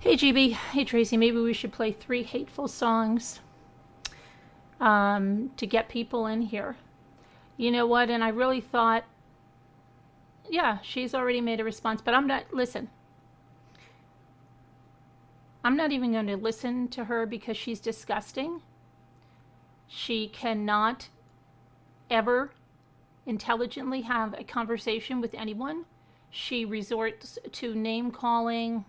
Hey GB, hey Tracy, maybe we should play 3 hateful songs to get people in here. You know what? And I really thought, yeah, she's already made a response, but listen, I'm not even going to listen to her because she's disgusting. She cannot ever intelligently have a conversation with anyone. She resorts to name calling.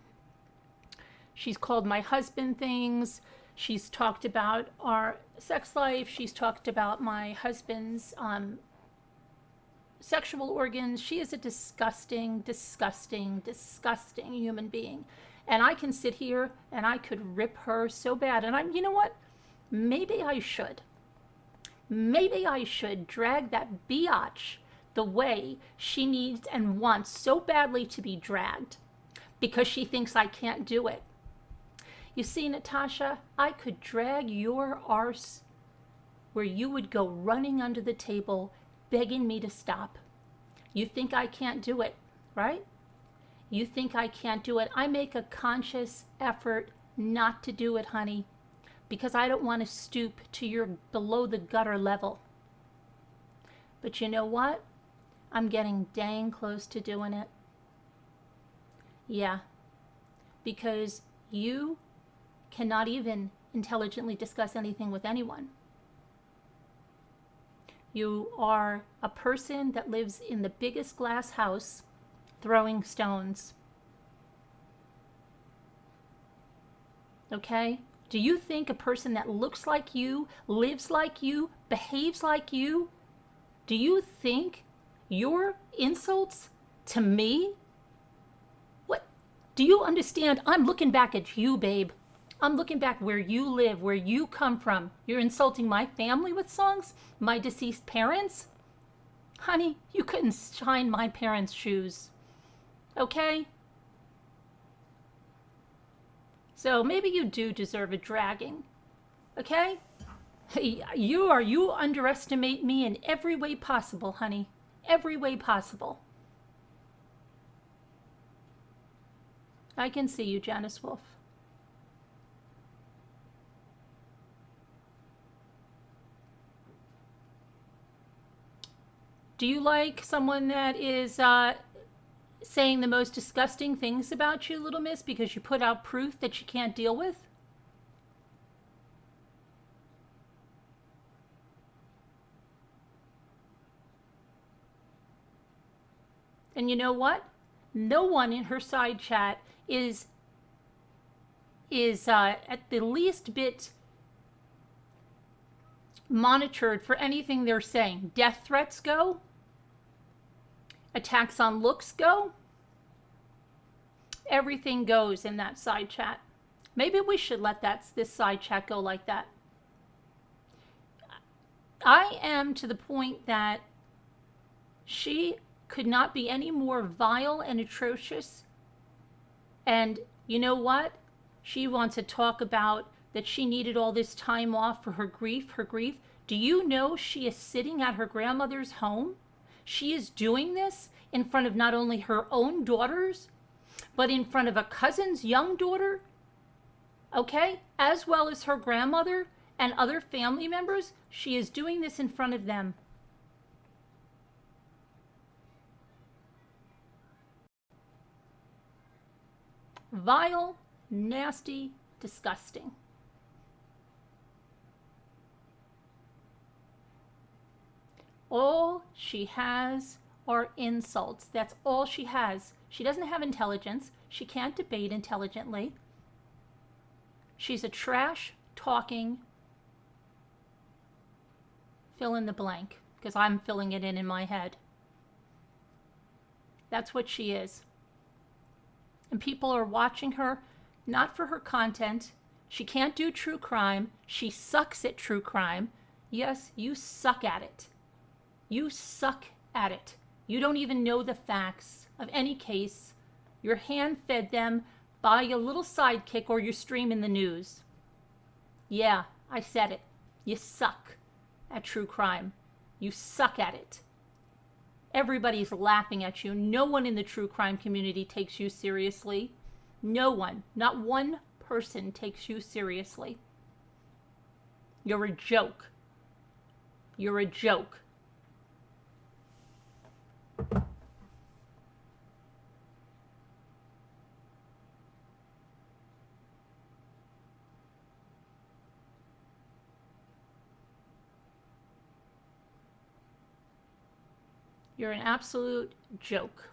She's called my husband things. She's talked about our sex life. She's talked about my husband's sexual organs. She is a disgusting, disgusting, disgusting human being. And I can sit here and I could rip her so bad. And you know what? Maybe I should. Maybe I should drag that biatch the way she needs and wants so badly to be dragged because she thinks I can't do it. You see, Natasha, I could drag your arse where you would go running under the table begging me to stop. You think I can't do it, right? You think I can't do it. I make a conscious effort not to do it, honey, because I don't want to stoop to your below the gutter level. But you know what? I'm getting dang close to doing it. Yeah, because you cannot even intelligently discuss anything with anyone. You are a person that lives in the biggest glass house throwing stones. Okay? Do you think a person that looks like you, lives like you, behaves like you, do you think your insults to me? What? Do you understand? I'm looking back at you, babe. I'm looking back where you live, where you come from. You're insulting my family with songs? My deceased parents? Honey, you couldn't shine my parents' shoes. Okay? So maybe you do deserve a dragging. Okay? Hey, you underestimate me in every way possible, honey. Every way possible. I can see you, Janice Wolf. Do you like someone that is saying the most disgusting things about you, little miss, because you put out proof that you can't deal with? And you know what? No one in her side chat is at the least bit monitored for anything they're saying. Death threats go. Attacks on looks go. Everything goes in that side chat. Maybe we should let this side chat go like that. I am to the point that she could not be any more vile and atrocious. And you know what? She wants to talk about that she needed all this time off for her grief. Do you know she is sitting at her grandmother's home? She is doing this in front of not only her own daughters, but in front of a cousin's young daughter, okay? As well as her grandmother and other family members. She is doing this in front of them. Vile, nasty, disgusting. All she has are insults. That's all she has. She doesn't have intelligence. She can't debate intelligently. She's a trash talking fill in the blank, because I'm filling it in my head. That's what she is. And people are watching her not for her content. She can't do true crime. She sucks at true crime. Yes, you suck at it. You suck at it. You don't even know the facts of any case. You're hand-fed them by your little sidekick or your stream in the news. Yeah, I said it. You suck at true crime. You suck at it. Everybody's laughing at you. No one in the true crime community takes you seriously. No one, not one person takes you seriously. You're a joke. You're a joke. You're an absolute joke.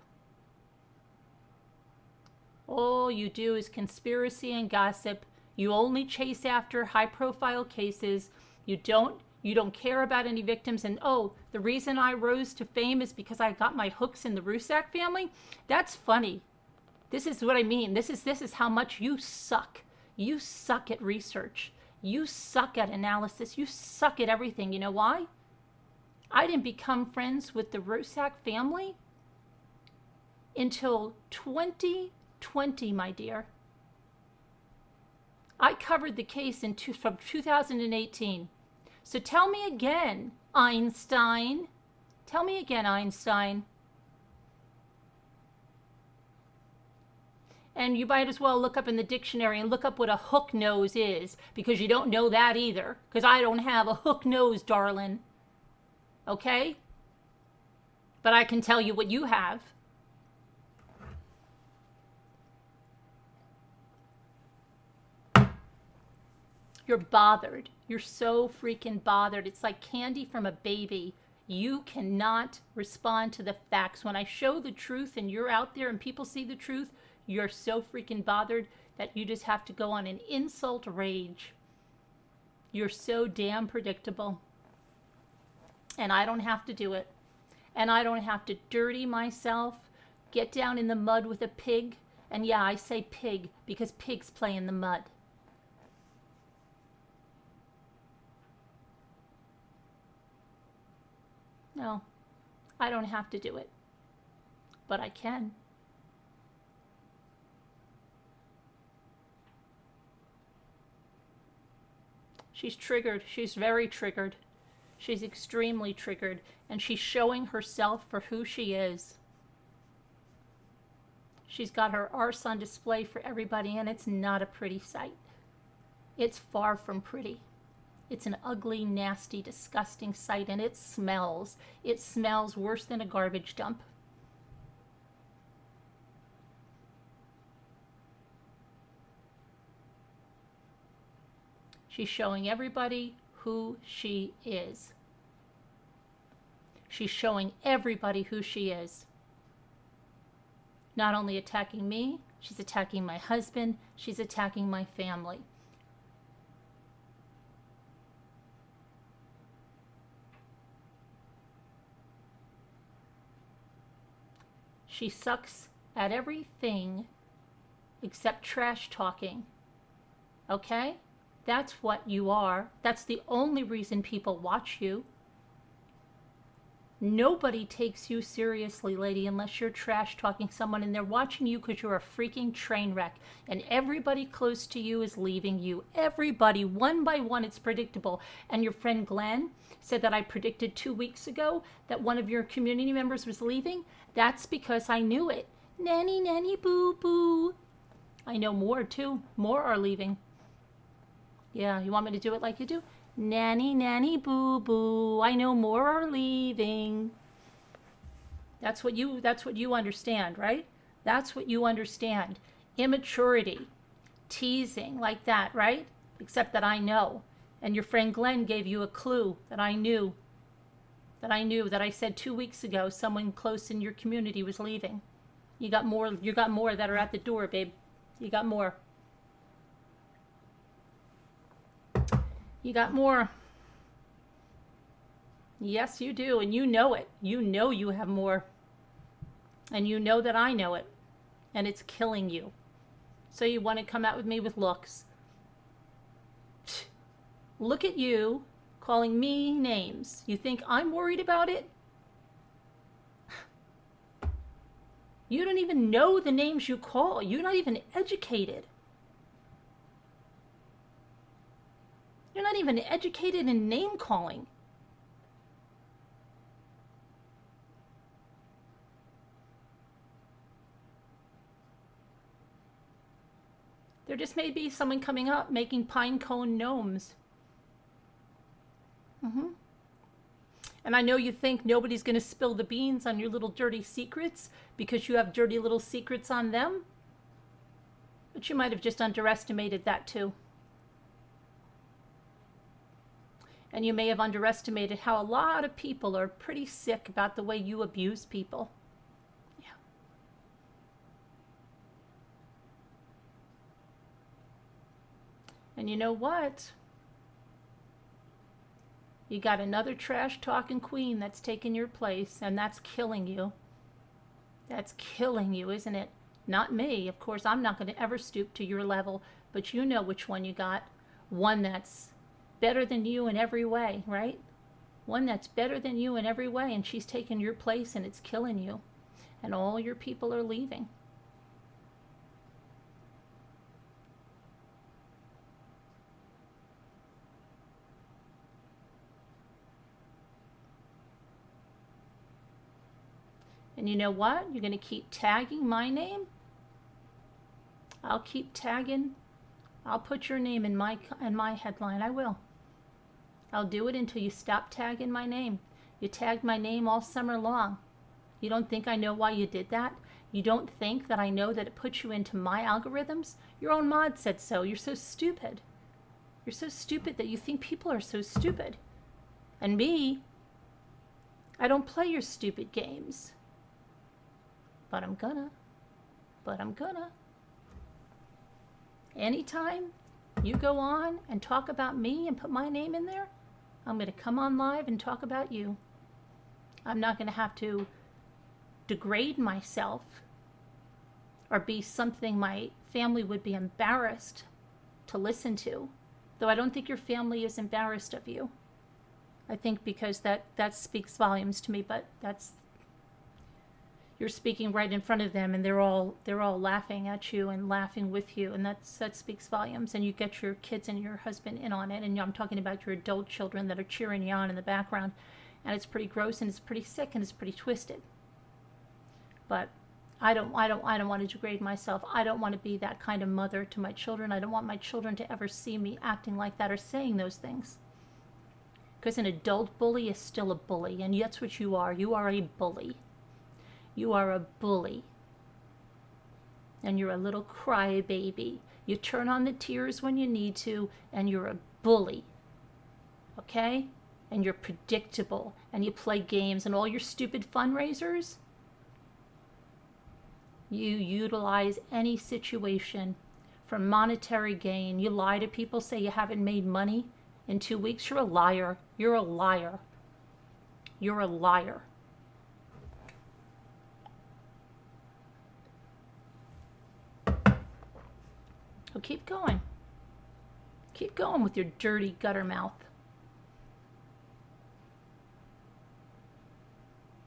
All you do is conspiracy and gossip. You only chase after high-profile cases. You don't care about any victims. And oh, the reason I rose to fame is because I got my hooks in the Rzucek family. That's funny. This is what I mean. This is how much you suck. You suck at research. You suck at analysis. You suck at everything. You know why? I didn't become friends with the Rzucek family until 2020, my dear. I covered the case from 2018. So tell me again, Einstein. Tell me again, Einstein. And you might as well look up in the dictionary and look up what a hook nose is, because you don't know that either, because I don't have a hook nose, darling. Okay? But I can tell you what you have. You're bothered. You're so freaking bothered. It's like candy from a baby. You cannot respond to the facts. When I show the truth and you're out there and people see the truth, you're so freaking bothered that you just have to go on an insult rage. You're so damn predictable. And I don't have to do it. And I don't have to dirty myself, get down in the mud with a pig. And yeah, I say pig because pigs play in the mud. No, I don't have to do it. But I can. She's triggered. She's very triggered. She's extremely triggered, and she's showing herself for who she is. She's got her arse on display for everybody, and it's not a pretty sight. It's far from pretty. It's an ugly, nasty, disgusting sight, and it smells. It smells worse than a garbage dump. She's showing everybody who she is. She's showing everybody who she is. Not only attacking me, she's attacking my husband, she's attacking my family. She sucks at everything except trash talking. Okay? That's what you are. That's the only reason people watch you. Nobody takes you seriously, lady, unless you're trash talking someone and they're watching you because you're a freaking train wreck. And everybody close to you is leaving you. Everybody, one by one, it's predictable. And your friend Glenn said that I predicted 2 weeks ago that one of your community members was leaving. That's because I knew it. Nanny, nanny, boo, boo. I know more, too. More are leaving. Yeah, you want me to do it like you do? Nanny, nanny, boo, boo. I know more are leaving. That's what you understand, right? That's what you understand. Immaturity, teasing, like that, right? Except that I know. And your friend Glenn gave you a clue that I knew. That I said 2 weeks ago someone close in your community was leaving. You got more that are at the door, babe. You got more. You got more. Yes, you do, and you know it. You know you have more. And you know that I know it. And it's killing you. So you want to come out with me with looks. Look at you calling me names. You think I'm worried about it? You don't even know the names you call. You're not even educated. You're not even educated in name calling. There just may be someone coming up making pine cone gnomes. And I know you think nobody's going to spill the beans on your little dirty secrets because you have dirty little secrets on them. But you might have just underestimated that too. And you may have underestimated how a lot of people are pretty sick about the way you abuse people. Yeah. And you know what? You got another trash talking queen that's taking your place, and that's killing you. That's killing you, isn't it? Not me. Of course, I'm not going to ever stoop to your level, but you know which one you got. One that's better than you in every way, right? One that's better than you in every way, and she's taking your place, and it's killing you. And all your people are leaving. And you know what? You're going to keep tagging my name. I'll keep tagging. I'll put your name in my headline. I will. I'll do it until you stop tagging my name. You tagged my name all summer long. You don't think I know why you did that? You don't think that I know that it puts you into my algorithms? Your own mod said so. You're so stupid. You're so stupid that you think people are so stupid. And me, I don't play your stupid games. But I'm gonna. Anytime you go on and talk about me and put my name in there, I'm going to come on live and talk about you. I'm not going to have to degrade myself or be something my family would be embarrassed to listen to. Though I don't think your family is embarrassed of you. I think because that speaks volumes to me, but you're speaking right in front of them, and they're all laughing at you and laughing with you, and that speaks volumes. And you get your kids and your husband in on it, and I'm talking about your adult children that are cheering you on in the background, and it's pretty gross and it's pretty sick and it's pretty twisted. But I don't want to degrade myself. I don't want to be that kind of mother to my children. I don't want my children to ever see me acting like that or saying those things. Because an adult bully is still a bully, and that's what you are. You are a bully. You are a bully. And you're a little crybaby. You turn on the tears when you need to, and you're a bully. Okay? And you're predictable, and you play games, and all your stupid fundraisers, you utilize any situation for monetary gain. You lie to people, say you haven't made money in 2 weeks. You're a liar. You're a liar. You're a liar. So keep going. Keep going with your dirty gutter mouth.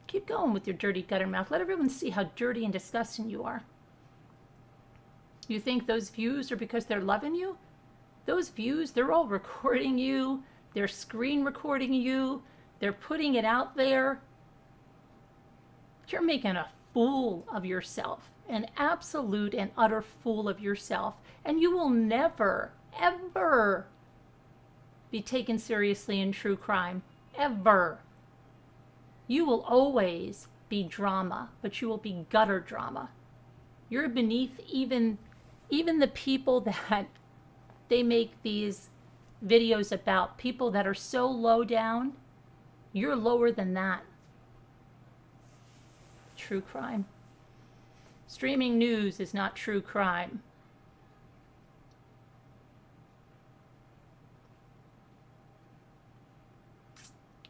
Keep going with your dirty gutter mouth. Let everyone see how dirty and disgusting you are. You think those views are because they're loving you? Those views, they're all recording you. They're screen recording you. They're putting it out there. You're making a fool of yourself. An absolute and utter fool of yourself. And you will never, ever be taken seriously in true crime. Ever. You will always be drama, but you will be gutter drama. You're beneath even the people that they make these videos about, people that are so low down. You're lower than that. True crime. Streaming news is not true crime.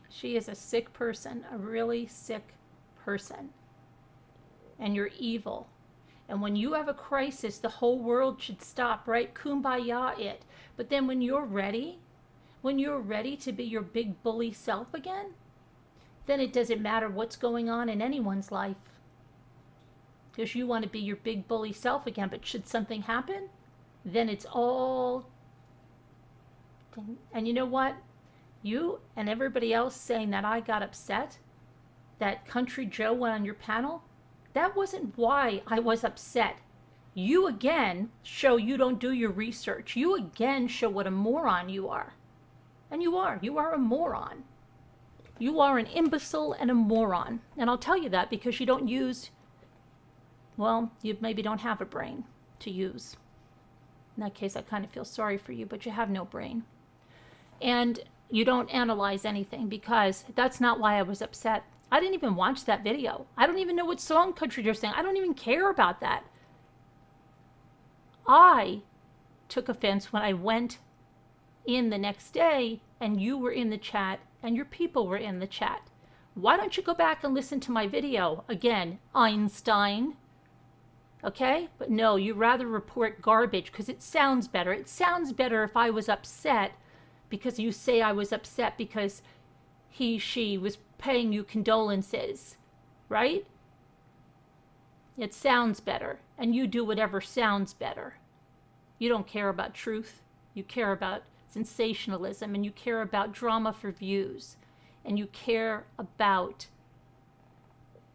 She is a sick person, a really sick person. And you're evil. And when you have a crisis, the whole world should stop, right? Kumbaya it. But then when you're ready to be your big bully self again, then it doesn't matter what's going on in anyone's life. Because you want to be your big bully self again. But should something happen, then it's all... And you know what? You and everybody else saying that I got upset, that Country Joe went on your panel, that wasn't why I was upset. You again show you don't do your research. You again show what a moron you are. And you are. You are a moron. You are an imbecile and a moron. And I'll tell you that because you don't use, well, you maybe don't have a brain to use. In that case, I kind of feel sorry for you, but you have no brain. And you don't analyze anything because that's not why I was upset. I didn't even watch that video. I don't even know what song country you're saying. I don't even care about that. I took offense when I went in the next day and you were in the chat and your people were in the chat. Why don't you go back and listen to my video again, Einstein? Okay? But no, you rather report garbage because it sounds better. It sounds better if I was upset because you say I was upset because she was paying you condolences, right? It sounds better, and you do whatever sounds better. You don't care about truth. You care about sensationalism, and you care about drama for views, and you care about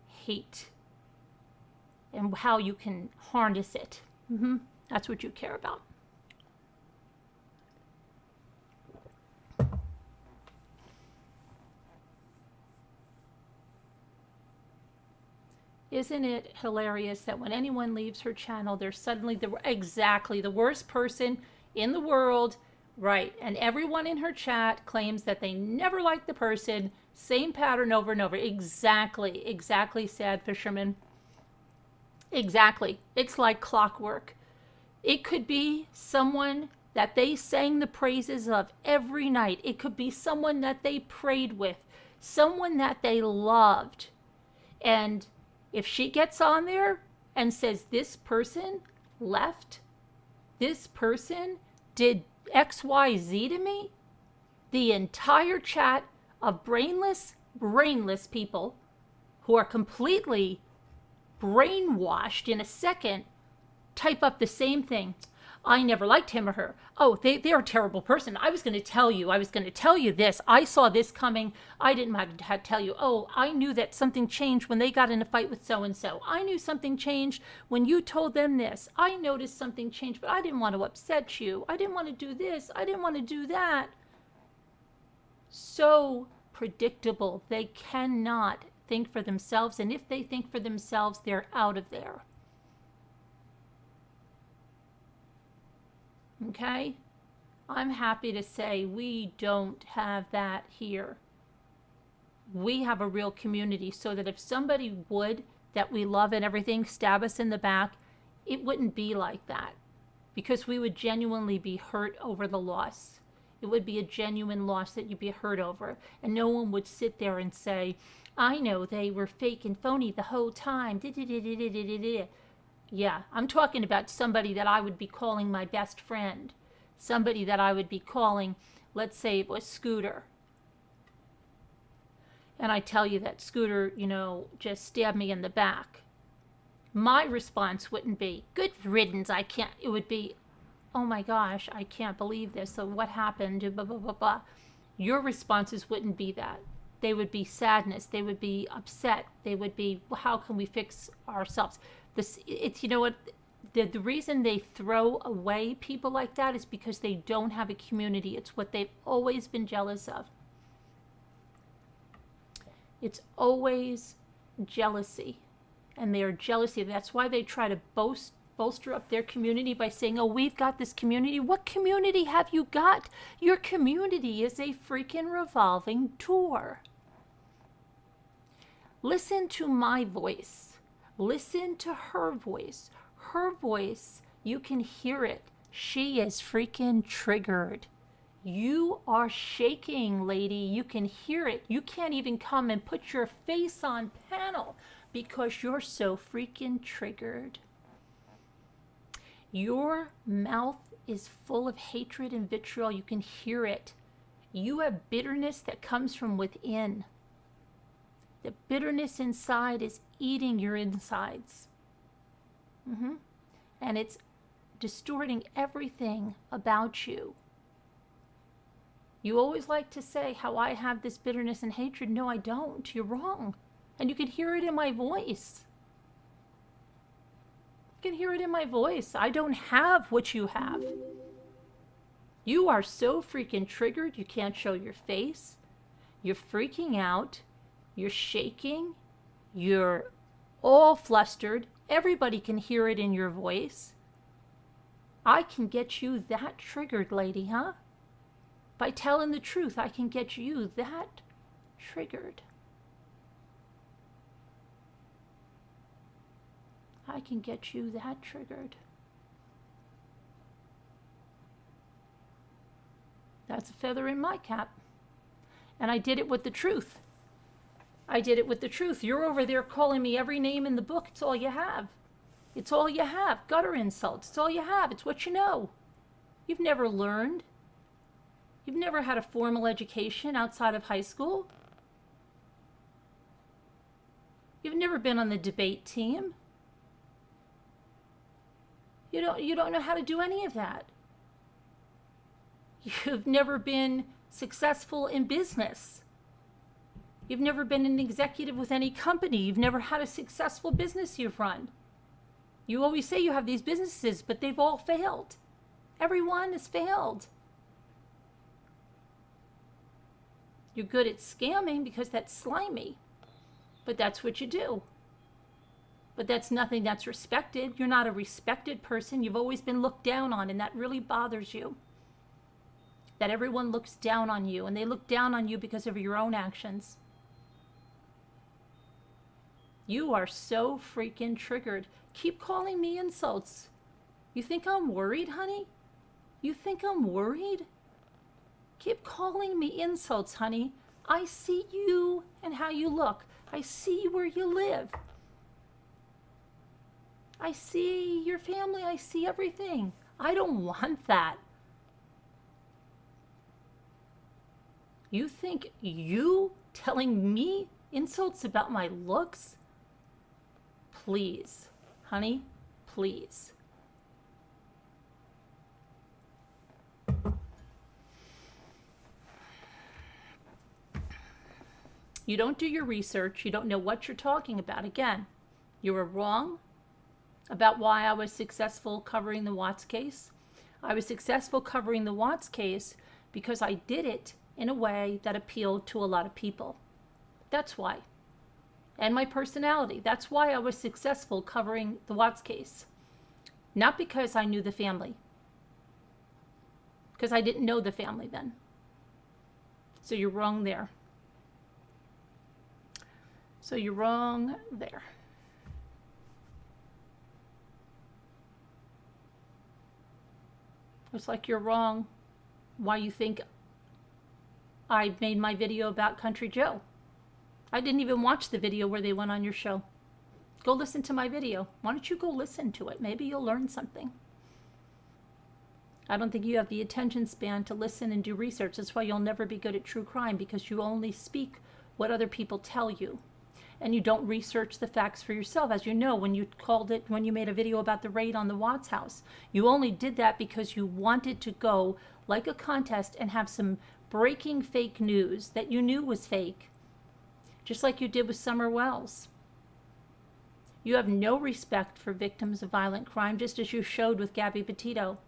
hate and how you can harness it. That's what you care about. Isn't it hilarious that when anyone leaves her channel, they're suddenly exactly the worst person in the world, right? And everyone in her chat claims that they never liked the person. Same pattern over and over. Exactly, Sad Fisherman. Exactly. It's like clockwork. It could be someone that they sang the praises of every night. It could be someone that they prayed with, someone that they loved. And if she gets on there and says, this person left, this person did XYZ to me, the entire chat of brainless people who are completely brainwashed in a second type up the same thing. I never liked him or her. Oh, they're a terrible person. I was going to tell you this. I saw this coming. I didn't have to tell you. Oh, I knew that something changed when they got in a fight with so-and-so. I knew something changed when you told them this. I noticed something changed, but I didn't want to upset you. I didn't want to do this. I didn't want to do that. So predictable. They cannot think for themselves, and if they think for themselves, they're out of there. Okay? I'm happy to say we don't have that here. We have a real community so that if somebody would, that we love and everything, stab us in the back, it wouldn't be like that because we would genuinely be hurt over the loss. It would be a genuine loss that you'd be hurt over. And no one would sit there and say, I know they were fake and phony the whole time. Yeah, I'm talking about somebody that I would be calling my best friend. Somebody that I would be calling, let's say it was Scooter. And I tell you that Scooter, just stabbed me in the back. My response wouldn't be, good riddance, I can't. It would be, oh my gosh, I can't believe this. So what happened? Blah, blah, blah, blah. Your responses wouldn't be that. They would be sadness. They would be upset. They would be, well, how can we fix ourselves? It's what the reason they throw away people like that is because they don't have a community. It's what they've always been jealous of. It's always jealousy, and they are jealousy. That's why they try to bolster up their community by saying, oh, we've got this community. What community have you got? Your community is a freaking revolving door. Listen to my voice. Listen to her voice. Her voice, you can hear it. She is freaking triggered. You are shaking, lady. You can hear it. You can't even come and put your face on panel because you're so freaking triggered. Your mouth is full of hatred and vitriol. You can hear it. You have bitterness that comes from within. The bitterness inside is eating your insides. And it's distorting everything about you. You always like to say how I have this bitterness and hatred. No, I don't. You're wrong. And you can hear it in my voice. can hear it in my voice. I don't have what you have. You are so freaking triggered, you can't show your face. You're freaking out. You're shaking. You're all flustered. Everybody can hear it in your voice. I can get you that triggered, lady, huh? By telling the truth, I can get you that triggered. I can get you that triggered. That's a feather in my cap. And I did it with the truth. I did it with the truth. You're over there calling me every name in the book. It's all you have. It's all you have. Gutter insults. It's all you have. It's what you know. You've never learned. You've never had a formal education outside of high school. You've never been on the debate team. You don't know how to do any of that. You've never been successful in business. You've never been an executive with any company. You've never had a successful business you've run. You always say you have these businesses, but they've all failed. Everyone has failed. You're good at scamming because that's slimy, but that's what you do. But that's nothing that's respected. You're not a respected person. You've always been looked down on, and that really bothers you. That everyone looks down on you, and they look down on you because of your own actions. You are so freaking triggered. Keep calling me insults. You think I'm worried, honey? You think I'm worried? Keep calling me insults, honey. I see you and how you look. I see where you live. I see your family. I see everything. I don't want that. You think you telling me insults about my looks? Please, honey, please. You don't do your research. You don't know what you're talking about. Again, you were wrong about why I was successful covering the Watts case. I was successful covering the Watts case because I did it in a way that appealed to a lot of people. That's why. And my personality. That's why I was successful covering the Watts case. Not because I knew the family. Because I didn't know the family then. So you're wrong there. So you're wrong there. It's like you're wrong why you think I made my video about Country Joe. I didn't even watch the video where they went on your show. Go listen to my video. Why don't you go listen to it? Maybe you'll learn something. I don't think you have the attention span to listen and do research. That's why you'll never be good at true crime, because you only speak what other people tell you. And you don't research the facts for yourself. As you know, when you made a video about the raid on the Watts house, you only did that because you wanted to go like a contest and have some breaking fake news that you knew was fake. Just like you did with Summer Wells. You have no respect for victims of violent crime, just as you showed with Gabby Petito.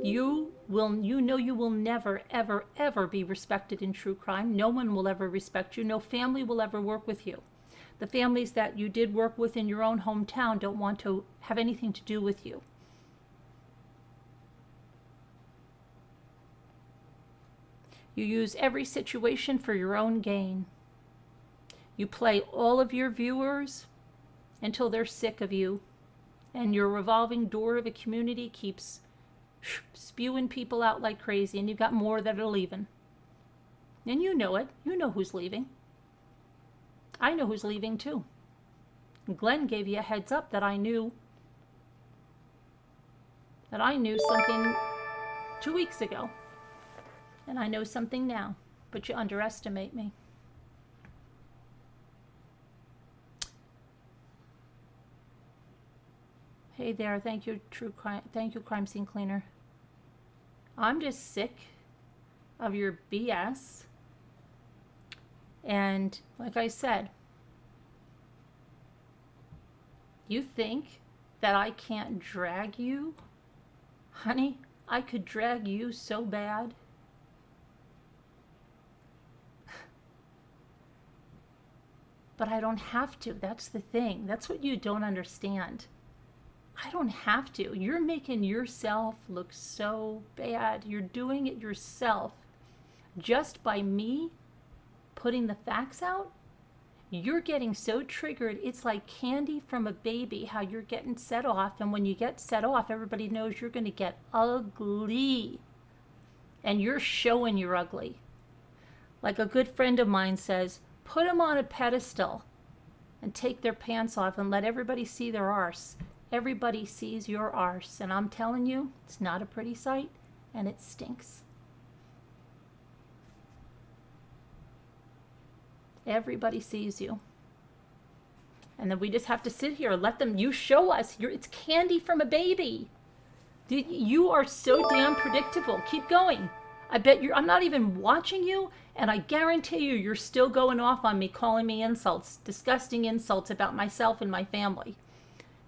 You know you will never, ever, ever be respected in true crime. No one will ever respect you. No family will ever work with you. The families that you did work with in your own hometown don't want to have anything to do with you. You use every situation for your own gain. You play all of your viewers until they're sick of you, and your revolving door of a community keeps spewing people out like crazy, and you've got more that are leaving. And you know it. You know who's leaving. I know who's leaving too. Glenn gave you a heads up that I knew something 2 weeks ago. And I know something now, but you underestimate me. Hey there, thank you, Crime Scene Cleaner. I'm just sick of your BS. And like I said, you think that I can't drag you? Honey, I could drag you so bad. But I don't have to. That's the thing. That's what you don't understand. I don't have to. You're making yourself look so bad. You're doing it yourself. Just by me putting the facts out, you're getting so triggered. It's like candy from a baby, how you're getting set off. And when you get set off, everybody knows you're going to get ugly. And you're showing you're ugly. Like a good friend of mine says, put them on a pedestal and take their pants off and let everybody see their arse. Everybody sees your arse. And I'm telling you, it's not a pretty sight and it stinks. Everybody sees you. And then we just have to sit here and let them, you show us, it's candy from a baby. You are so damn predictable. Keep going. I bet I'm not even watching you, and I guarantee you're still going off on me, calling me insults, disgusting insults about myself and my family.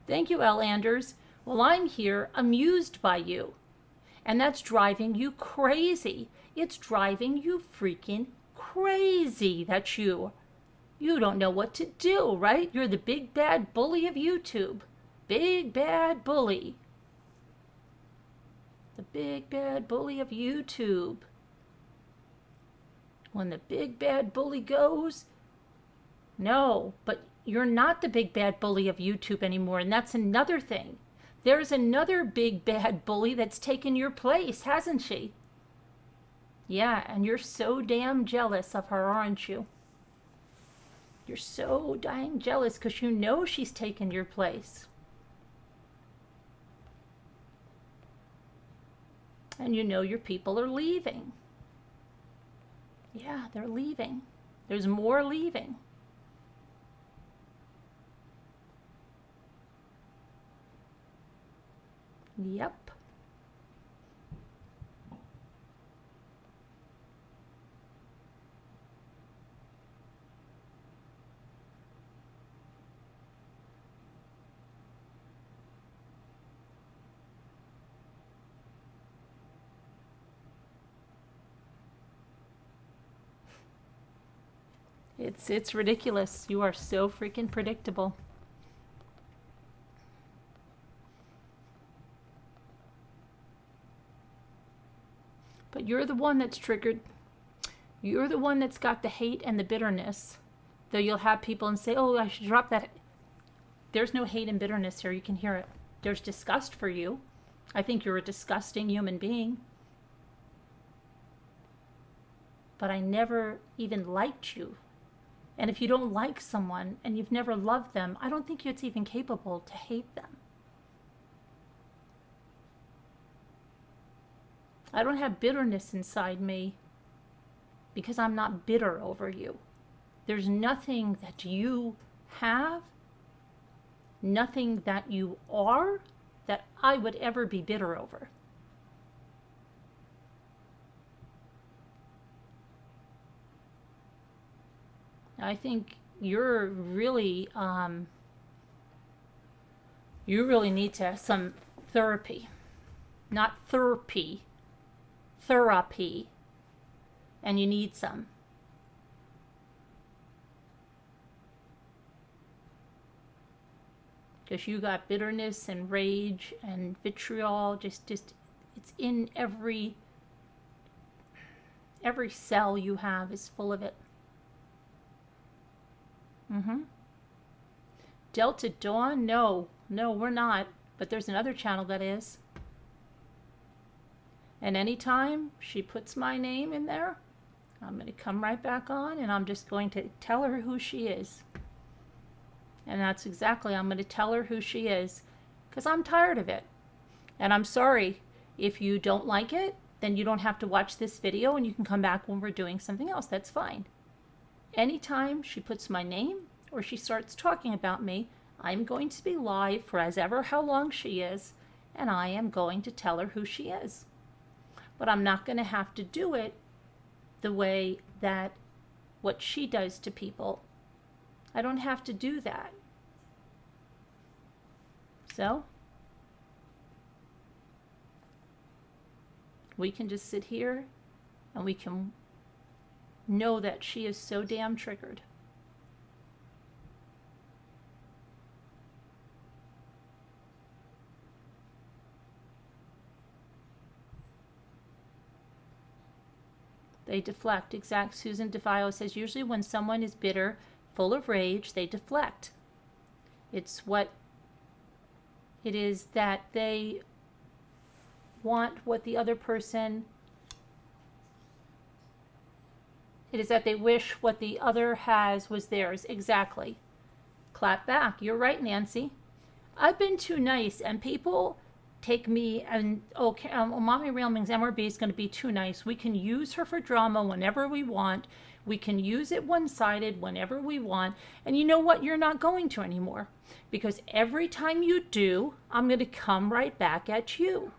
Thank you, L. Anders. Well, I'm here amused by you. And that's driving you crazy. It's driving you freaking crazy that you don't know what to do, right? You're the big bad bully of YouTube. Big bad bully. The big bad bully of YouTube. When the big bad bully goes, no, but you're not the big bad bully of YouTube anymore, and that's another thing. There's another big bad bully that's taken your place, hasn't she? Yeah, and you're so damn jealous of her, aren't you? You're so dang jealous because you know she's taken your place. And you know your people are leaving. Yeah, they're leaving. There's more leaving. Yep. It's ridiculous. You are so freaking predictable. But you're the one that's triggered. You're the one that's got the hate and the bitterness. Though you'll have people and say, oh, I should drop that. There's no hate and bitterness here. You can hear it. There's disgust for you. I think you're a disgusting human being. But I never even liked you. And if you don't like someone and you've never loved them, I don't think it's even capable to hate them. I don't have bitterness inside me because I'm not bitter over you. There's nothing that you have, nothing that you are, that I would ever be bitter over. I think you're really, you really need to have some therapy. Not therapy. Therapy. And you need some. Because you got bitterness and rage and vitriol, just it's in every cell you have is full of it. Delta Dawn? No, we're not. But there's another channel that is. And anytime she puts my name in there, I'm going to come right back on and I'm just going to tell her who she is. And that's exactly, I'm going to tell her who she is. Because I'm tired of it. And I'm sorry, if you don't like it, then you don't have to watch this video and you can come back when we're doing something else. That's fine. Anytime she puts my name or she starts talking about me, I'm going to be live for as ever how long she is, and I am going to tell her who she is. But I'm not going to have to do it the way that what she does to people. I don't have to do that. So we can just sit here and we can know that she is so damn triggered. They deflect. Exact. Susan DeFio says, usually when someone is bitter, full of rage, they deflect. It's what it is that they want what the other person, it is that they wish what the other has was theirs. Exactly. Clap back. You're right, Nancy. I've been too nice, and people take me and, okay, Mommy Railming's MRB is going to be too nice. We can use her for drama whenever we want. We can use it one-sided whenever we want. And you know what? You're not going to anymore. Because every time you do, I'm going to come right back at you.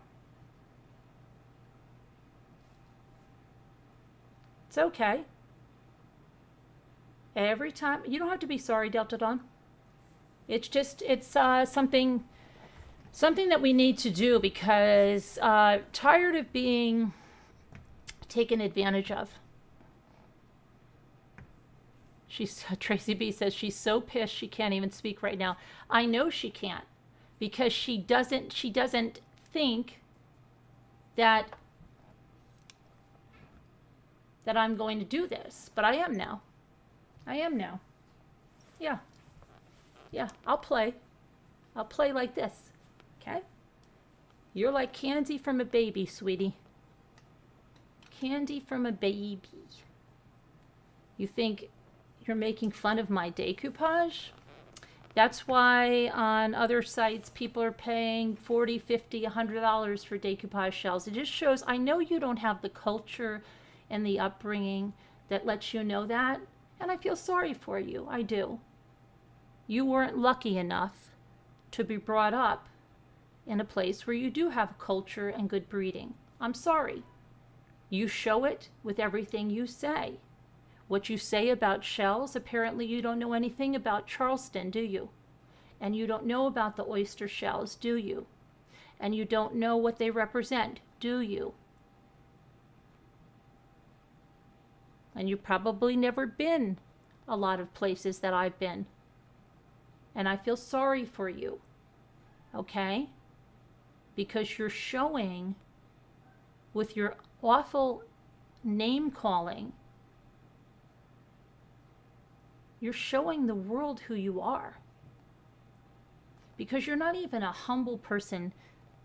It's okay. Every time. You don't have to be sorry, Delta Dawn. It's just, it's something that we need to do because tired of being taken advantage of. Tracy B says she's so pissed she can't even speak right now. I know she can't because she doesn't think that I'm going to do this, but I am now. Yeah, I'll play like this. Okay? You're like candy from a baby, sweetie. Candy from a baby. You think you're making fun of my decoupage? That's why on other sites people are paying $40, $50, $100 for decoupage shells. It just shows, I know you don't have the culture and the upbringing that lets you know that, and I feel sorry for you. I do. You weren't lucky enough to be brought up in a place where you do have culture and good breeding. I'm sorry. You show it with everything you say. What you say about shells, apparently you don't know anything about Charleston, do you? And you don't know about the oyster shells, do you? And you don't know what they represent, do you? And you've probably never been a lot of places that I've been. And I feel sorry for you, okay? Because you're showing with your awful name calling, you're showing the world who you are. Because you're not even a humble person.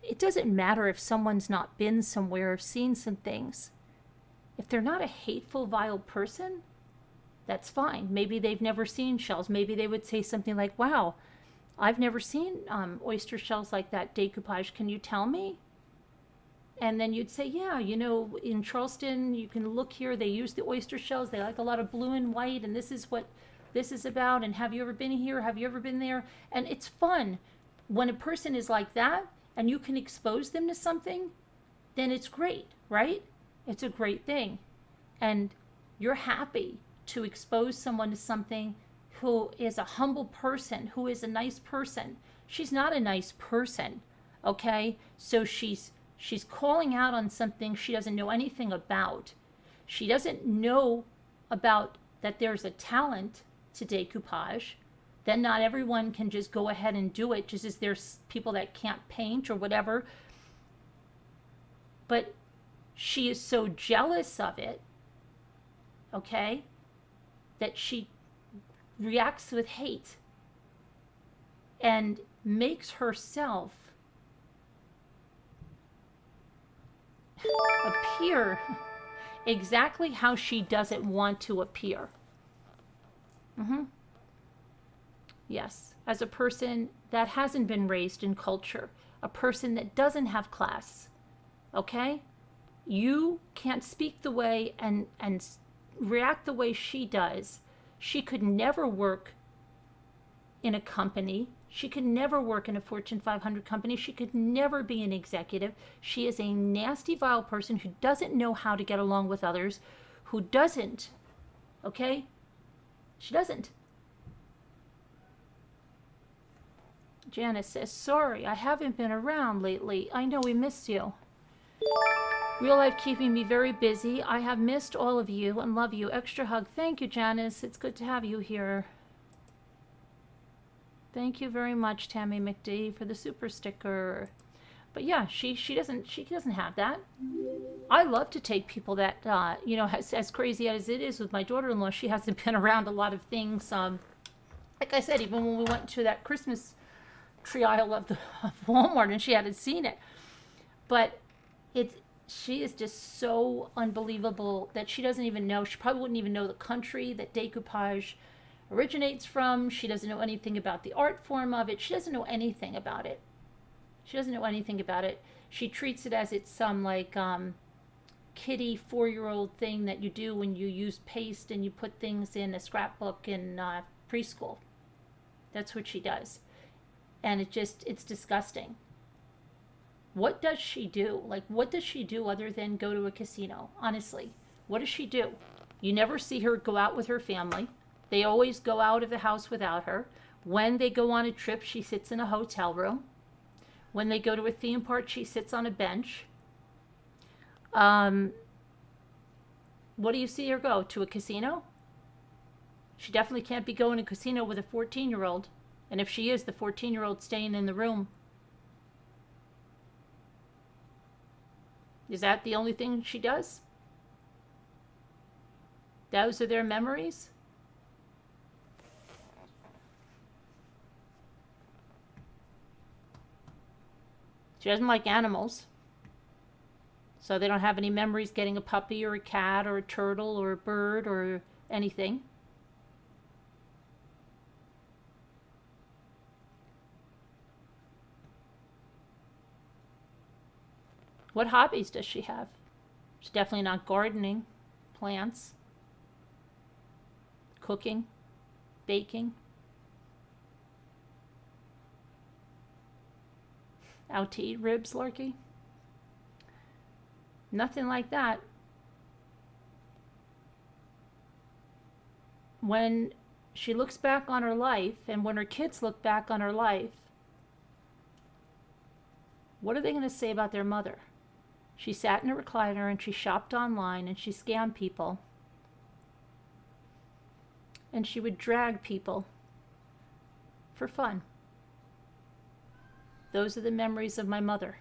It doesn't matter if someone's not been somewhere or seen some things. If they're not a hateful, vile person, that's fine. Maybe they've never seen shells. Maybe they would say something like, wow, I've never seen oyster shells like that decoupage. Can you tell me? And then you'd say, yeah, you know, in Charleston, you can look here. They use the oyster shells. They like a lot of blue and white. And this is what this is about. And have you ever been here? Have you ever been there? And it's fun. When a person is like that and you can expose them to something, then it's great, right? It's a great thing. And you're happy to expose someone to something who is a humble person, who is a nice person. She's not a nice person, okay? So she's calling out on something she doesn't know anything about. She doesn't know about that there's a talent to decoupage. Then not everyone can just go ahead and do it, just as there's people that can't paint or whatever. But she is so jealous of it, okay, that she reacts with hate and makes herself appear exactly how she doesn't want to appear. Yes, as a person that hasn't been raised in culture, a person that doesn't have class, okay? You can't speak the way and react the way she does. She could never work in a company. She could never work in a Fortune 500 company. She could never be an executive. She is a nasty, vile person who doesn't know how to get along with others, who doesn't, okay? She doesn't. Janice says, sorry, I haven't been around lately. I know we missed you. Real life keeping me very busy. I have missed all of you and love you. Extra hug. Thank you, Janice. It's good to have you here. Thank you very much, Tammy McD, for the super sticker. But yeah, she doesn't have that. I love to take people that you know, as crazy as it is with my daughter-in-law, she hasn't been around a lot of things. Like I said, even when we went to that Christmas tree aisle of Walmart and she hadn't seen it. But she is just so unbelievable that she doesn't even know. She probably wouldn't even know the country that decoupage originates from. She doesn't know anything about the art form of it. She doesn't know anything about it. She doesn't know anything about it. She treats it as it's some like kiddie 4-year-old thing that you do when you use paste and you put things in a scrapbook in preschool. That's what she does. And it's disgusting. What does she do? Like, what does she do other than go to a casino? Honestly, what does she do? You never see her go out with her family. They always go out of the house without her. When they go on a trip, she sits in a hotel room. When they go to a theme park, she sits on a bench. What do you see her go? To a casino? She definitely can't be going to a casino with a 14-year-old. And if she is, the 14-year-old staying in the room. Is that the only thing she does? Those are their memories? She doesn't like animals. So they don't have any memories getting a puppy or a cat or a turtle or a bird or anything. What hobbies does she have? She's definitely not gardening, plants, cooking, baking. Out to eat ribs, Larky? Nothing like that. When she looks back on her life, and when her kids look back on her life, what are they going to say about their mother? She sat in a recliner and she shopped online and she scammed people. And she would drag people for fun. Those are the memories of my mother.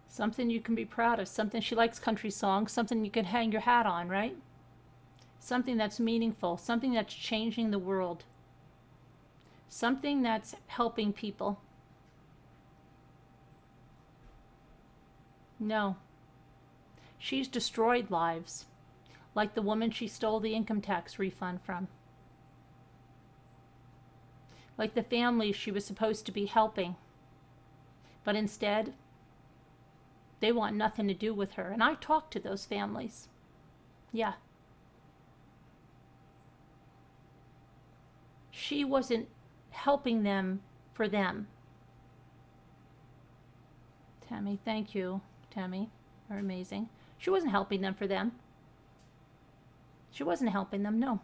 Something you can be proud of. Something, she likes country songs. Something you can hang your hat on, right? Something that's meaningful. Something that's changing the world. Something that's helping people. No. She's destroyed lives. Like the woman she stole the income tax refund from. Like the family she was supposed to be helping. But instead, they want nothing to do with her. And I talked to those families. Yeah. She wasn't helping them for them. Tammy, thank you, Tammy. You're amazing. She wasn't helping them for them. She wasn't helping them, no.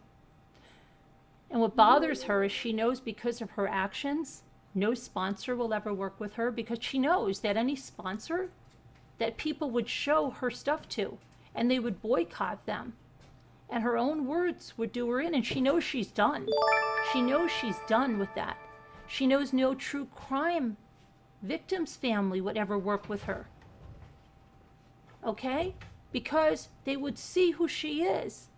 And what bothers her is she knows because of her actions, no sponsor will ever work with her because she knows that any sponsor that people would show her stuff to and they would boycott them. And her own words would do her in, and she knows she's done. She knows she's done with that. She knows no true crime victim's family would ever work with her. Okay? Because they would see who she is.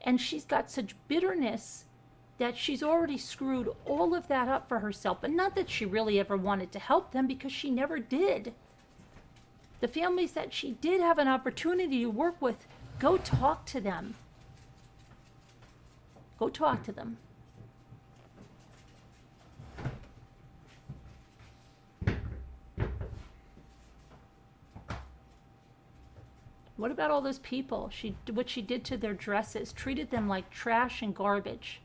And she's got such bitterness that she's already screwed all of that up for herself. But not that she really ever wanted to help them, because she never did. The families that she did have an opportunity to work with, go talk to them. Go talk to them. What about all those people? What she did to their dresses, treated them like trash and garbage.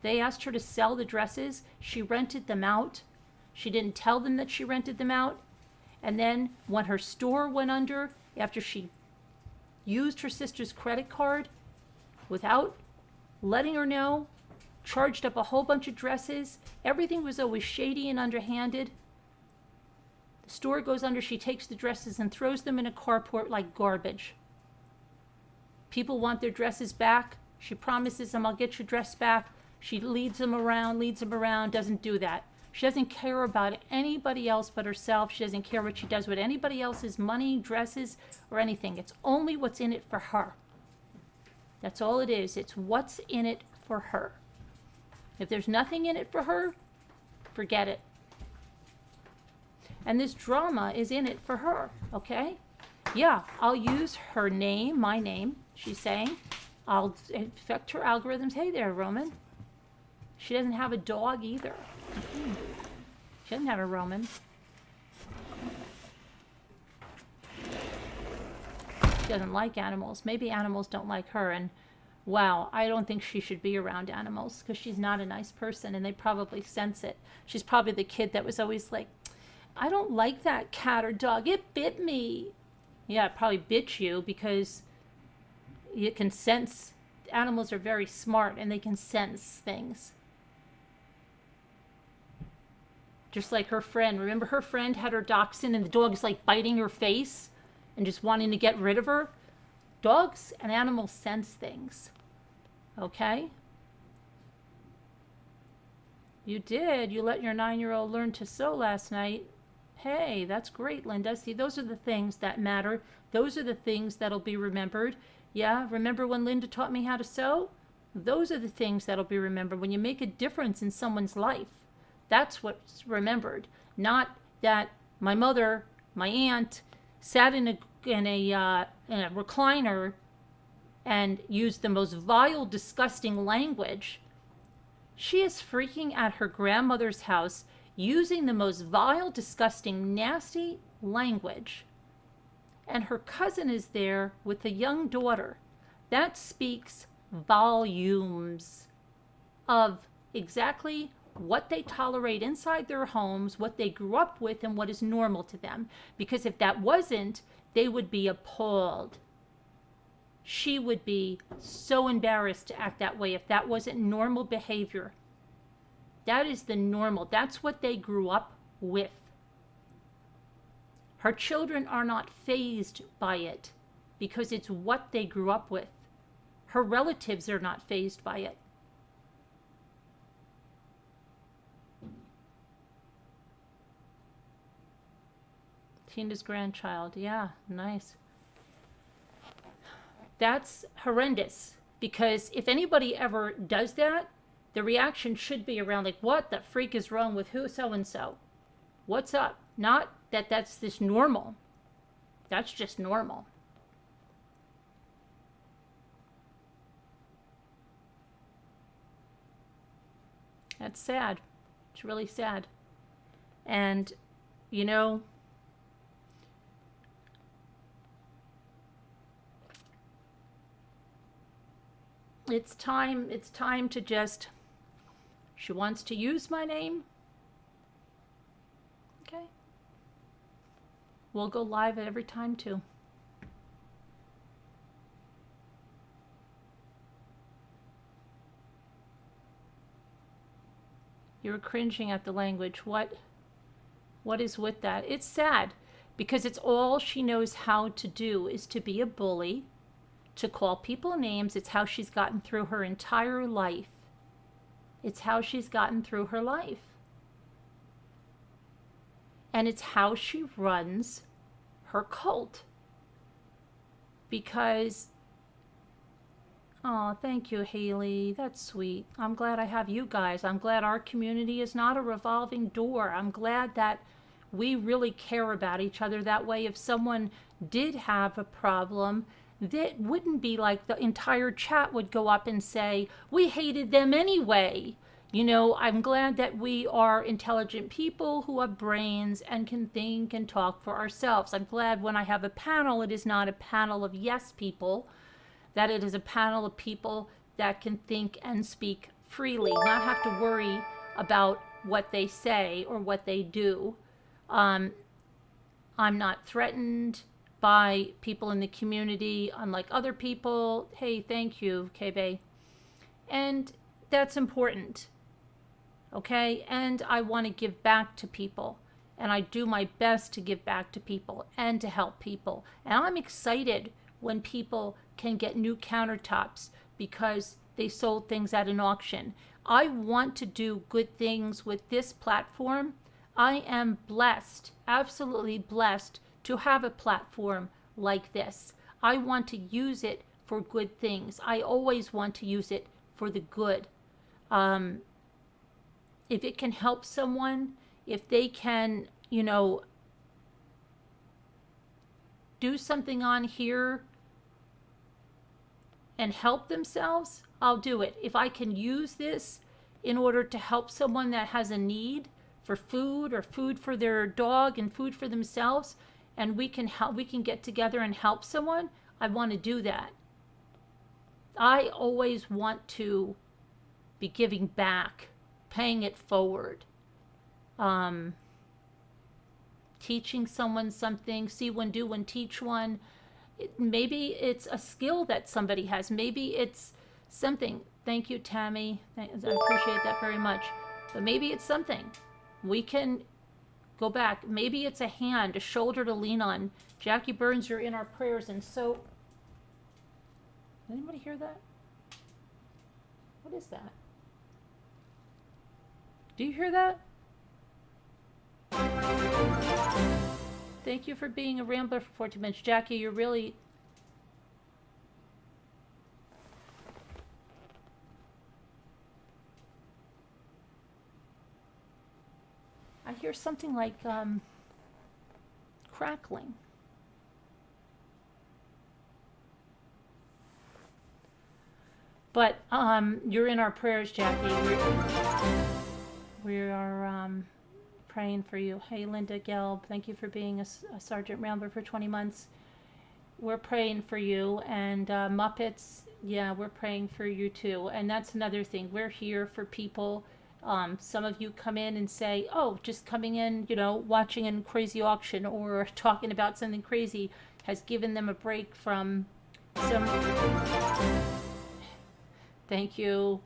They asked her to sell the dresses. She rented them out. She didn't tell them that she rented them out. And then when her store went under, after she used her sister's credit card without letting her know, charged up a whole bunch of dresses. Everything was always shady and underhanded. The store goes under, she takes the dresses and throws them in a carport like garbage. People want their dresses back. She promises them, I'll get your dress back. She leads them around, doesn't do that. She doesn't care about anybody else but herself. She doesn't care what she does with anybody else's money, dresses, or anything. It's only what's in it for her. That's all it is. It's what's in it for her. If there's nothing in it for her, forget it. And this drama is in it for her, okay? Yeah, I'll use her name, my name, she's saying. I'll affect her algorithms. Hey there, Roman. She doesn't have a dog either. She doesn't have a Roman. She doesn't like animals. Maybe animals don't like her. And wow, I don't think she should be around animals because she's not a nice person and they probably sense it. She's probably the kid that was always like, I don't like that cat or dog. It bit me. Yeah, it probably bit you because it can sense. Animals are very smart and they can sense things. Just like her friend. Remember her friend had her dachshund and the dog is like biting her face and just wanting to get rid of her? Dogs and animals sense things. Okay? You did. You let your 9-year-old learn to sew last night. Hey, that's great, Linda. See, those are the things that matter. Those are the things that'll be remembered. Yeah, remember when Linda taught me how to sew? Those are the things that'll be remembered. When you make a difference in someone's life, that's what's remembered. Not that my mother, my aunt, sat in a recliner and used the most vile, disgusting language. She is freaking at her grandmother's house using the most vile, disgusting, nasty language. And her cousin is there with a young daughter. That speaks volumes of exactly what they tolerate inside their homes, what they grew up with, and what is normal to them. Because if that wasn't, they would be appalled. She would be so embarrassed to act that way if that wasn't normal behavior. That is the normal. That's what they grew up with. Her children are not fazed by it because it's what they grew up with. Her relatives are not fazed by it. Tina's grandchild. Yeah, nice. That's horrendous because if anybody ever does that, the reaction should be around like, what the freak is wrong with who so-and-so? What's up? Not that that's this normal. That's just normal. That's sad. It's really sad. And, you know, it's time to just, she wants to use my name. Okay. We'll go live at every time too. You're cringing at the language. What is with that? It's sad because it's all she knows how to do is to be a bully, to call people names. It's how she's gotten through her entire life. It's how she's gotten through her life. And it's how she runs her cult. Because, oh, thank you, Haley. That's sweet. I'm glad I have you guys. I'm glad our community is not a revolving door. I'm glad that we really care about each other that way. If someone did have a problem, that wouldn't be like the entire chat would go up and say, we hated them anyway. You know, I'm glad that we are intelligent people who have brains and can think and talk for ourselves. I'm glad when I have a panel, it is not a panel of yes people, that it is a panel of people that can think and speak freely, not have to worry about what they say or what they do. I'm not threatened. by people in the community, unlike other people. Hey, thank you, KB. And that's important, okay? And I want to give back to people. And I do my best to give back to people and to help people. And I'm excited when people can get new countertops because they sold things at an auction. I want to do good things with this platform. I am blessed, absolutely blessed, to have a platform like this. I want to use it for good things. I always want to use it for the good. If it can help someone, if they can, do something on here and help themselves, I'll do it. If I can use this in order to help someone that has a need for food or food for their dog and food for themselves, and we can get together and help someone, I want to do that. I always want to be giving back, paying it forward, teaching someone something, see one, do one, teach one. Maybe it's a skill that somebody has. Maybe it's something. Thank you, Tammy. I appreciate that very much. But maybe it's something. We can go back. Maybe it's a hand, a shoulder to lean on. Jackie Burns, you're in our prayers. And so, anybody hear that? What is that? Do you hear that? Thank you for being a rambler for 14 minutes. Jackie, you're really... I hear something like crackling. But you're in our prayers, Jackie. We are praying for you. Hey, Linda Gelb, thank you for being a Sergeant Rambler for 20 months. We're praying for you. And Muppets, yeah, we're praying for you too. And that's another thing. We're here for people. Some of you come in and say, oh, just coming in, watching a crazy auction or talking about something crazy has given them a break from some... Thank you.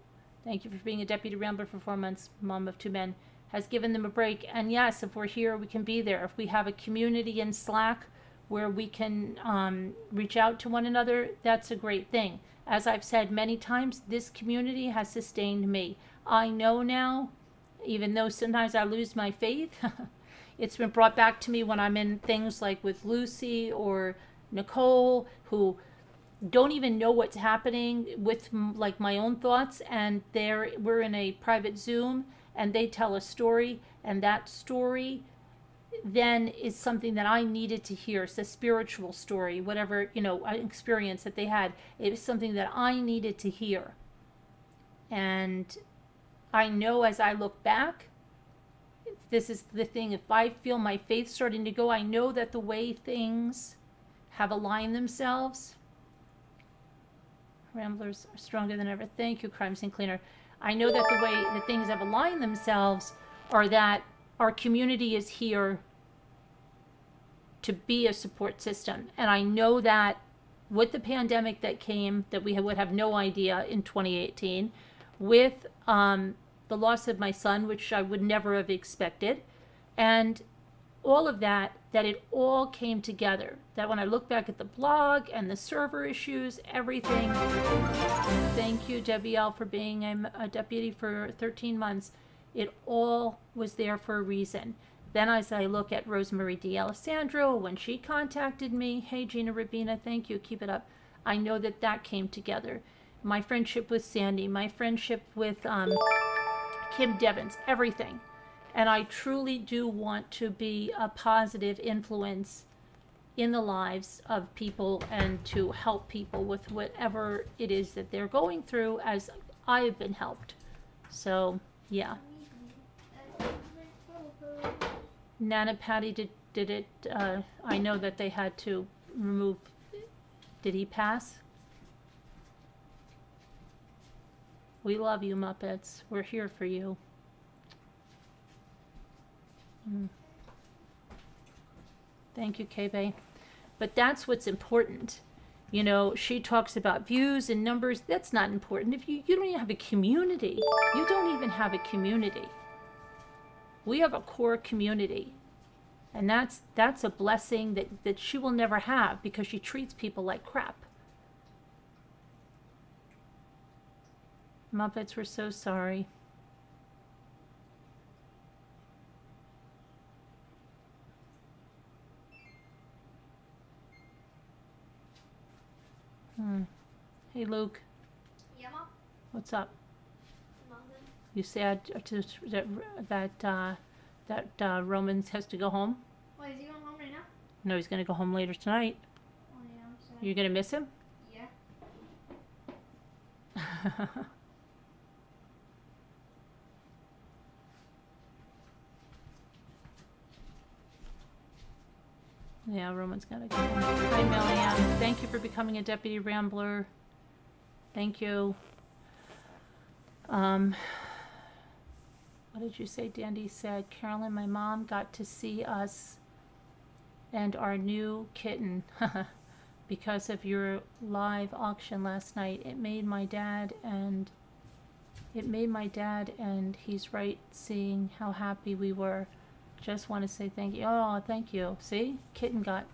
Thank you for being a Deputy Rambler for 4 months, mom of 2 men. Has given them a break. And yes, if we're here, we can be there. If we have a community in Slack where we can reach out to one another, that's a great thing. As I've said many times, this community has sustained me. I know now, even though sometimes I lose my faith, it's been brought back to me when I'm in things like with Lucy or Nicole, who don't even know what's happening with like my own thoughts, and we're in a private Zoom and they tell a story, and that story then is something that I needed to hear. It's a spiritual story, whatever, experience that they had. It was something that I needed to hear. And I know as I look back, this is the thing, if I feel my faith starting to go, I know that the way things have aligned themselves, Ramblers are stronger than ever. Thank you, Crime Scene Cleaner. I know that the way that things have aligned themselves are that our community is here to be a support system. And I know that with the pandemic that came, that we would have no idea in 2018, with the loss of my son, which I would never have expected, and all of that, that it all came together. That when I look back at the blog and the server issues, everything. Thank you, Debbie L, for being a deputy for 13 months. It all was there for a reason. Then as I look at Rosemarie D'Alessandro, when she contacted me, hey, Gina Rabina, thank you, keep it up. I know that that came together. My friendship with Sandy, my friendship with Kim Devins, everything. And I truly do want to be a positive influence in the lives of people and to help people with whatever it is that they're going through, as I have been helped. So, yeah. Nana Patty did it. I know that they had to remove. Did he pass? We love you, Muppets. We're here for you. Thank you, KB. But that's what's important. You know, she talks about views and numbers. That's not important. If you don't even have a community, you don't even have a community. We have a core community. And that's a blessing that she will never have because she treats people like crap. Muppets, we're so sorry. Hey, Luke. Yeah, Mom? What's up? Nothing. You sad that Roman has to go home? Wait, is he going home right now? No, he's going to go home later tonight. Oh, yeah, I'm sad. You're going to miss him? Yeah. Yeah, Roman's got to go home. Hi, Melian. Thank you for becoming a Deputy Rambler. Thank you. What did you say? Dandy said, Carolyn, my mom got to see us and our new kitten because of your live auction last night. It made my dad and he's right seeing how happy we were. Just want to say thank you. Oh, thank you. See? Kitten got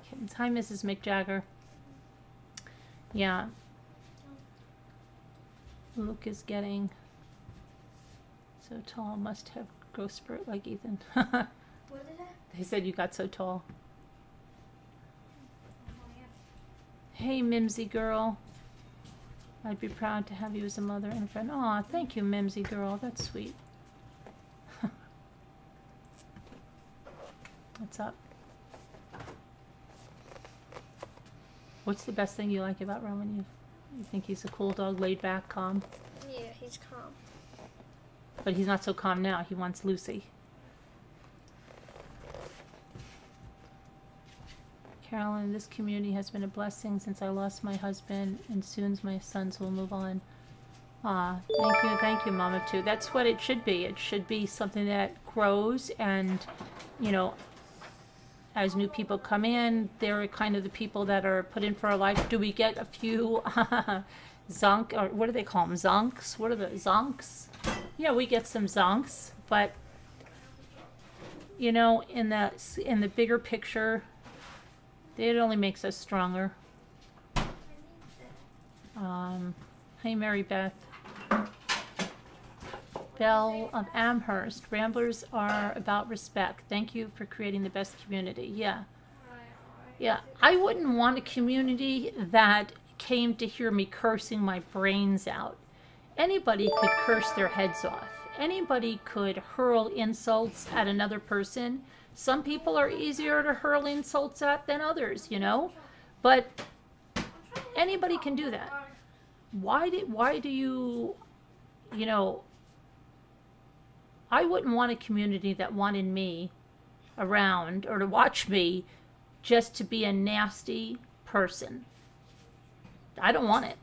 kittens. Hi, Mrs. McJagger. Yeah. Luke is getting so tall. Must have growth spurt like Ethan. What is it? They said you got so tall. Oh, yeah. Hey, Mimsy girl. I'd be proud to have you as a mother and a friend. Aw, thank you, Mimsy girl. That's sweet. What's up? What's the best thing you like about Roman? You think he's a cool dog, laid back, calm? Yeah, he's calm. But he's not so calm now. He wants Lucy. Carolyn, this community has been a blessing since I lost my husband, and soon my sons will move on. Thank you, Mama, too. That's what it should be. It should be something that grows, and, you know, as new people come in, they're kind of the people that are put in for our life. Do we get a few zonk, or what do they call them? Zonks? What are the zonks? Yeah, we get some zonks, but, you know, in the bigger picture, it only makes us stronger. Hey, Mary Beth. Belle of Amherst. Ramblers are about respect. Thank you for creating the best community. Yeah. Yeah. I wouldn't want a community that came to hear me cursing my brains out. Anybody could curse their heads off. Anybody could hurl insults at another person. Some people are easier to hurl insults at than others, you know? But anybody can do that. Why do you know, I wouldn't want a community that wanted me around or to watch me just to be a nasty person. I don't want it.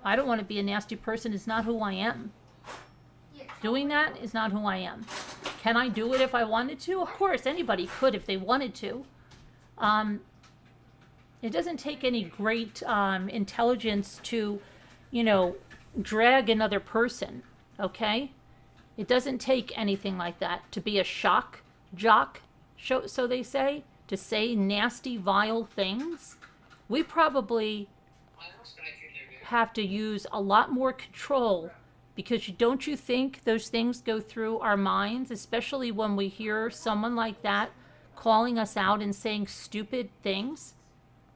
I don't want to be a nasty person. It's not who I am. Doing that is not who I am. Can I do it if I wanted to? Of course, anybody could if they wanted to. It doesn't take any great intelligence to, you know, drag another person, okay? It doesn't take anything like that to be a shock jock, so they say, to say nasty, vile things. We probably have to use a lot more control, because don't you think those things go through our minds, especially when we hear someone like that calling us out and saying stupid things?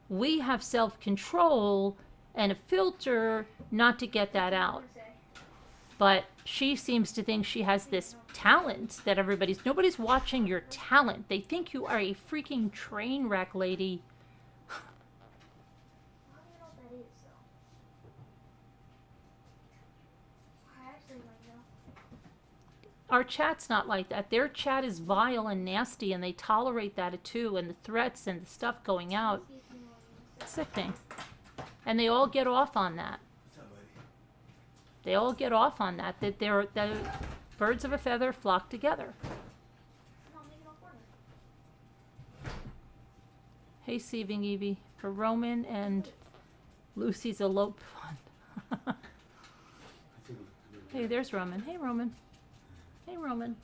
We have self-control and a filter not to get that out. But she seems to think she has this talent that nobody's watching your talent. They think you are a freaking train wreck, lady. Our chat's not like that. Their chat is vile and nasty, and they tolerate that too, and the threats and the stuff going out. It's sickening. And they all get off on that. They all get off on that the birds of a feather flock together. Hey, Seeving Evie. For Roman and Lucy's elope fun. Hey, there's Roman. Hey, Roman. Hey, Roman.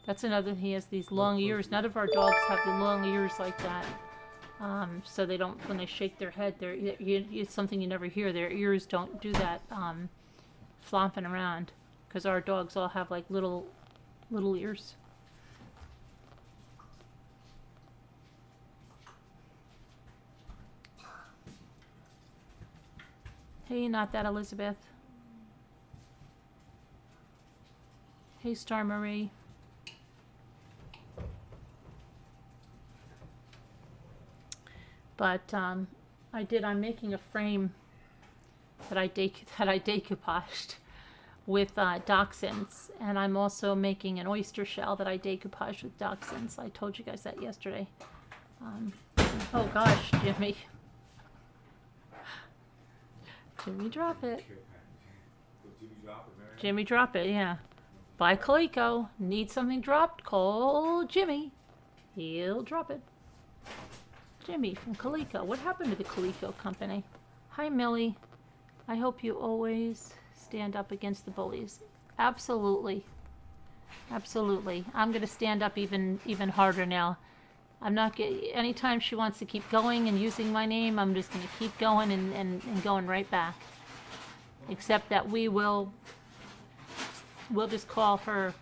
That's another, he has these long ears. None of our dogs have the long ears like that. So they don't, when they shake their head, it's something you never hear. Their ears don't do that flopping around. Because our dogs all have like little ears. Hey, not that Elizabeth. Hey, Star Marie. But I'm making a frame that I decoupaged with dachshunds, and I'm also making an oyster shell that I decoupaged with dachshunds. I told you guys that yesterday. Oh gosh, Jimmy. Jimmy, drop it. Jimmy, drop it, yeah. By Coleco. Need something dropped? Call Jimmy. He'll drop it. Jimmy from Coleco. What happened to the Coleco company? Hi, Millie. I hope you always stand up against the bullies. Absolutely. Absolutely. I'm going to stand up even harder now. I'm not getting... Anytime she wants to keep going and using my name, I'm just going to keep going and going right back. Except that we'll just call her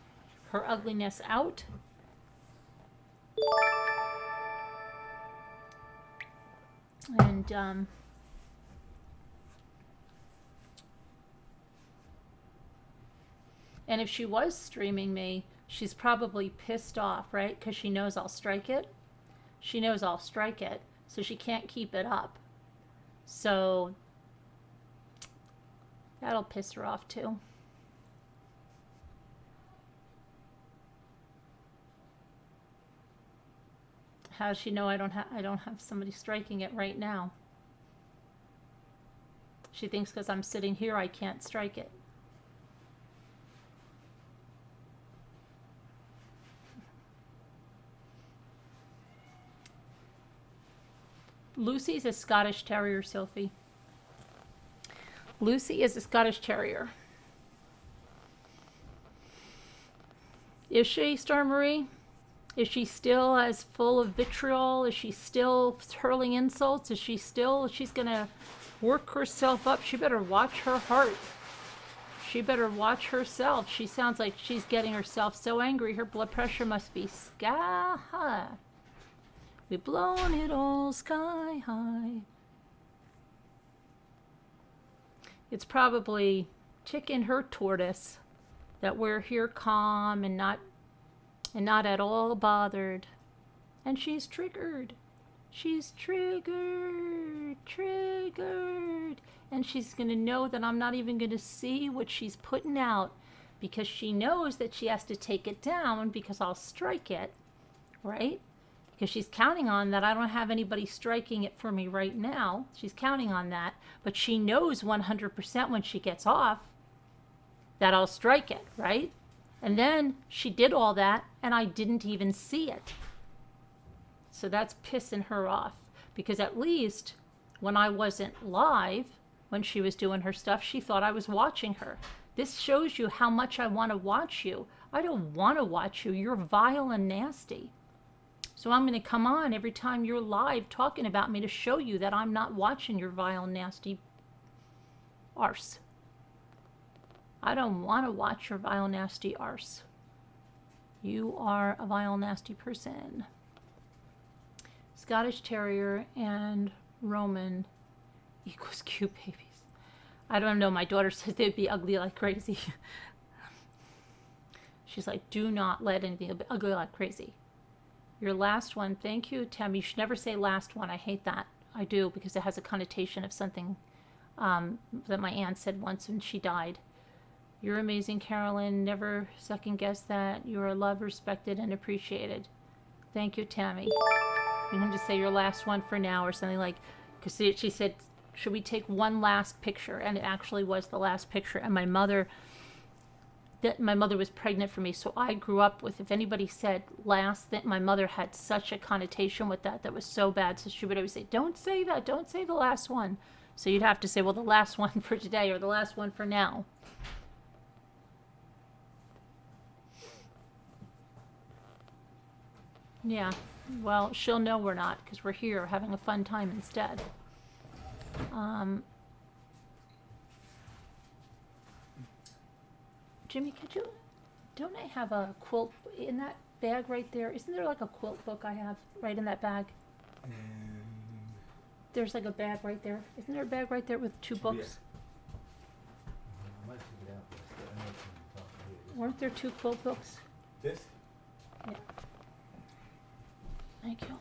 ugliness out. And if she was streaming me, she's probably pissed off, right? Because she knows I'll strike it. She knows I'll strike it, so she can't keep it up. So that'll piss her off too. How does she know I don't have somebody striking it right now? She thinks because I'm sitting here I can't strike it. Lucy's a Scottish Terrier, Sophie. Lucy is a Scottish Terrier. Is she, Star Marie? Is she still as full of vitriol? Is she still hurling insults? She's going to work herself up. She better watch her heart. She better watch herself. She sounds like she's getting herself so angry. Her blood pressure must be sky high. We've blown it all sky high. It's probably chicken her tortoise that we're here calm and not at all bothered. And she's triggered. She's triggered. And she's going to know that I'm not even going to see what she's putting out because she knows that she has to take it down because I'll strike it, right? Because she's counting on that I don't have anybody striking it for me right now. She's counting on that. But she knows 100% when she gets off that I'll strike it, right? And then she did all that, and I didn't even see it. So that's pissing her off. Because at least when I wasn't live, when she was doing her stuff, she thought I was watching her. This shows you how much I want to watch you. I don't want to watch you. You're vile and nasty. So I'm going to come on every time you're live talking about me to show you that I'm not watching your vile, nasty arse. I don't want to watch your vile, nasty arse. You are a vile, nasty person. Scottish Terrier and Roman equals cute babies. I don't know. My daughter says they'd be ugly like crazy. She's like, do not let anything be ugly like crazy. Your last one, thank you, Tim. You should never say last one. I hate that. I do, because it has a connotation of something that my aunt said once when she died. You're amazing, Carolyn. Never second guess that. You are loved, respected, and appreciated. Thank you, Tammy. You can just say your last one for now or something like, because she said should we take one last picture? And it actually was the last picture. And my mother was pregnant for me, so I grew up with, if anybody said last, that my mother had such a connotation with that was so bad. So she would always say, don't say that, don't say the last one. So you'd have to say, well, the last one for today or the last one for now. Yeah, well, she'll know we're not, because we're here having a fun time instead. Jimmy, don't I have a quilt in that bag right there? Isn't there like a quilt book I have right in that bag? There's like a bag right there. Isn't there a bag right there with 2 books? I might take it out, but I know it's on the top of it. Weren't there 2 quilt books? This? Yeah. Thank you.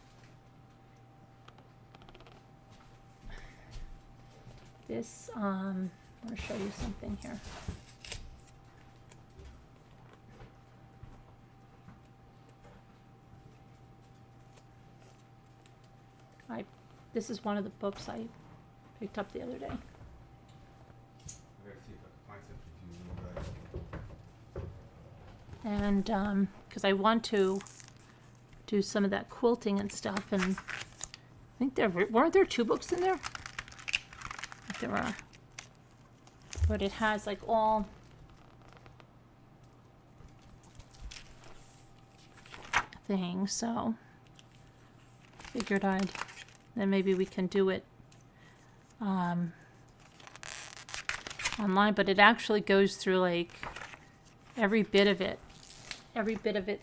This, I'm going to show you something here. This is one of the books I picked up the other day. I gotta see if I can find something to use. And because I want to do some of that quilting and stuff, and I think weren't there 2 books in there? I think there are. But it has like all things, so figured then maybe we can do it online, but it actually goes through like every bit of it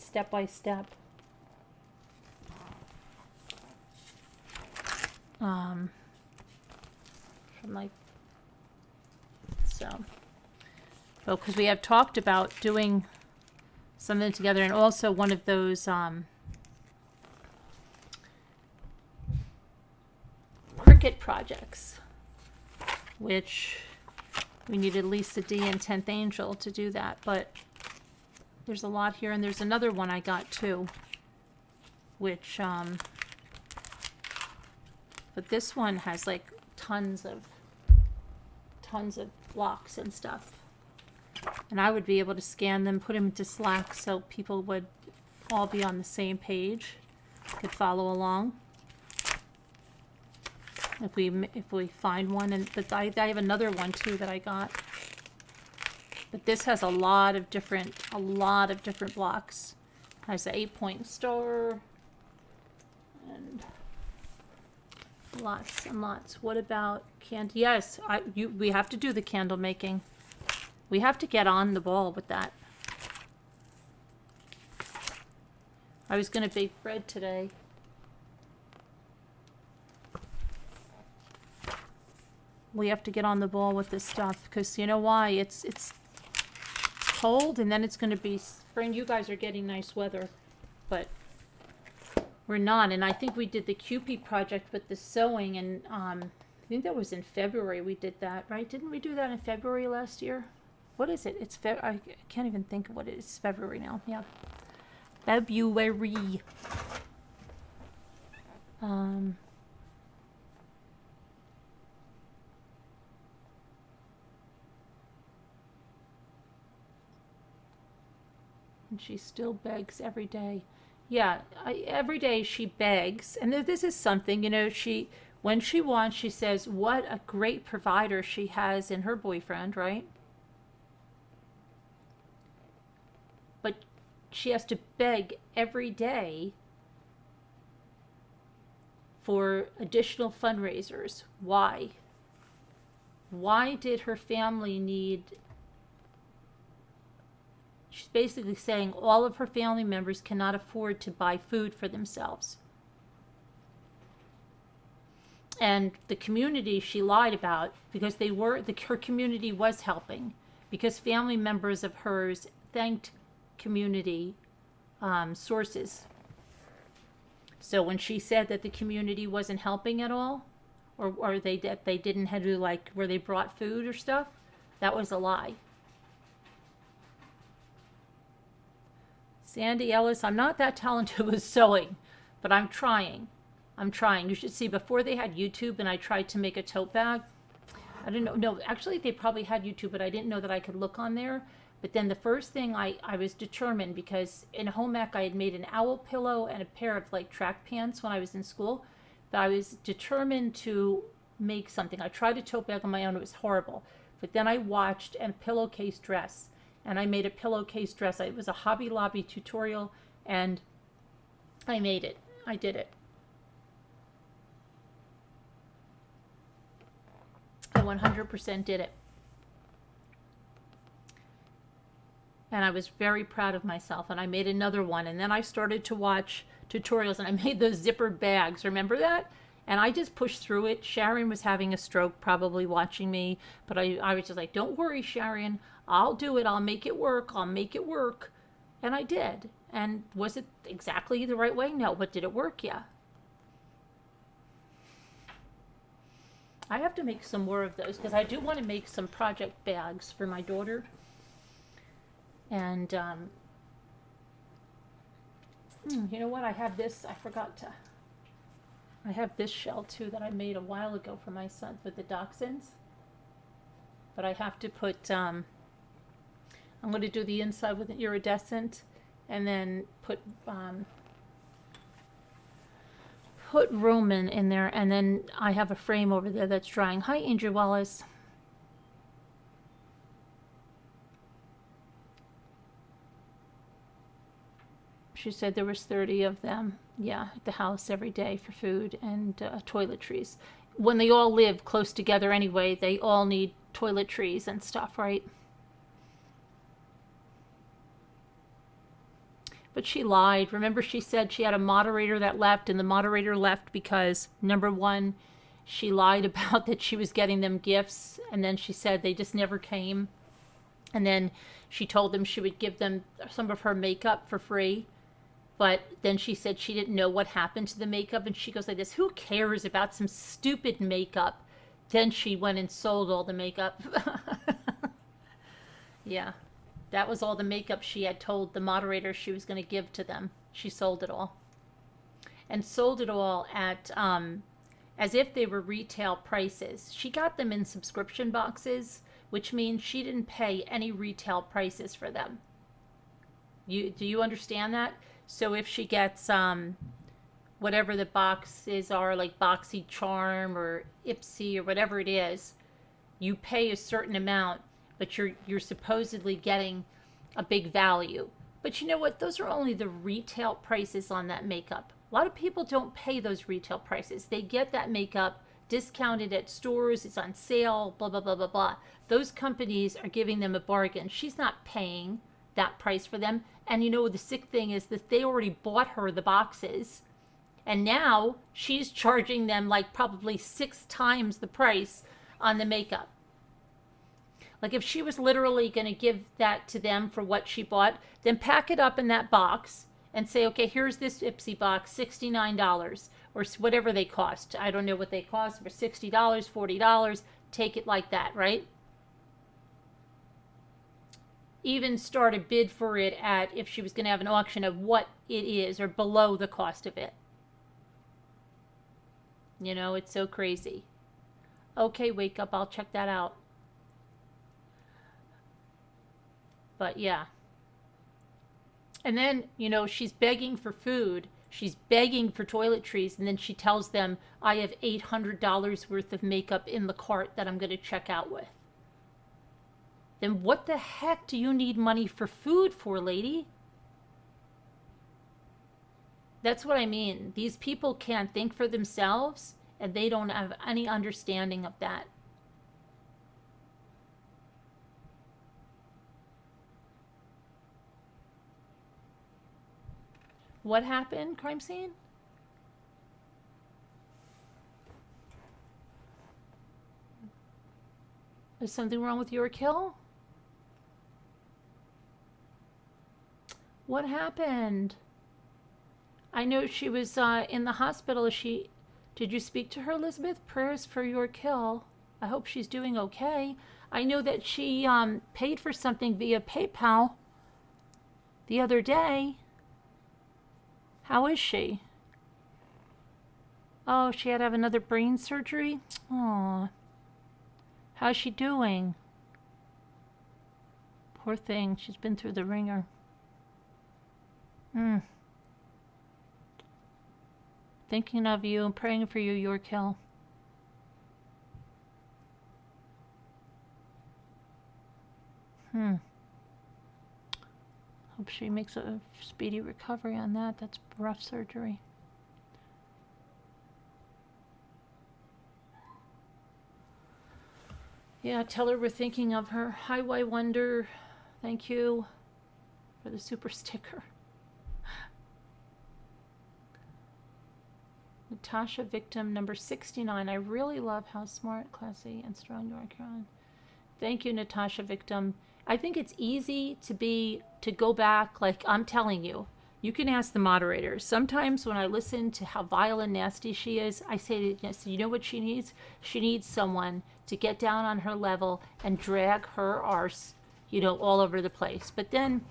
step by step. From like, so, because we have talked about doing something together, and also one of those cricket projects, which we needed Lisa D and 10th Angel to do that, but there's a lot here, and there's another one I got too, which but this one has like tons of blocks and stuff, and I would be able to scan them, put them into Slack, so people would all be on the same page, could follow along. If we find one, but I have another one too that I got. But this has a lot of different blocks. Has an 8-point star and lots and lots. What about candle? Yes, we have to do the candle making. We have to get on the ball with that. I was gonna bake bread today. We have to get on the ball with this stuff, because you know why? It's cold, and then it's going to be spring. You guys are getting nice weather, but we're not. And I think we did the QP project with the sewing, and I think that was in February we did that, right? Didn't we do that in February last year? What is it? It's I can't even think of what it is. It's February now. Yeah, February. And she still begs every day. Yeah, every day she begs. And this is something, you know, when she wants, she says what a great provider she has in her boyfriend, right? But she has to beg every day for additional fundraisers. Why? Why did her family need... She's basically saying all of her family members cannot afford to buy food for themselves. And the community she lied about, because her community was helping, because family members of hers thanked community sources. So when she said that the community wasn't helping at all, or they didn't have to, like, where they brought food or stuff, that was a lie. Sandy Ellis, I'm not that talented with sewing, but I'm trying. I'm trying. You should see, before they had YouTube and I tried to make a tote bag, I didn't know. No, actually, they probably had YouTube, but I didn't know that I could look on there. But then the first thing I was determined, because in home ec I had made an owl pillow and a pair of like track pants when I was in school. But I was determined to make something. I tried a tote bag on my own. It was horrible. But then I watched a pillowcase dress. And I made a pillowcase dress. It was a Hobby Lobby tutorial. And I made it. I did it. I 100% did it. And I was very proud of myself. And I made another one. And then I started to watch tutorials. And I made those zipper bags. Remember that? And I just pushed through it. Sharon was having a stroke, probably watching me. But I was just like, don't worry, Sharon. I'll do it. I'll make it work. I'll make it work. And I did. And was it exactly the right way? No. But did it work? Yeah. I have to make some more of those because I do want to make some project bags for my daughter. And you know what? I have this. I forgot to. I have this shell too that I made a while ago for my son with the dachshunds. But I have to put. I'm going to do the inside with an iridescent, and then put Roman in there, and then I have a frame over there that's drying. Hi, Angel Wallace. She said there was 30 of them, yeah, at the house every day for food and toiletries. When they all live close together anyway, they all need toiletries and stuff, right? But she lied. Remember, she said she had a moderator that left, and the moderator left because, number one, she lied about that she was getting them gifts, and then she said they just never came. And then she told them she would give them some of her makeup for free. But then she said she didn't know what happened to the makeup, and she goes like this, who cares about some stupid makeup? Then she went and sold all the makeup. Yeah, that was all the makeup she had told the moderator she was going to give to them. She sold it all. And sold it all at, as if they were retail prices. She got them in subscription boxes, which means she didn't pay any retail prices for them. Do you understand that? So if she gets whatever the boxes are, like BoxyCharm or Ipsy or whatever it is, you pay a certain amount, but you're supposedly getting a big value. But you know what? Those are only the retail prices on that makeup. A lot of people don't pay those retail prices. They get that makeup discounted at stores, it's on sale, blah, blah, blah, blah, blah. Those companies are giving them a bargain. She's not paying that price for them. And you know, the sick thing is that they already bought her the boxes. And now she's charging them like probably 6 times the price on the makeup. Like if she was literally going to give that to them for what she bought, then pack it up in that box and say, okay, here's this Ipsy box, $69 or whatever they cost. I don't know what they cost, but $60, $40, take it like that, right? Even start a bid for it at, if she was going to have an auction, of what it is or below the cost of it. You know, it's so crazy. Okay, wake up, I'll check that out. But yeah. And then, you know, she's begging for food. She's begging for toiletries. And then she tells them, I have $800 worth of makeup in the cart that I'm going to check out with. Then what the heck do you need money for food for, lady? That's what I mean. These people can't think for themselves, and they don't have any understanding of that. What happened, crime scene? Is something wrong with your kill? What happened? I know she was in the hospital. Did you speak to her, Elizabeth? Prayers for your kill. I hope she's doing okay. I know that she paid for something via PayPal the other day. How is she? Oh, she had to have another brain surgery? Aw. How's she doing? Poor thing. She's been through the ringer. Thinking of you and praying for you, Yorkhill. Hope she makes a speedy recovery on that. That's rough surgery. Yeah, tell her we're thinking of her. Hi, Why Wonder. Thank you for the super sticker. Natasha, victim number 69. I really love how smart, classy, and strong you are, Karen. Thank you, Natasha, victim. I think it's easy to go back, like I'm telling you. You can ask the moderators. Sometimes when I listen to how vile and nasty she is, I say, you know what she needs? She needs someone to get down on her level and drag her arse, all over the place. But then,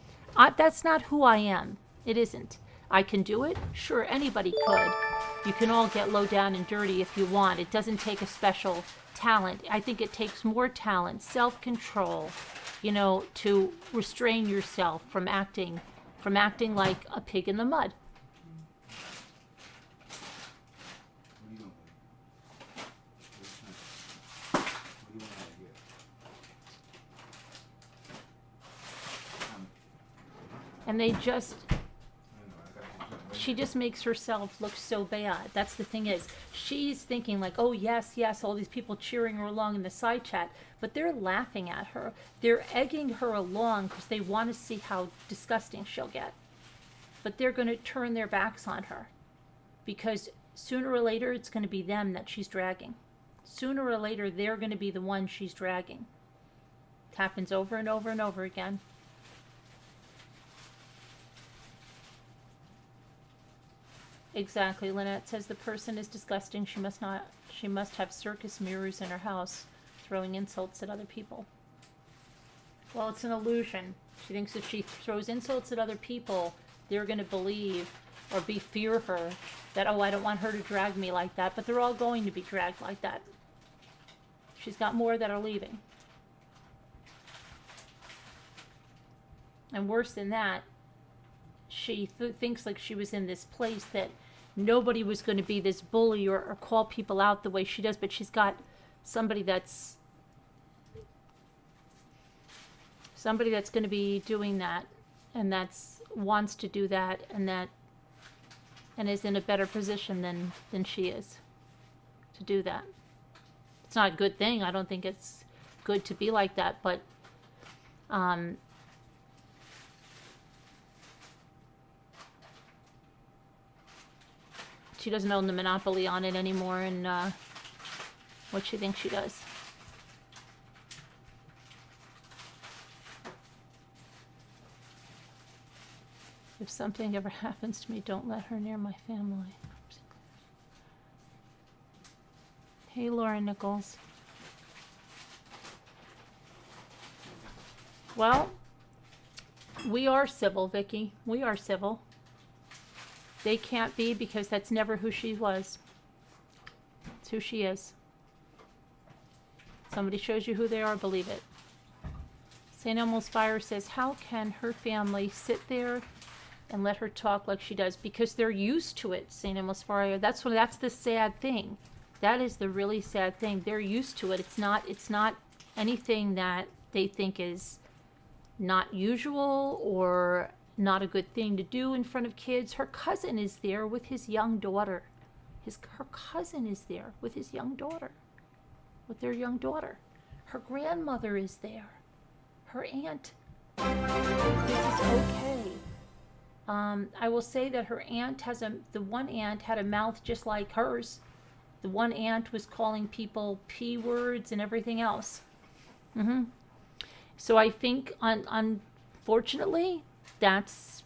that's not who I am. It isn't. I can do it? Sure, anybody could. You can all get low down and dirty if you want. It doesn't take a special talent. I think it takes more talent, self-control, to restrain yourself from acting like a pig in the mud. What are you doing? What do you want out of here? And they just, I know, I got you something. she just makes herself look so bad. That's the thing is, she's thinking like, oh yes, all these people cheering her along in the side chat, but they're laughing at her. They're egging her along because they want to see how disgusting she'll get. But they're going to turn their backs on her because sooner or later it's going to be them that she's dragging. Sooner or later they're going to be the one she's dragging. It happens over and over and over again. Exactly. Lynette says the person is disgusting. She must have circus mirrors in her house, throwing insults at other people. Well, it's an illusion. She thinks if she throws insults at other people, they're going to believe or fear her that, oh, I don't want her to drag me like that. But they're all going to be dragged like that. She's got more that are leaving. And worse than that, she thinks like she was in this place that nobody was going to be this bully or call people out the way she does, but she's got somebody that's going to be doing that, and wants to do that, and is in a better position than she is to do that. It's not a good thing. I don't think it's good to be like that, but she doesn't own the monopoly on it anymore, and what she thinks she does. If something ever happens to me, don't let her near my family. Hey, Laura Nichols. Well, we are civil, Vicky. We are civil. They can't be because that's never who she was. It's who she is. Somebody shows you who they are, believe it. St. Elmo's Fire says, how can her family sit there and let her talk like she does? Because they're used to it, St. Elmo's Fire. That's the sad thing. That is the really sad thing. They're used to it. It's not anything that they think is not usual or not a good thing to do in front of kids. Her cousin is there with his young daughter. Her cousin is there with his young daughter. With their young daughter. Her grandmother is there. Her aunt. This is okay. I will say that her aunt the one aunt had a mouth just like hers. The one aunt was calling people P words and everything else. So I think, unfortunately, that's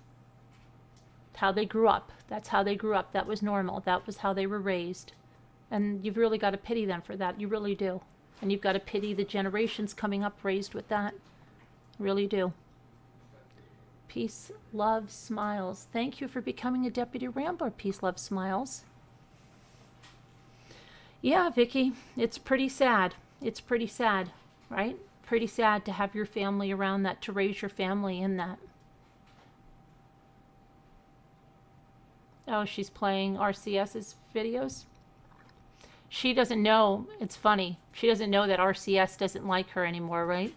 how they grew up. That's how they grew up. That was normal. That was how they were raised. And you've really got to pity them for that. You really do. And you've got to pity the generations coming up raised with that. Really do. Peace, love, smiles. Thank you for becoming a Deputy Rambler, Peace, love, smiles. Yeah, Vicky, it's pretty sad. It's pretty sad, right? Pretty sad to have your family around that, to raise your family in that. Oh, she's playing RCS's videos? She doesn't know. It's funny. She doesn't know that RCS doesn't like her anymore, right?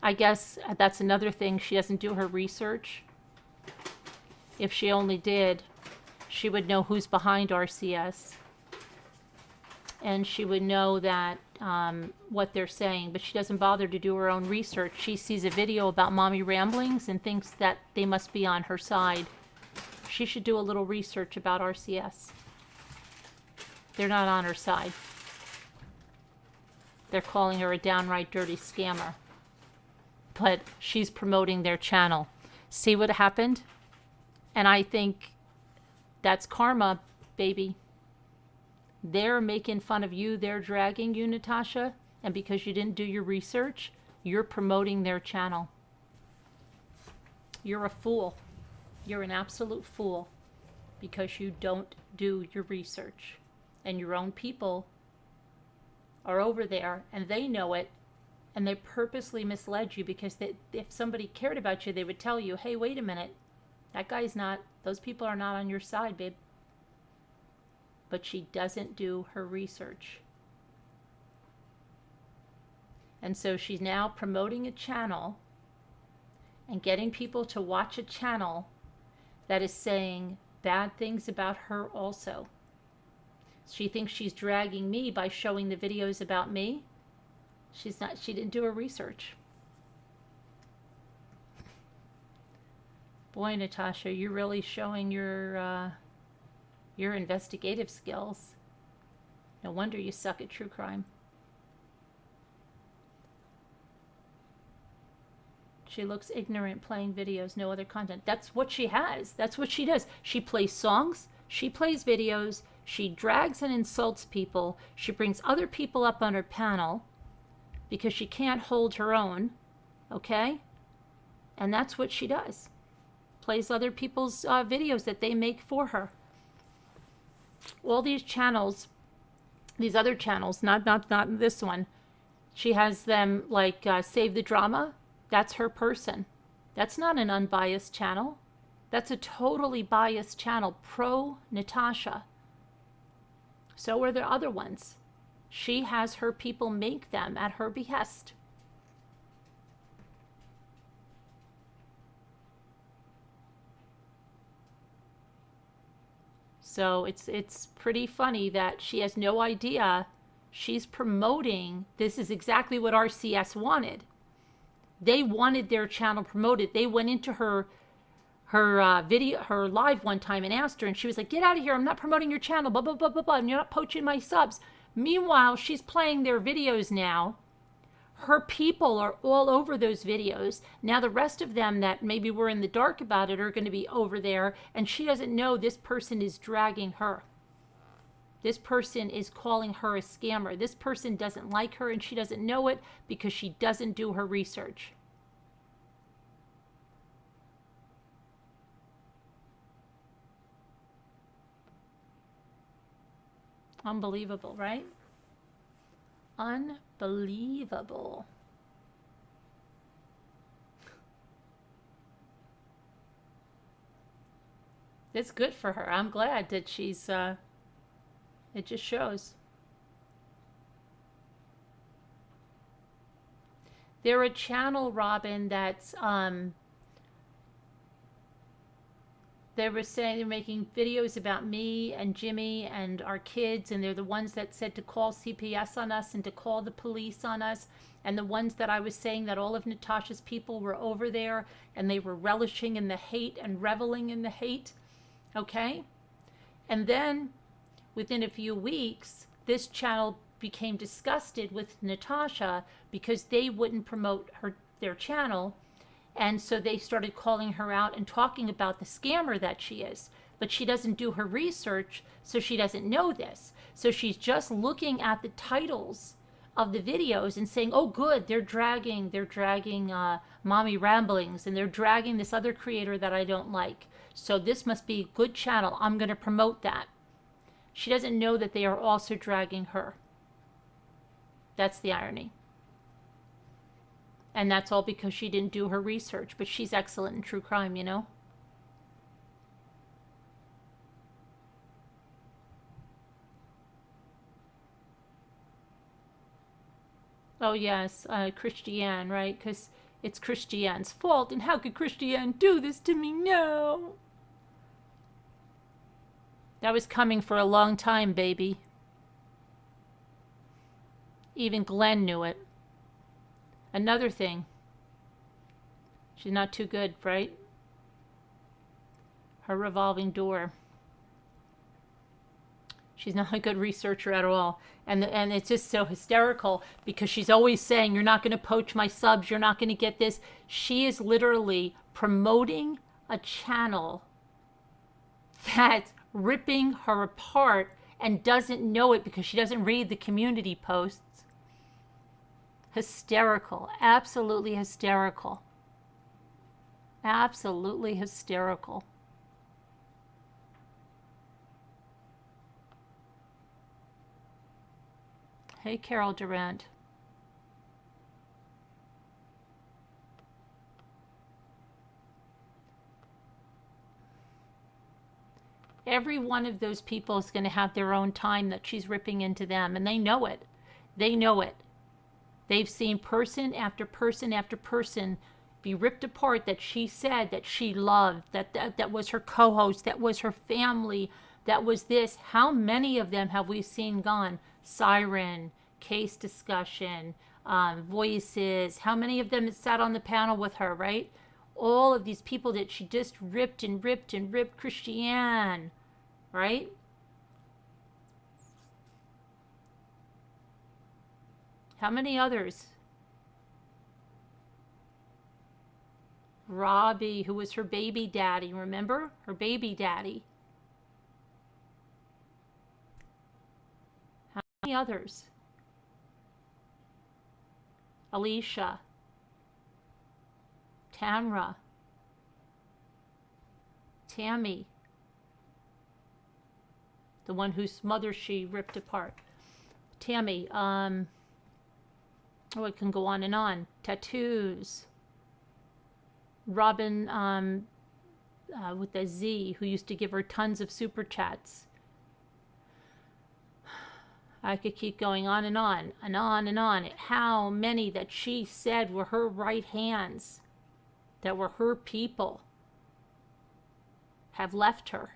I guess that's another thing. She doesn't do her research. If she only did, she would know who's behind RCS. And she would know that what they're saying. But she doesn't bother to do her own research. She sees a video about mommy ramblings and thinks that they must be on her side. She should do a little research about RCS. They're not on her side. They're calling her a downright dirty scammer. But she's promoting their channel. See what happened? And I think that's karma, baby. They're making fun of you. They're dragging you, Natasha. And because you didn't do your research, you're promoting their channel. You're a fool. You're an absolute fool because you don't do your research. And your own people are over there and they know it, and they purposely misled you because if somebody cared about you, they would tell you, hey, wait a minute, that guy's not, those people are not on your side, babe. But she doesn't do her research. And so she's now promoting a channel and getting people to watch a channel that is saying bad things about her also. She thinks she's dragging me by showing the videos about me. She's not, she didn't do her research. Boy, Natasha, you're really showing your investigative skills. No wonder you suck at true crime. She looks ignorant playing videos, no other content. That's what she has. That's what she does. She plays songs. She plays videos. She drags and insults people. She brings other people up on her panel because she can't hold her own, okay? And that's what she does. Plays other people's videos that they make for her. All these channels, these other channels, not this one, she has them like Save the Drama. That's her person. That's not an unbiased channel. That's a totally biased channel, pro Natasha. So are there other ones. She has her people make them at her behest. So it's pretty funny that she has no idea she's promoting. This is exactly what RCS wanted. They wanted their channel promoted. They went into her video, her live one time and asked her, and she was like, get out of here, I'm not promoting your channel, blah, blah, blah, blah, blah, and you're not poaching my subs. Meanwhile, she's playing their videos now. Her people are all over those videos. Now the rest of them that maybe were in the dark about it are going to be over there, and she doesn't know this person is dragging her. This person is calling her a scammer. This person doesn't like her, and she doesn't know it because she doesn't do her research. Unbelievable, right? Unbelievable. It's good for her. I'm glad that she's, it just shows. They're a channel, Robin, that's, they were saying they're making videos about me and Jimmy and our kids, and they're the ones that said to call CPS on us and to call the police on us, and the ones that I was saying that all of Natasha's people were over there and they were relishing in the hate and reveling in the hate, okay? And then within a few weeks, this channel became disgusted with Natasha because they wouldn't promote their channel. And so they started calling her out and talking about the scammer that she is. But she doesn't do her research, so she doesn't know this. So she's just looking at the titles of the videos and saying, oh, good, they're dragging Mommy Ramblings, and they're dragging this other creator that I don't like. So this must be a good channel. I'm going to promote that. She doesn't know that they are also dragging her. That's the irony. And that's all because she didn't do her research. But she's excellent in true crime, you know? Oh, yes, Christiane, right? Because it's Christiane's fault. And how could Christiane do this to me now? That was coming for a long time, baby. Even Glenn knew it. Another thing. She's not too good, right? Her revolving door. She's not a good researcher at all. And it's just so hysterical because she's always saying, you're not going to poach my subs. You're not going to get this. She is literally promoting a channel that's ripping her apart and doesn't know it because she doesn't read the community posts. Hysterical. Absolutely hysterical. Absolutely hysterical. Hey, Carol Durant. Every one of those people is going to have their own time that she's ripping into them, and they know it. They know it. They've seen person after person after person be ripped apart that she said that she loved, that was her co-host, that was her family, that was this. How many of them have we seen gone? Siren, case discussion, voices. How many of them sat on the panel with her, right? All of these people that she just ripped and ripped and ripped. Christiane, right? How many others? Robbie, who was her baby daddy, remember? Her baby daddy. How many others? Alicia. Tamra. Tammy. The one whose mother she ripped apart. Tammy, oh, it can go on and on. Tattoos. Robin with the Z, who used to give her tons of super chats. I could keep going on and on and on and on. How many that she said were her right hands, that were her people, have left her.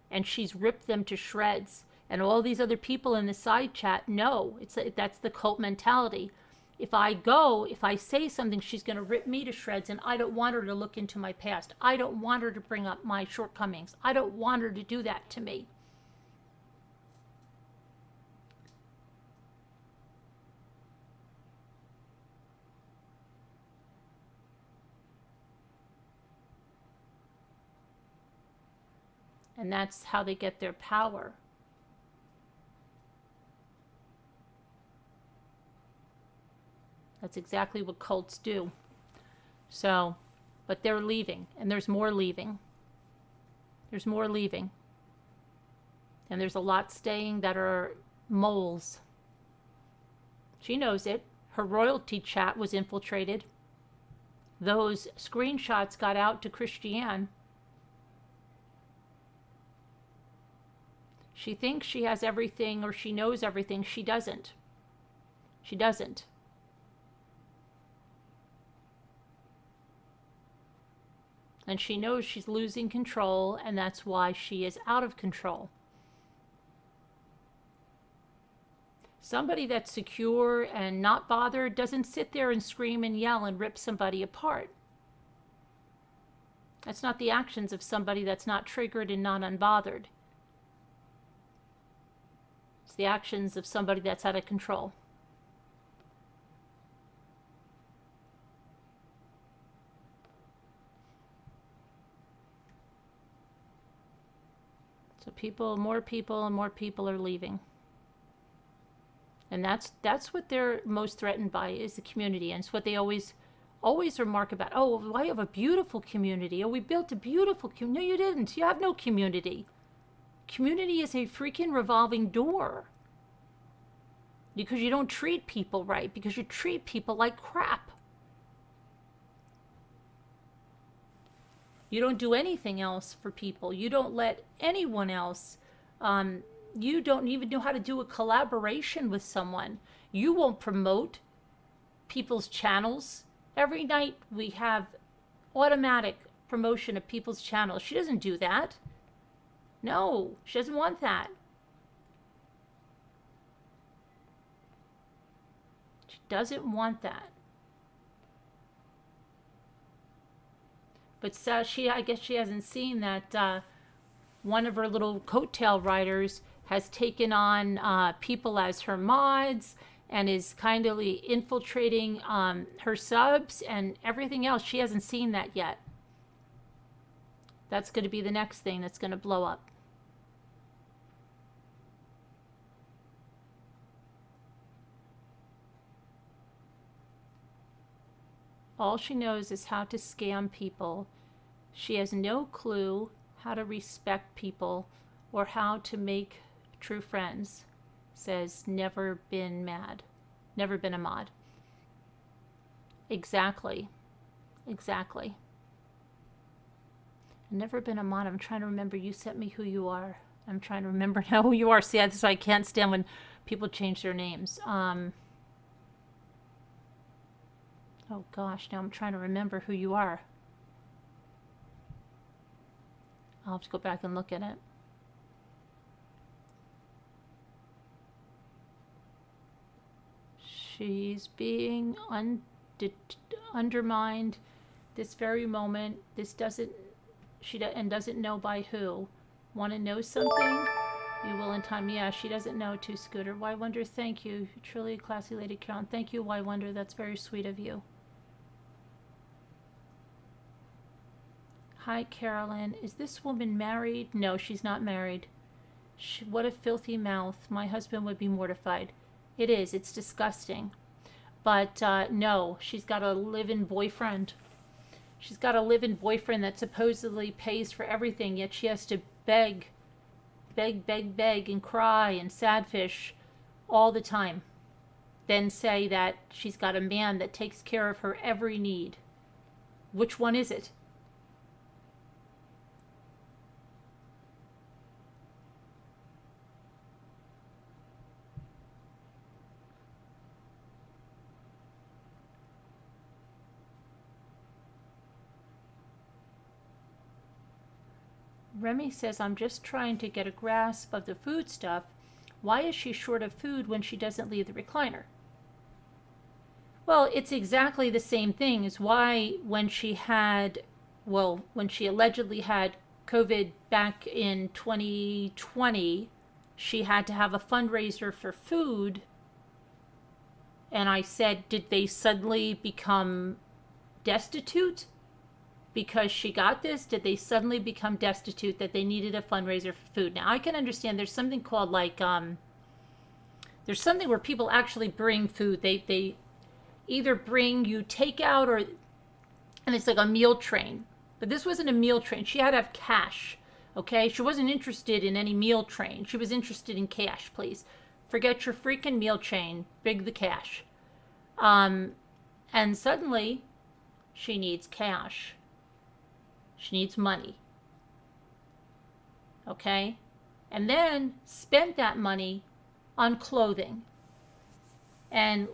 And she's ripped them to shreds. And all these other people in the side chat know that's the cult mentality. If I say something, she's going to rip me to shreds, and I don't want her to look into my past. I don't want her to bring up my shortcomings. I don't want her to do that to me. And that's how they get their power. That's exactly what cults do. So, but they're leaving, and there's more leaving. There's more leaving. And there's a lot staying that are moles. She knows it. Her royalty chat was infiltrated. Those screenshots got out to Christiane. She thinks she has everything or she knows everything. She doesn't. She doesn't. And she knows she's losing control, and that's why she is out of control. Somebody that's secure and not bothered doesn't sit there and scream and yell and rip somebody apart. That's not the actions of somebody that's not triggered and not unbothered. It's the actions of somebody that's out of control. So more people and more people are leaving. And that's what they're most threatened by, is the community. And it's what they always remark about. Oh, I have a beautiful community. Oh, we built a beautiful community. No, you didn't. You have no community. Community is a freaking revolving door. Because you don't treat people right. Because you treat people like crap. You don't do anything else for people. You don't let anyone else. You don't even know how to do a collaboration with someone. You won't promote people's channels. Every night we have automatic promotion of people's channels. She doesn't do that. No, she doesn't want that. She doesn't want that. But I guess she hasn't seen that one of her little coattail riders has taken on people as her mods and is kindly infiltrating her subs and everything else. She hasn't seen that yet. That's going to be the next thing that's going to blow up. All she knows is how to scam people. She has no clue how to respect people or how to make true friends. Says never been mad. Never been a mod. Exactly. Exactly. Never been a mod. I'm trying to remember. You sent me who you are. I'm trying to remember now who you are. See, that's why I can't stand when people change their names. Oh gosh, now I'm trying to remember who you are. I'll have to go back and look at it. She's being undermined this very moment. This doesn't, and doesn't know by who. Want to know something? You will in time. Yeah, she doesn't know too, Scooter. Why Wonder, thank you. Truly a classy lady, Carolyn. Thank you, Why Wonder. That's very sweet of you. Hi, Carolyn. Is this woman married? No, she's not married. What a filthy mouth. My husband would be mortified. It is. It's disgusting. But no, she's got a live-in boyfriend. She's got a live-in boyfriend that supposedly pays for everything, yet she has to beg, and cry and sadfish all the time. Then say that she's got a man that takes care of her every need. Which one is it? Remy says, I'm just trying to get a grasp of the food stuff. Why is she short of food when she doesn't leave the recliner? Well, it's exactly the same thing as why when she allegedly had COVID back in 2020, she had to have a fundraiser for food. And I said, did they suddenly become destitute? Because she got this, did they suddenly become destitute that they needed a fundraiser for food? Now, I can understand there's something called like, there's something where people actually bring food. They either bring you takeout or, and it's like a meal train. But this wasn't a meal train. She had to have cash, okay? She wasn't interested in any meal train. She was interested in cash, please. Forget your freaking meal train. Big the cash. And suddenly, she needs cash. She needs money. Okay? And then spent that money on clothing. And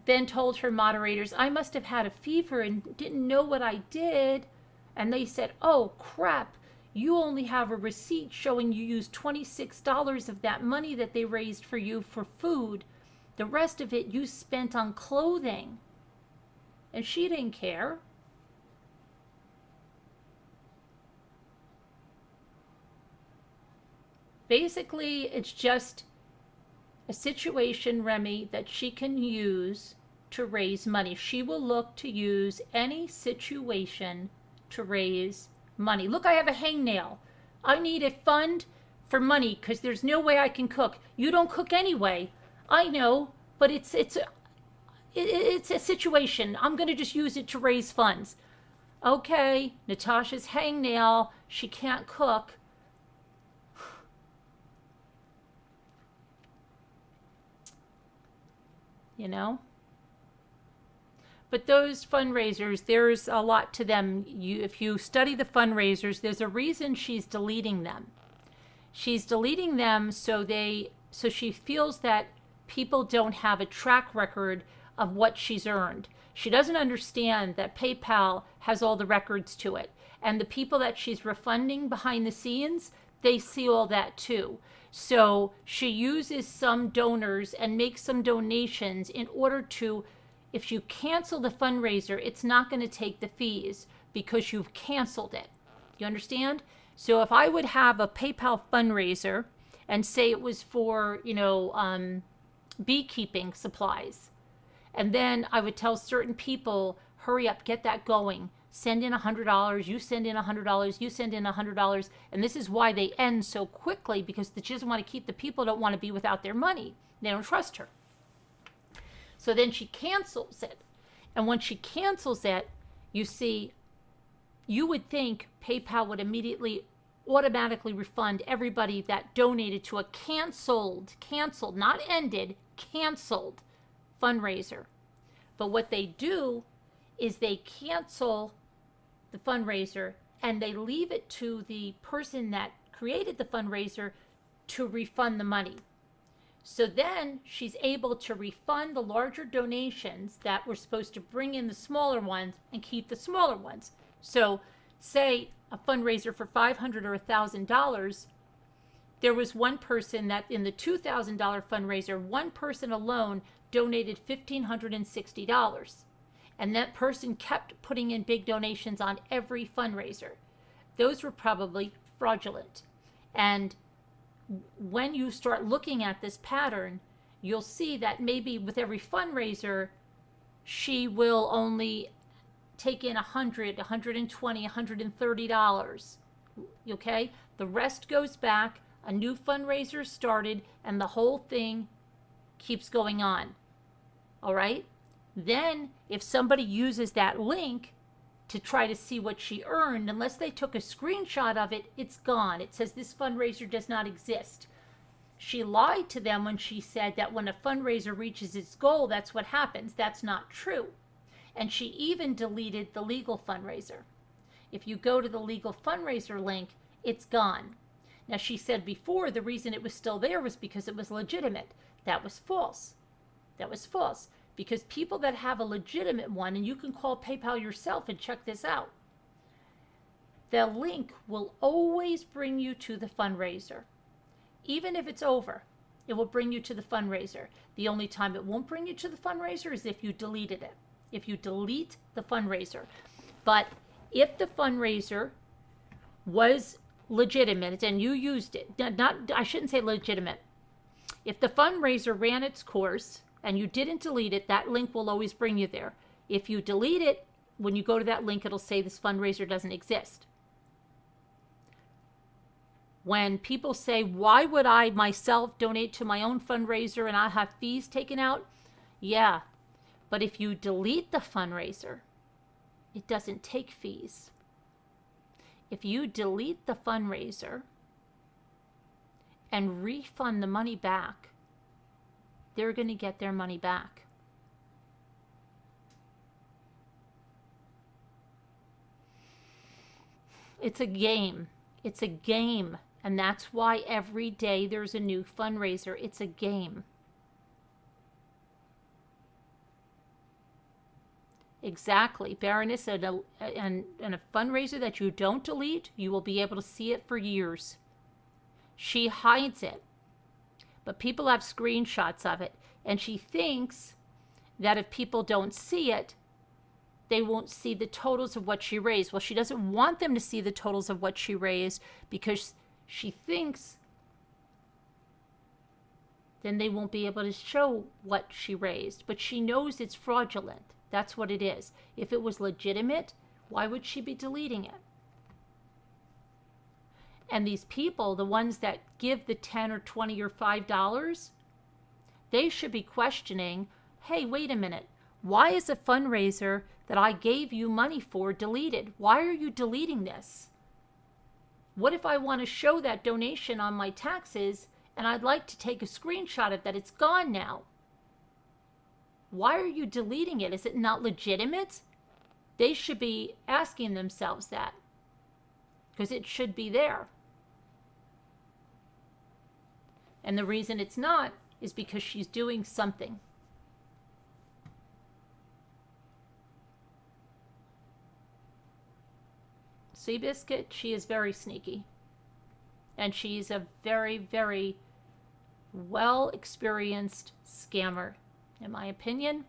then told her moderators, I must have had a fever and didn't know what I did. And they said, oh, crap. You only have a receipt showing you used $26 of that money that they raised for you for food. The rest of it you spent on clothing. And she didn't care. Basically, it's just a situation, Remy, that she can use to raise money. She will look to use any situation to raise money. Look, I have a hangnail. I need a fund for money because there's no way I can cook. You don't cook anyway. I know, but it's a situation. I'm going to just use it to raise funds. Okay, Natasha's hangnail. She can't cook. you know? But those fundraisers, there's a lot to them. If you study the fundraisers, there's a reason she's deleting them. She's deleting them so she feels that people don't have a track record of what she's earned. She doesn't understand that PayPal has all the records to it. And the people that she's refunding behind the scenes, they see all that too. So she uses some donors and makes some donations in order to, if you cancel the fundraiser, it's not going to take the fees because you've canceled it. You understand? So if I would have a PayPal fundraiser and say it was for, beekeeping supplies, and then I would tell certain people, hurry up, get that going. Send in $100, you send in $100, you send in $100. And this is why they end so quickly, because she doesn't want to keep the people, don't want to be without their money. They don't trust her. So then she cancels it. And when she cancels it, you see, you would think PayPal would immediately automatically refund everybody that donated to a canceled, not ended, canceled fundraiser. But what they do is they cancel the fundraiser and they leave it to the person that created the fundraiser to refund the money. So then she's able to refund the larger donations that were supposed to bring in the smaller ones and keep the smaller ones. So say a fundraiser for $500 or $1,000, there was one person that in the $2,000 fundraiser, one person alone donated $1,560. And that person kept putting in big donations on every fundraiser. Those were probably fraudulent. And when you start looking at this pattern, you'll see that maybe with every fundraiser, she will only take in $100, $120, $130. Okay? The rest goes back, a new fundraiser started, and the whole thing keeps going on. All right? Then, if somebody uses that link to try to see what she earned, unless they took a screenshot of it, it's gone. It says this fundraiser does not exist. She lied to them when she said that when a fundraiser reaches its goal, that's what happens. That's not true. And she even deleted the legal fundraiser. If you go to the legal fundraiser link, it's gone. Now, she said before the reason it was still there was because it was legitimate. That was false. That was false. Because people that have a legitimate one, and you can call PayPal yourself and check this out, the link will always bring you to the fundraiser. Even if it's over, it will bring you to the fundraiser. The only time it won't bring you to the fundraiser is if you deleted it. If you delete the fundraiser. But if the fundraiser was legitimate and you used it, I shouldn't say legitimate. If the fundraiser ran its course and you didn't delete it, that link will always bring you there. If you delete it, when you go to that link, it'll say this fundraiser doesn't exist. When people say, why would I myself donate to my own fundraiser and I have fees taken out? Yeah, but if you delete the fundraiser, it doesn't take fees. If you delete the fundraiser and refund the money back, they're going to get their money back. It's a game. It's a game. And that's why every day there's a new fundraiser. It's a game. Exactly. Baroness, and a fundraiser that you don't delete, you will be able to see it for years. She hides it. But people have screenshots of it. And she thinks that if people don't see it, they won't see the totals of what she raised. Well, she doesn't want them to see the totals of what she raised because she thinks then they won't be able to show what she raised. But she knows it's fraudulent. That's what it is. If it was legitimate, why would she be deleting it? And these people, the ones that give the $10 or $20 or $5, they should be questioning, hey, wait a minute. Why is a fundraiser that I gave you money for deleted? Why are you deleting this? What if I want to show that donation on my taxes and I'd like to take a screenshot of that? It's gone now. Why are you deleting it? Is it not legitimate? They should be asking themselves that, because it should be there. And the reason it's not is because she's doing something. Seabiscuit, she is very sneaky. And she's a very, very well-experienced scammer, in my opinion.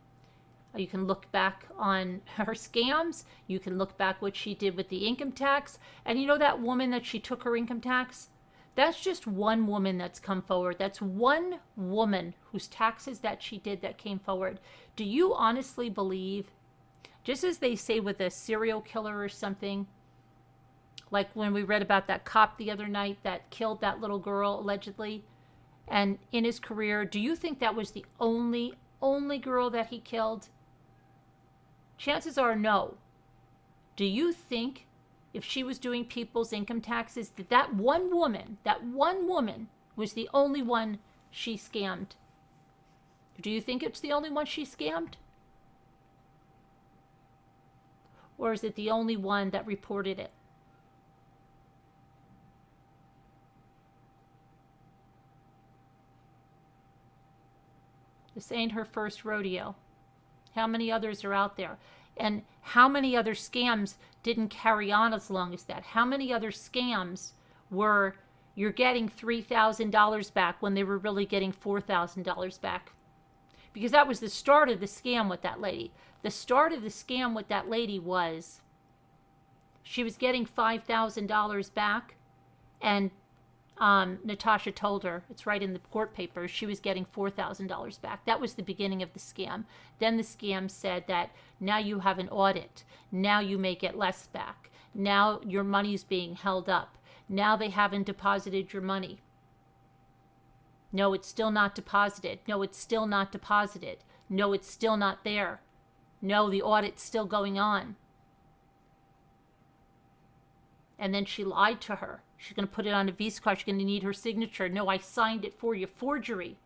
You can look back on her scams. You can look back what she did with the income tax. And you know that woman that she took her income tax? That's just one woman that's come forward. That's one woman whose taxes that she did that came forward. Do you honestly believe, just as they say with a serial killer or something, like when we read about that cop the other night that killed that little girl allegedly, and in his career, do you think that was the only girl that he killed? Chances are no. Do you think if she was doing people's income taxes, that one woman was the only one she scammed? Do you think it's the only one she scammed? Or is it the only one that reported it? This ain't her first rodeo. How many others are out there? And how many other scams didn't carry on as long as that? How many other scams were you're getting $3,000 back when they were really getting $4,000 back? Because that was the start of the scam with that lady. The start of the scam with that lady was she was getting $5,000 back, and Natasha told her, it's right in the court papers, she was getting $4,000 back. That was the beginning of the scam. Then the scam said that now you have an audit. Now you may get less back. Now your money's being held up. Now they haven't deposited your money. No, it's still not deposited. No, it's still not deposited. No, it's still not there. No, the audit's still going on. And then she lied to her. She's going to put it on a Visa card. She's going to need her signature. No, I signed it for you. Forgery.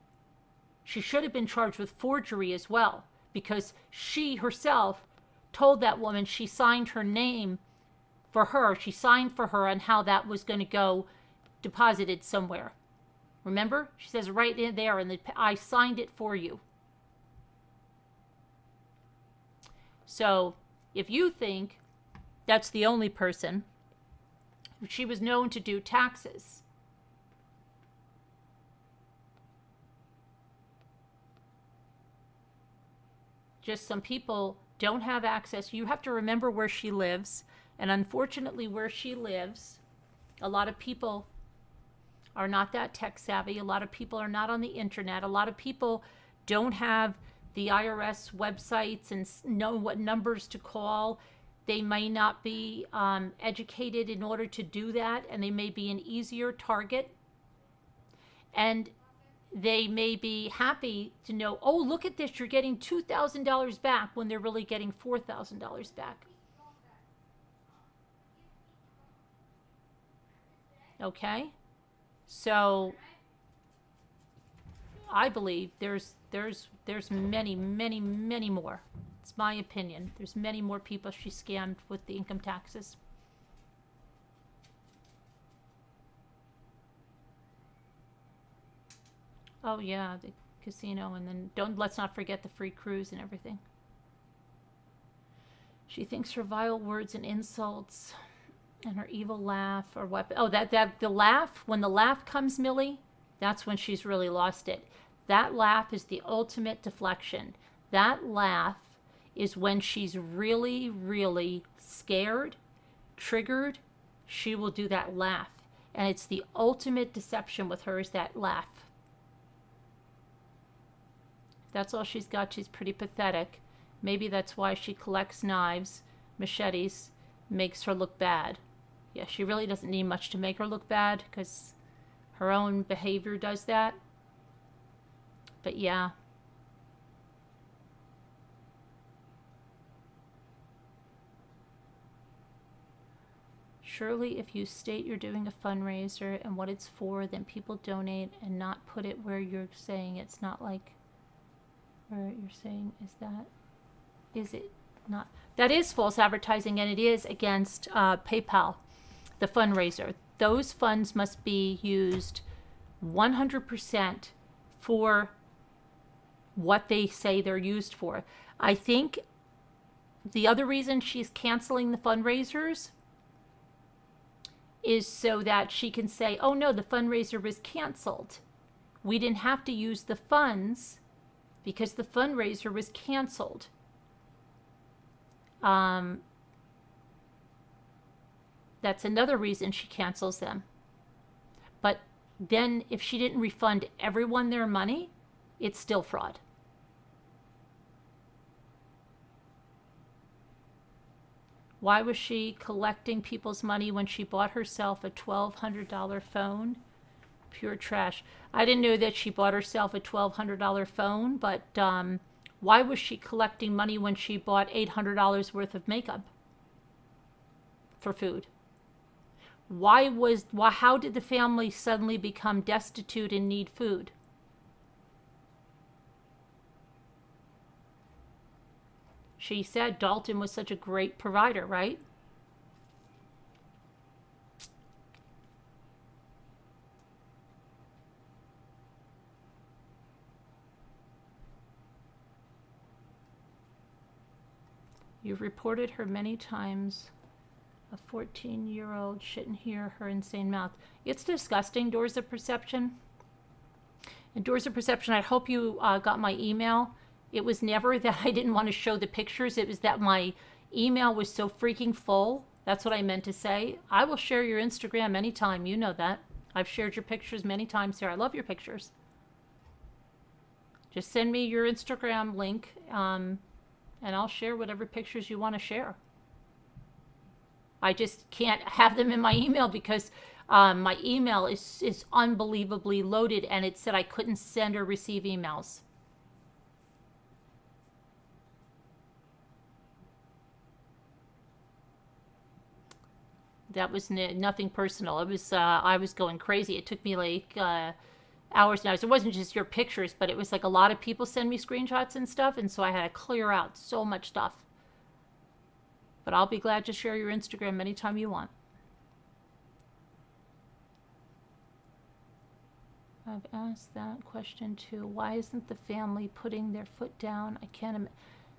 She should have been charged with forgery as well, because she herself told that woman she signed her name for her. She signed for her on how that was going to go deposited somewhere. Remember? She says right in there, I signed it for you. So if you think that's the only person, she was known to do taxes. Just some people don't have access. You have to remember where she lives. And unfortunately, where she lives, a lot of people are not that tech savvy. A lot of people are not on the internet. A lot of people don't have the IRS websites and know what numbers to call. They may not be educated in order to do that, and they may be an easier target. And they may be happy to know, oh, look at this, you're getting $2,000 back when they're really getting $4,000 back. Okay? So I believe there's many, many, many more. It's my opinion. There's many more people she scammed with the income taxes. Oh yeah, the casino, and then let's not forget the free cruise and everything. She thinks her vile words and insults and her evil laugh are weapon. Oh, the laugh, when the laugh comes, Millie, that's when she's really lost it. That laugh is the ultimate deflection. That laugh is when she's really, really scared, triggered, she will do that laugh. And it's the ultimate deception with her, is that laugh. If that's all she's got, she's pretty pathetic. Maybe that's why she collects knives, machetes, makes her look bad. Yeah, she really doesn't need much to make her look bad, because her own behavior does that. But yeah. Surely if you state you're doing a fundraiser and what it's for, then people donate, and not put it where you're saying it's not like... Or you're saying, is it not? That is false advertising, and it is against PayPal, the fundraiser. Those funds must be used 100% for what they say they're used for. I think the other reason she's canceling the fundraisers is so that she can say, oh no, the fundraiser was canceled. We didn't have to use the funds because the fundraiser was canceled. That's another reason she cancels them. But then if she didn't refund everyone their money, it's still fraud. Why was she collecting people's money when she bought herself a $1,200 phone? Pure trash. I didn't know that she bought herself a $1,200 phone, but why was she collecting money when she bought $800 worth of makeup for food? How did the family suddenly become destitute and need food? She said Dalton was such a great provider, right? You've reported her many times. A 14-year-old shouldn't hear her insane mouth. It's disgusting, Doors of Perception. And Doors of Perception, I hope you got my email. It was never that I didn't want to show the pictures. It was that my email was so freaking full. That's what I meant to say. I will share your Instagram anytime. You know that. I've shared your pictures many times here. I love your pictures. Just send me your Instagram link, and I'll share whatever pictures you want to share. I just can't have them in my email because my email is unbelievably loaded, and it said I couldn't send or receive emails. That was nothing personal. It was I was going crazy. It took me like hours and hours. It wasn't just your pictures, but it was like a lot of people send me screenshots and stuff, and so I had to clear out so much stuff. But I'll be glad to share your Instagram anytime you want. I've asked that question too. Why isn't the family putting their foot down? I can't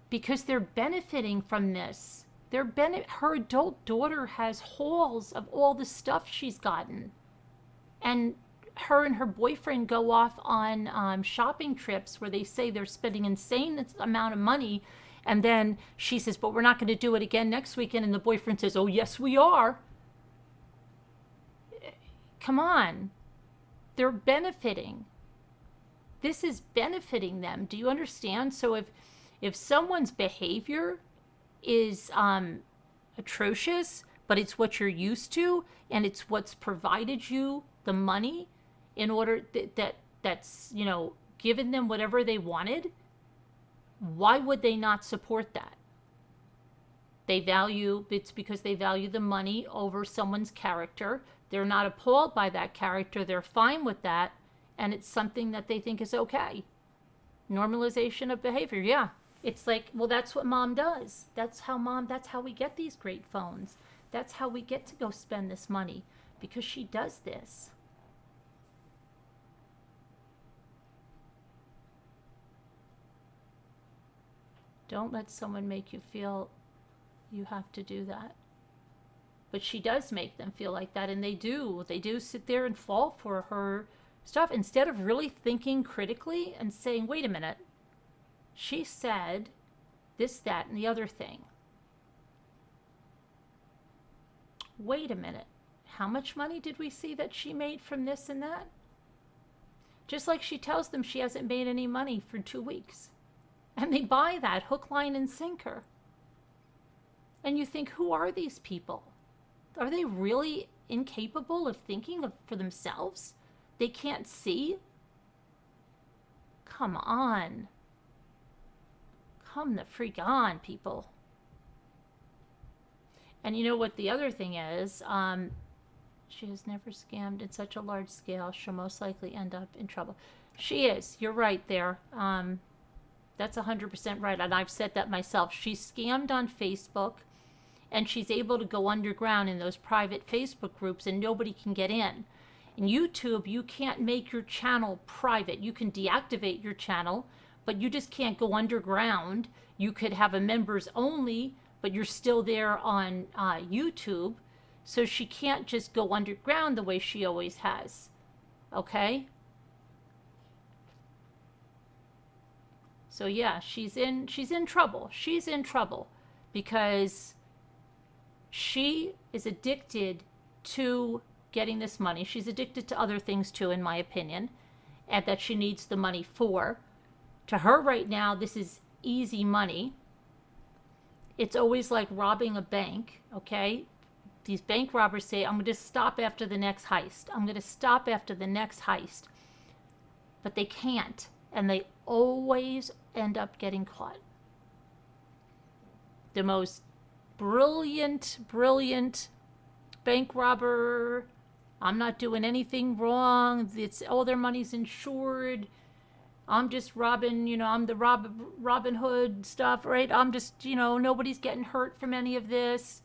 because they're benefiting from this. Her adult daughter has hauls of all the stuff she's gotten. And her and her boyfriend go off on shopping trips where they say they're spending insane amount of money. And then she says, but we're not going to do it again next weekend. And the boyfriend says, oh, yes, we are. Come on. They're benefiting. This is benefiting them. Do you understand? So if someone's behavior is atrocious, but it's what you're used to, and it's what's provided you the money in order that's, given them whatever they wanted, why would they not support that? It's because they value the money over someone's character. They're not appalled by that character. They're fine with that. And it's something that they think is okay. Normalization of behavior. Yeah. It's like, well, that's what mom does. That's how we get these great phones. That's how we get to go spend this money, because she does this. Don't let someone make you feel you have to do that. But she does make them feel like that, and they do. They do sit there and fall for her stuff instead of really thinking critically and saying, wait a minute, she said this, that, and the other thing. Wait a minute. How much money did we see that she made from this and that? Just like she tells them she hasn't made any money for 2 weeks. And they buy that hook, line, and sinker. And you think, who are these people? Are they really incapable of thinking for themselves? They can't see? Come on. Come the freak on, people. And you know what the other thing is? She has never scammed in such a large scale. She'll most likely end up in trouble. She is. You're right there. That's 100% right. And I've said that myself. She's scammed on Facebook, and she's able to go underground in those private Facebook groups, and nobody can get in. In YouTube, you can't make your channel private. You can deactivate your channel, but you just can't go underground. You could have a members only, but you're still there on YouTube. So she can't just go underground the way she always has. Okay? So yeah, she's in trouble. She's in trouble because she is addicted to getting this money. She's addicted to other things too, in my opinion, and that she needs the money for. To her right now, this is easy money. It's always like robbing a bank, okay? These bank robbers say, I'm going to stop after the next heist. I'm going to stop after the next heist. But they can't, and they always end up getting caught. The most brilliant bank robber. I'm not doing anything wrong. It's all their money's insured. I'm just robbing, I'm the Robin Hood stuff, right? I'm just, nobody's getting hurt from any of this.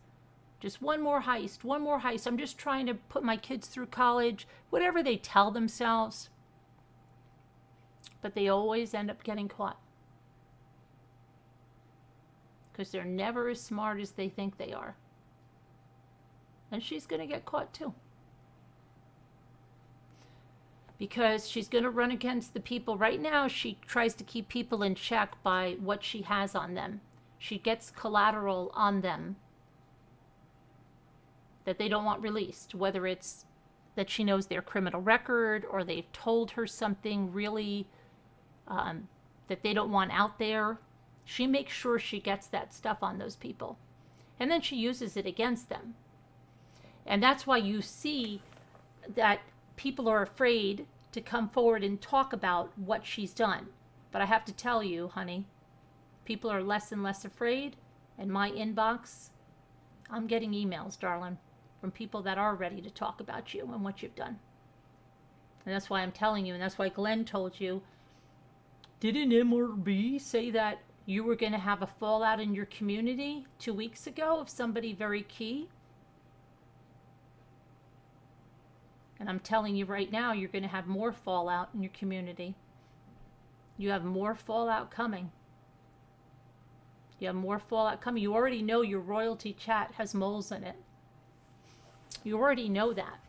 Just one more heist. I'm just trying to put my kids through college. Whatever they tell themselves. But they always end up getting caught. Because they're never as smart as they think they are. And she's going to get caught too. Because she's going to run against the people. Right now, she tries to keep people in check by what she has on them. She gets collateral on them that they don't want released. Whether it's that she knows their criminal record or they've told her something really that they don't want out there. She makes sure she gets that stuff on those people. And then she uses it against them. And that's why you see that people are afraid to come forward and talk about what she's done. But I have to tell you, honey, people are less and less afraid. In my inbox, I'm getting emails, darling, from people that are ready to talk about you and what you've done. And that's why I'm telling you, and that's why Glenn told you, didn't MRB say that you were going to have a fallout in your community 2 weeks ago of somebody very key? And I'm telling you right now, you're going to have more fallout in your community. You have more fallout coming. You have more fallout coming. You already know your royalty chat has moles in it. You already know that.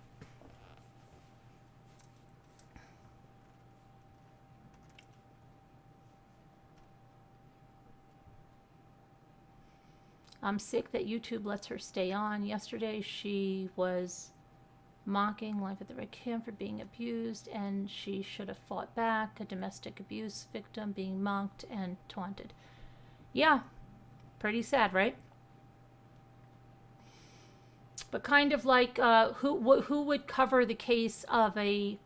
I'm sick that YouTube lets her stay on. Yesterday she was mocking life at the red camp for being abused, and she should have fought back. A domestic abuse victim being mocked and taunted. Yeah, pretty sad, right? But kind of like who would cover the case of a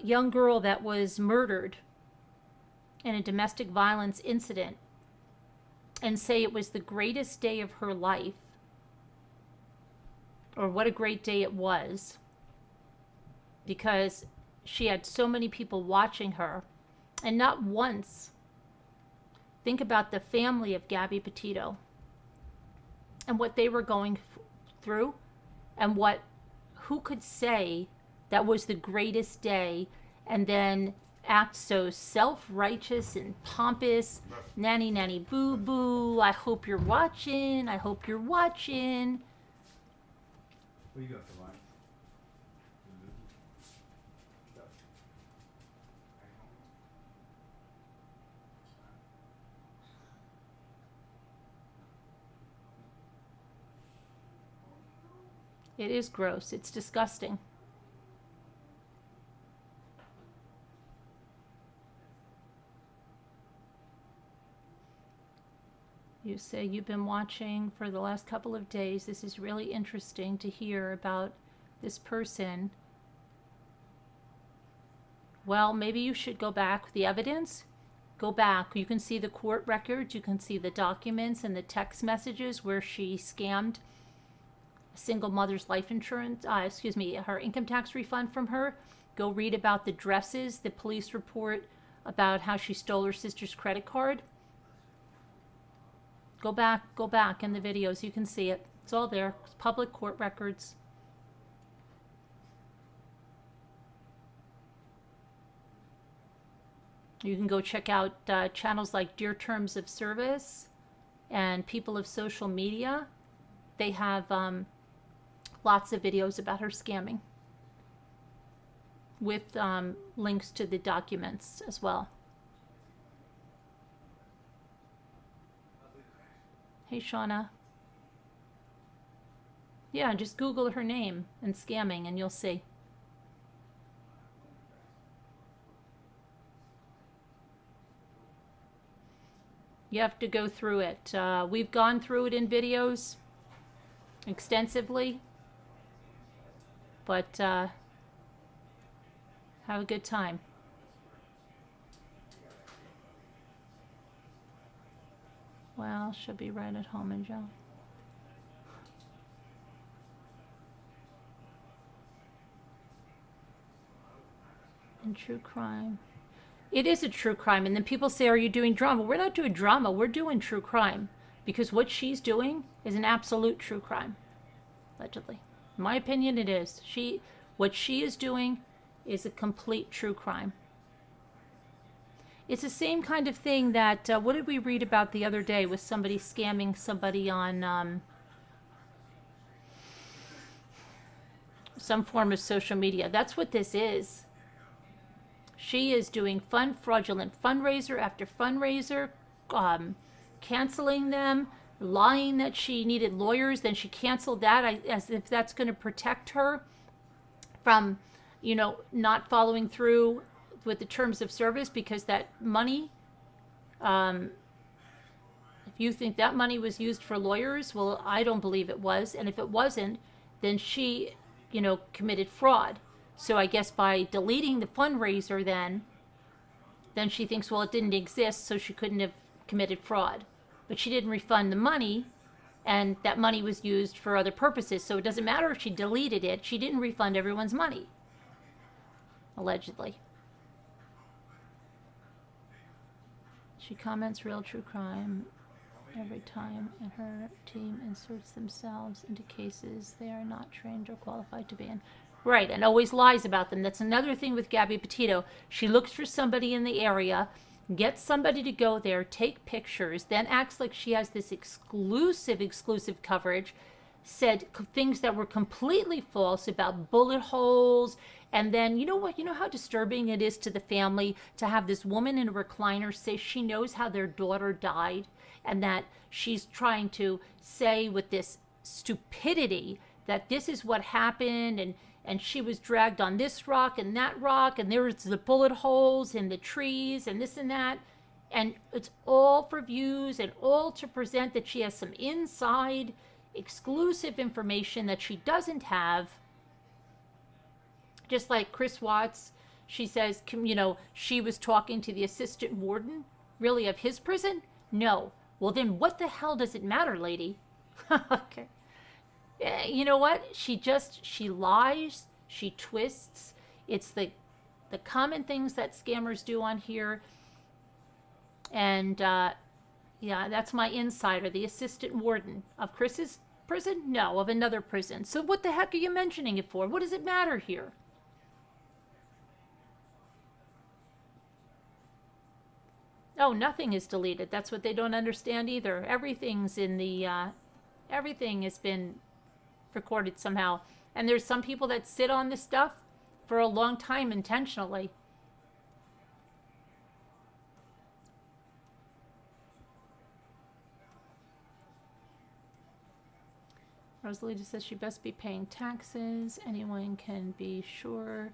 young girl that was murdered in a domestic violence incident and say it was the greatest day of her life, or what a great day it was, because she had so many people watching her. And not once, think about the family of Gabby Petito and what they were going through, and who could say that was the greatest day and then act so self-righteous and pompous, nanny nanny boo boo, I hope you're watching, I hope you're watching. What you got for lunch? It is gross. It's disgusting. You say you've been watching for the last couple of days. This is really interesting to hear about this person. Well, maybe you should go back. The evidence, go back. You can see the court records. You can see the documents and the text messages where she scammed a single mother's life insurance, her income tax refund from her. Go read about the dresses, the police report about how she stole her sister's credit card. Go back in the videos. You can see it. It's all there. It's public court records. You can go check out channels like Dear Terms of Service and People of Social Media. They have lots of videos about her scamming with links to the documents as well. Hey, Shauna. Yeah, just Google her name and scamming and you'll see. You have to go through it. We've gone through it in videos extensively, but have a good time. Well, she'll be right at home in jail. And true crime. It is a true crime. And then people say, are you doing drama? We're not doing drama. We're doing true crime. Because what she's doing is an absolute true crime. Allegedly. In my opinion, it is. What she is doing is a complete true crime. It's the same kind of thing that, what did we read about the other day with somebody scamming somebody on some form of social media? That's what this is. She is doing fraudulent fundraiser after fundraiser, canceling them, lying that she needed lawyers, then she canceled that as if that's going to protect her from, not following through with the terms of service, because that money, if you think that money was used for lawyers, well, I don't believe it was. And if it wasn't, then she, committed fraud. So I guess by deleting the fundraiser then she thinks, well, it didn't exist, so she couldn't have committed fraud. But she didn't refund the money, and that money was used for other purposes. So it doesn't matter if she deleted it. She didn't refund everyone's money, allegedly. She comments real true crime every time, and her team inserts themselves into cases they are not trained or qualified to be in. Right, and always lies about them. That's another thing with Gabby Petito. She looks for somebody in the area, gets somebody to go there, take pictures, then acts like she has this exclusive coverage, said things that were completely false about bullet holes. And then, you know what? You know how disturbing it is to the family to have this woman in a recliner say she knows how their daughter died, and that she's trying to say with this stupidity that this is what happened, and she was dragged on this rock and that rock, and there was the bullet holes in the trees and this and that. And it's all for views and all to present that she has some inside exclusive information that she doesn't have. Just like Chris Watts, she says, she was talking to the assistant warden, really, of his prison? No. Well, then what the hell does it matter, lady? Okay. You know what? She lies, she twists. It's the common things that scammers do on here. And, yeah, that's my insider, the assistant warden of Chris's prison? No, of another prison. So what the heck are you mentioning it for? What does it matter here? Oh, nothing is deleted. That's what they don't understand either. Everything's in the, everything has been recorded somehow. And there's some people that sit on this stuff for a long time intentionally. Rosalita says she best be paying taxes. Anyone can be sure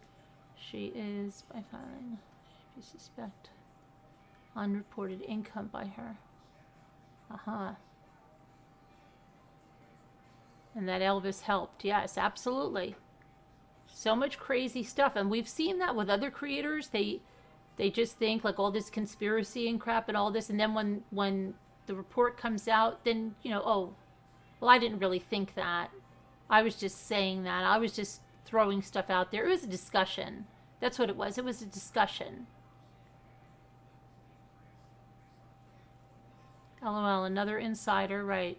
she is by filing if you suspect unreported income by her. And that Elvis helped. Yes, absolutely. So much crazy stuff. And we've seen that with other creators. They just think like all this conspiracy and crap and all this. And then when the report comes out, then, oh, well, I didn't really think that. I was just saying that. I was just throwing stuff out there. It was a discussion. That's what it was. It was a discussion. LOL, another insider, right.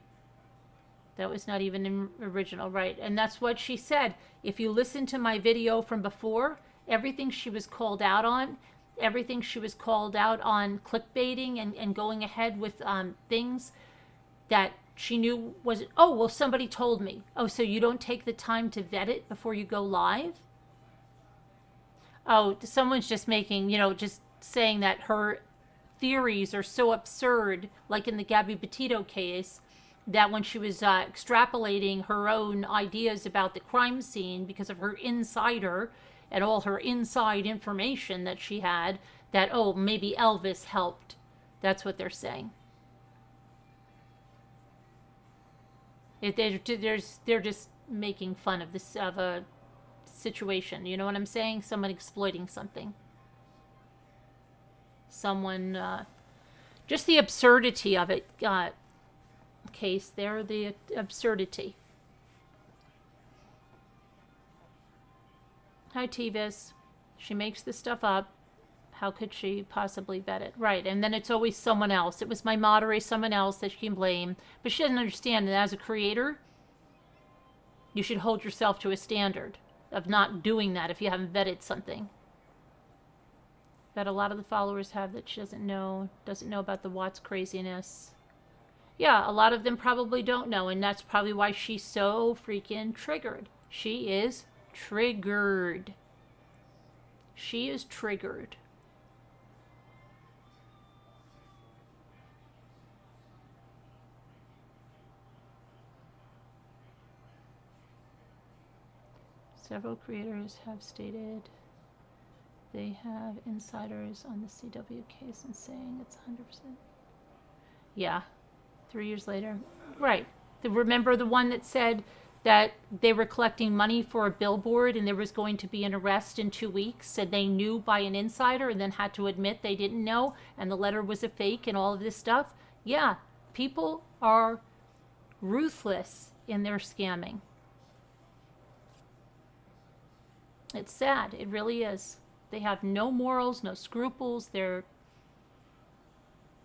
That was not even original, right. And that's what she said. If you listen to my video from before, everything she was called out on, everything she was called out on clickbaiting and going ahead with things that she knew was, oh, well, somebody told me. Oh, so you don't take the time to vet it before you go live? Oh, someone's just making, just saying that her theories are so absurd, like in the Gabby Petito case, that when she was extrapolating her own ideas about the crime scene because of her insider and all her inside information that she had, that, oh, maybe Elvis helped. That's what they're saying. They're just making fun of this, of a situation. You know what I'm saying? Someone exploiting something. Someone, just the absurdity of it. Case there, the absurdity. Hi, Tevis. She makes this stuff up. How could she possibly vet it? Right, and then it's always someone else. It was my moderator, someone else that she can blame. But she doesn't understand that as a creator, you should hold yourself to a standard of not doing that if you haven't vetted something. That a lot of the followers have that she doesn't know about the Watts craziness. Yeah, a lot of them probably don't know, and that's probably why she's so freaking triggered. She is triggered. She is triggered. Several creators have stated they have insiders on the CW case and saying it's 100%. Yeah, 3 years later. Right. Remember the one that said that they were collecting money for a billboard and there was going to be an arrest in 2 weeks, and they knew by an insider and then had to admit they didn't know and the letter was a fake and all of this stuff? Yeah, people are ruthless in their scamming. It's sad. It really is. They have no morals, no scruples. They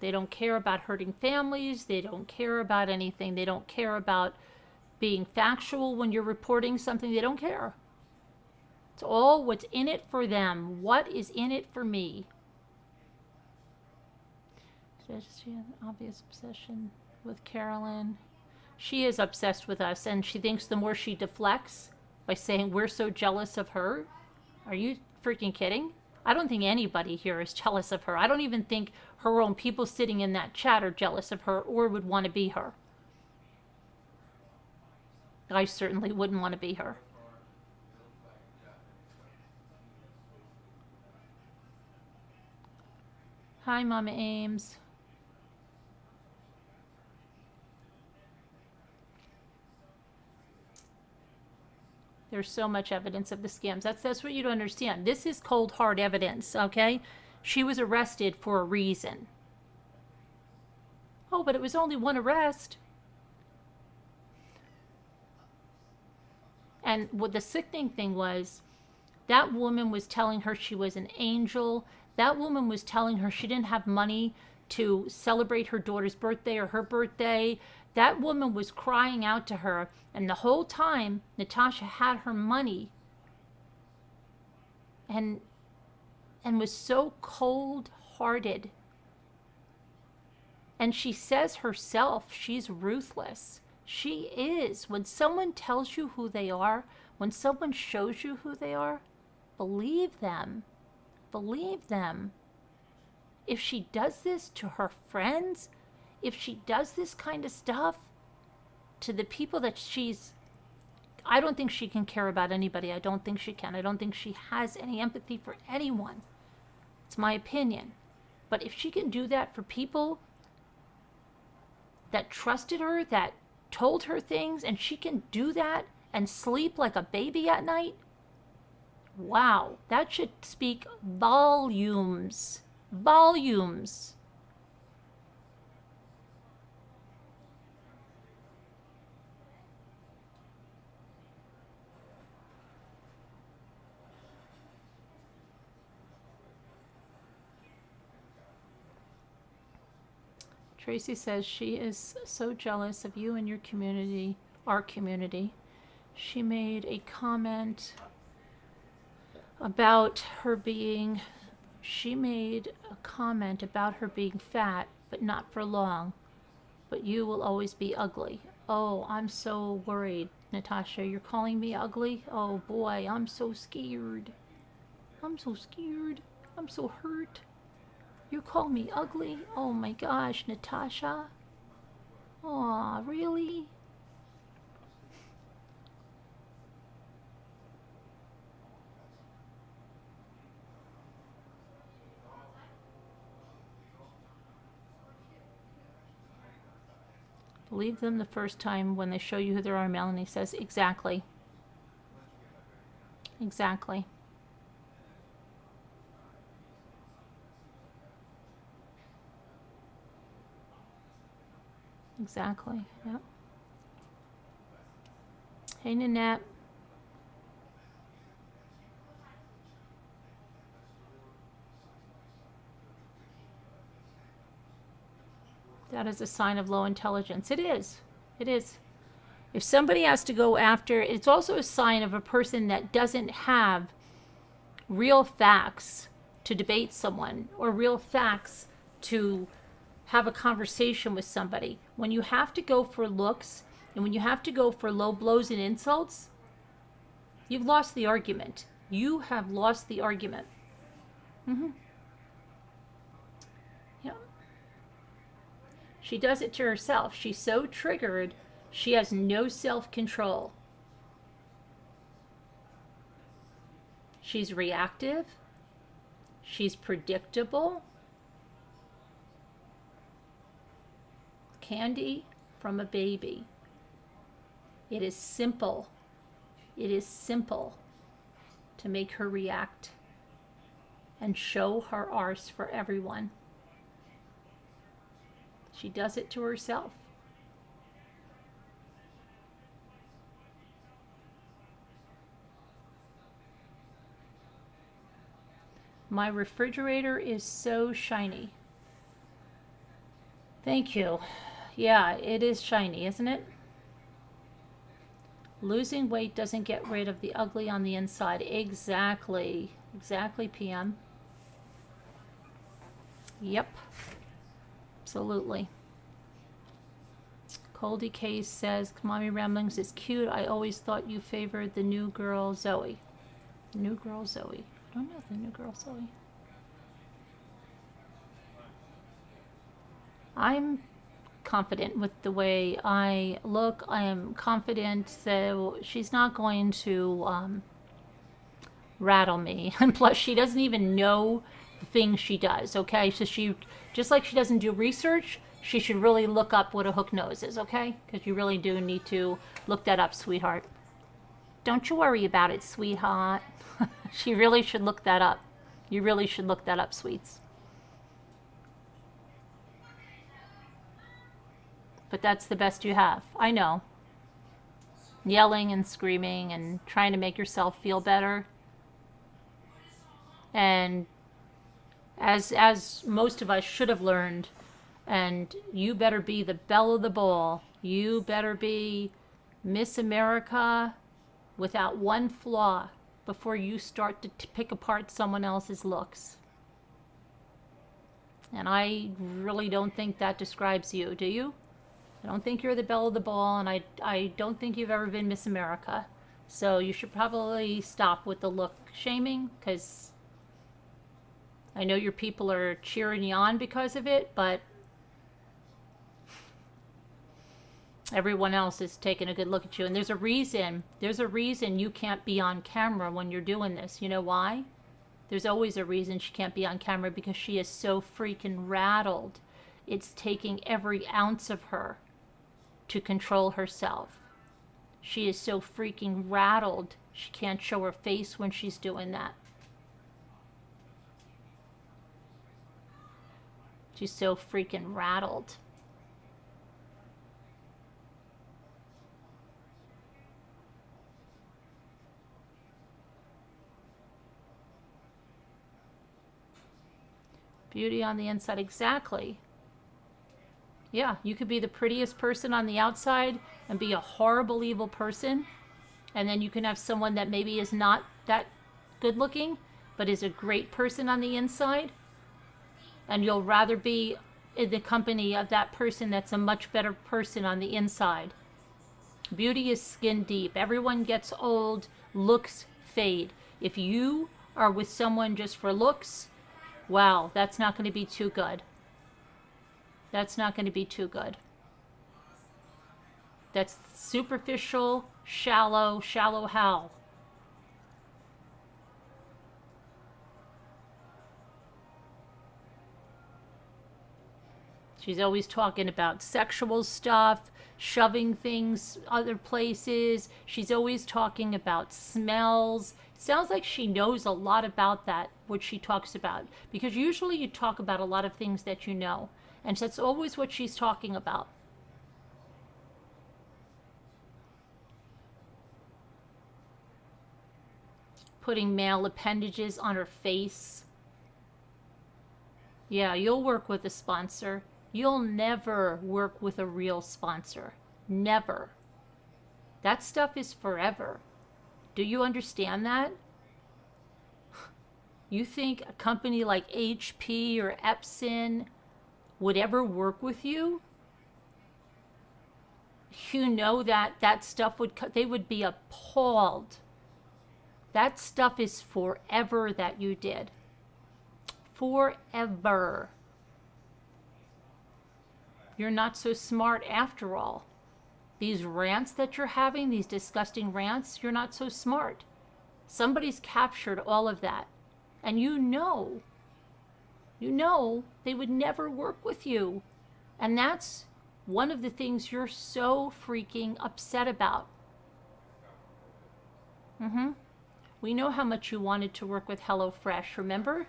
don't care about hurting families. They don't care about anything. They don't care about being factual when you're reporting something. They don't care. It's all what's in it for them. What is in it for me? She has an obvious obsession with Carolyn. She is obsessed with us, and she thinks the more she deflects by saying we're so jealous of her. Are you freaking kidding? I don't think anybody here is jealous of her. I don't even think her own people sitting in that chat are jealous of her or would want to be her. I certainly wouldn't want to be her. Hi, Mama Ames. There's so much evidence of the scams. That's what you don't understand. This is cold, hard evidence, okay? She was arrested for a reason. Oh, but it was only one arrest. And what the sickening thing was, that woman was telling her she was an angel. That woman was telling her she didn't have money to celebrate her daughter's birthday or her birthday. That woman was crying out to her, and the whole time Natasha had her money and was so cold-hearted. And she says herself she's ruthless. She is. When someone tells you who they are, when someone shows you who they are, believe them. Believe them. If she does this to her friends, if she does this kind of stuff to the people that I don't think she can care about anybody. I don't think she can. I don't think she has any empathy for anyone. It's my opinion. But if she can do that for people that trusted her, that told her things, and she can do that and sleep like a baby at night, wow, that should speak volumes. Volumes. Tracy says she is so jealous of you and your community, our community. She made a comment about her being fat, but not for long. But you will always be ugly. Oh, I'm so worried, Natasha. You're calling me ugly? Oh boy, I'm so scared. I'm so scared. I'm so hurt. You call me ugly? Oh my gosh, Natasha. Aw, really? Believe them the first time when they show you who they are, Melanie says. Exactly. Exactly. Exactly. Yep. Hey, Nanette. That is a sign of low intelligence. It is. It is. If somebody has to go after, it's also a sign of a person that doesn't have real facts to debate someone or real facts to have a conversation with somebody. When you have to go for looks and when you have to go for low blows and insults, you've lost the argument. You have lost the argument. Yeah. She does it to herself. She's so triggered, she has no self-control. She's reactive. She's predictable. Candy from a baby. It is simple. It is simple to make her react and show her arse for everyone. She does it to herself. My refrigerator is so shiny. Thank you. Yeah, it is shiny, isn't it? Losing weight doesn't get rid of the ugly on the inside. Exactly. Exactly, PM. Yep. Absolutely. Coldy Case says, Mommy Ramblings is cute. I always thought you favored the new girl, Zoe. New girl, Zoe. I don't know the new girl, Zoe. I'm confident with the way I look. I am confident, so she's not going to rattle me. And plus, she doesn't even know the things she does, okay? So she, just like she doesn't do research, she should really look up what a hook nose is, okay? Because you really do need to look that up, sweetheart. Don't you worry about it, sweetheart. She really should look that up. You really should look that up, sweets. But that's the best you have. I know. Yelling and screaming and trying to make yourself feel better. And as most of us should have learned, and you better be the belle of the ball. You better be Miss America without one flaw before you start to pick apart someone else's looks. And I really don't think that describes you, do you? I don't think you're the belle of the ball, and I don't think you've ever been Miss America. So you should probably stop with the look shaming, because I know your people are cheering you on because of it, but everyone else is taking a good look at you. And there's a reason you can't be on camera when you're doing this. You know why? There's always a reason she can't be on camera, because she is so freaking rattled. It's taking every ounce of her to control herself. She is so freaking rattled, she can't show her face when she's doing that. She's so freaking rattled. Beauty on the inside, exactly. Yeah, you could be the prettiest person on the outside and be a horrible, evil person. And then you can have someone that maybe is not that good looking, but is a great person on the inside. And you'll rather be in the company of that person that's a much better person on the inside. Beauty is skin deep. Everyone gets old, looks fade. If you are with someone just for looks, wow, that's not going to be too good. That's not going to be too good. That's superficial, shallow hell. She's always talking about sexual stuff, shoving things other places. She's always talking about smells. Sounds like she knows a lot about that, what she talks about. Because usually you talk about a lot of things that you know. And that's always what she's talking about. Putting male appendages on her face. Yeah, you'll work with a sponsor. You'll never work with a real sponsor. Never. That stuff is forever. Do you understand that? You think a company like HP or Epson would ever work with you? You know that that stuff would, they would be appalled. That stuff is forever that you did. Forever. You're not so smart after all. These rants that you're having, these disgusting rants, you're not so smart. Somebody's captured all of that. And you know they would never work with you. And that's one of the things you're so freaking upset about. We know how much you wanted to work with HelloFresh, remember?